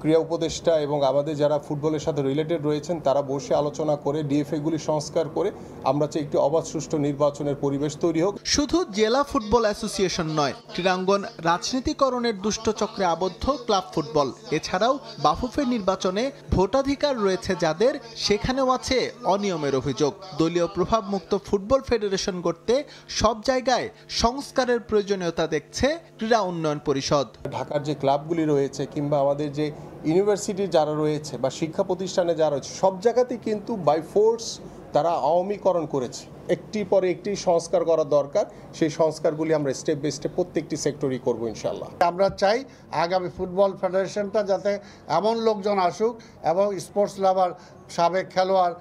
ক্রীড়া উপদেষ্টা এবং আমাদের যারা ফুটবলের সাথে রিলেটেড রয়েছেন তারা বসে আলোচনা করে ডিএফএগুলি সংস্কার করে আমরা চাই একটি অবাধ সুষ্ঠু নির্বাচনের পরিবেশ তৈরি হোক। শুধু জেলা ফুটবল অ্যাসোসিয়েশন নয়, ক্রীড়াঙ্গন রাজনীতিকরণের দুষ্টচক্রে আবদ্ধ ক্লাব ফুটবল, এছাড়াও বাফুফে নির্বাচনে ভোটাধিকার রয়েছে যাদের, সেখানেও আছে অনিয়মের অভিযোগ। দলীয় প্রভাবমুক্ত ফুটবল ফেডারেশন গড়তে সব জায়গায় সংস্কারের প্রয়োজনীয়তা দেখছে ক্রীড়া উন্নয়ন পরিষদ। ঢাকার যে ক্লাবগুলি রয়েছে কিংবা আমাদের যে ইউনিভার্সিটি যারা রয়েছে বা শিক্ষা প্রতিষ্ঠানে যারা রয়েছে, সব জায়গাতেই কিন্তু বাই ফোর্স তারা আওয়ামীকরণ করেছে। একটি পরে একটি সংস্কার করা দরকার, সেই সংস্কারগুলি আমরা স্টেপ বাই স্টেপ প্রত্যেকটি সেক্টরই করব ইনশাল্লাহ। আমরা চাই আগামী ফুটবল ফেডারেশনটা যাতে এমন লোকজন আসুক এবং স্পোর্টস লাভার, সাবেক খেলোয়াড়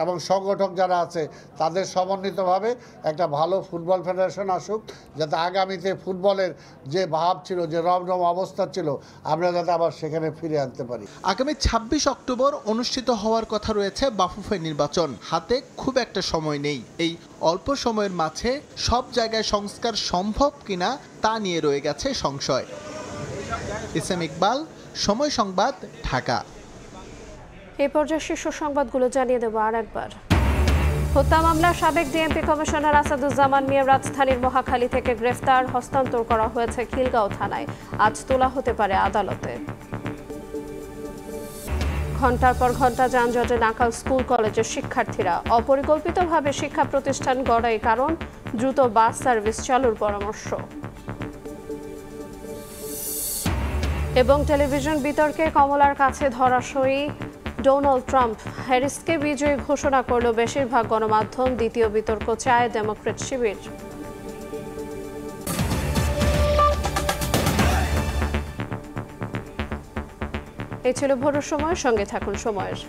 এবং সংগঠক যারা আছে তাদের সমন্বিতভাবে একটা ভালো ফুটবল ফেডারেশন আসুক, যাতে আগামীতে ফুটবলের যে ভাব ছিল, যে রমরম অবস্থা ছিল, আমরা যাতে আবার সেখানে ফিরে আনতে পারি। আগামী 26 অক্টোবর অনুষ্ঠিত হওয়ার কথা রয়েছে বাফুফে নির্বাচন। হাতে খুব একটা সময় নেই। এই অল্প সময়ের মাঝে সব জায়গায় সংস্কার সম্ভব কিনা তা নিয়ে রয়ে গেছে সংশয়। ইসলাম ইকবাল, সময় সংবাদ, ঢাকা। এই পর্যায়ে শীর্ষ সংবাদগুলো জানিয়ে দেব আর একবার। হত্যা মামলার সাবেক ডিএমপি কমিশনার আসাদুজ্জামান মিয়া রাজধানীর মহাখালী থেকে গ্রেফতার, হস্তান্তর করা হয়েছে খিলগাঁও থানায়। আজ তোলা হতে পারে আদালতে। ঘণ্টার পর ঘণ্টা যানজটে নাকাল স্কুল কলেজের শিক্ষার্থীরা। অপরিকল্পিতভাবে শিক্ষা প্রতিষ্ঠান গড়াই কারণ, দ্রুত বাস সার্ভিস চালুর পরামর্শ। এবং টেলিভিশন বিতর্কে কমলার কাছে ধরাশয়ী ডোনাল্ড ট্রাম্প। হ্যারিসকে বিজয়ী ঘোষণা করল বেশিরভাগ গণমাধ্যম। দ্বিতীয় বিতর্ক চায় ডেমোক্র্যাট শিবির। এই ছিল ভোরের সময়, সঙ্গে থাকুন সময়ের।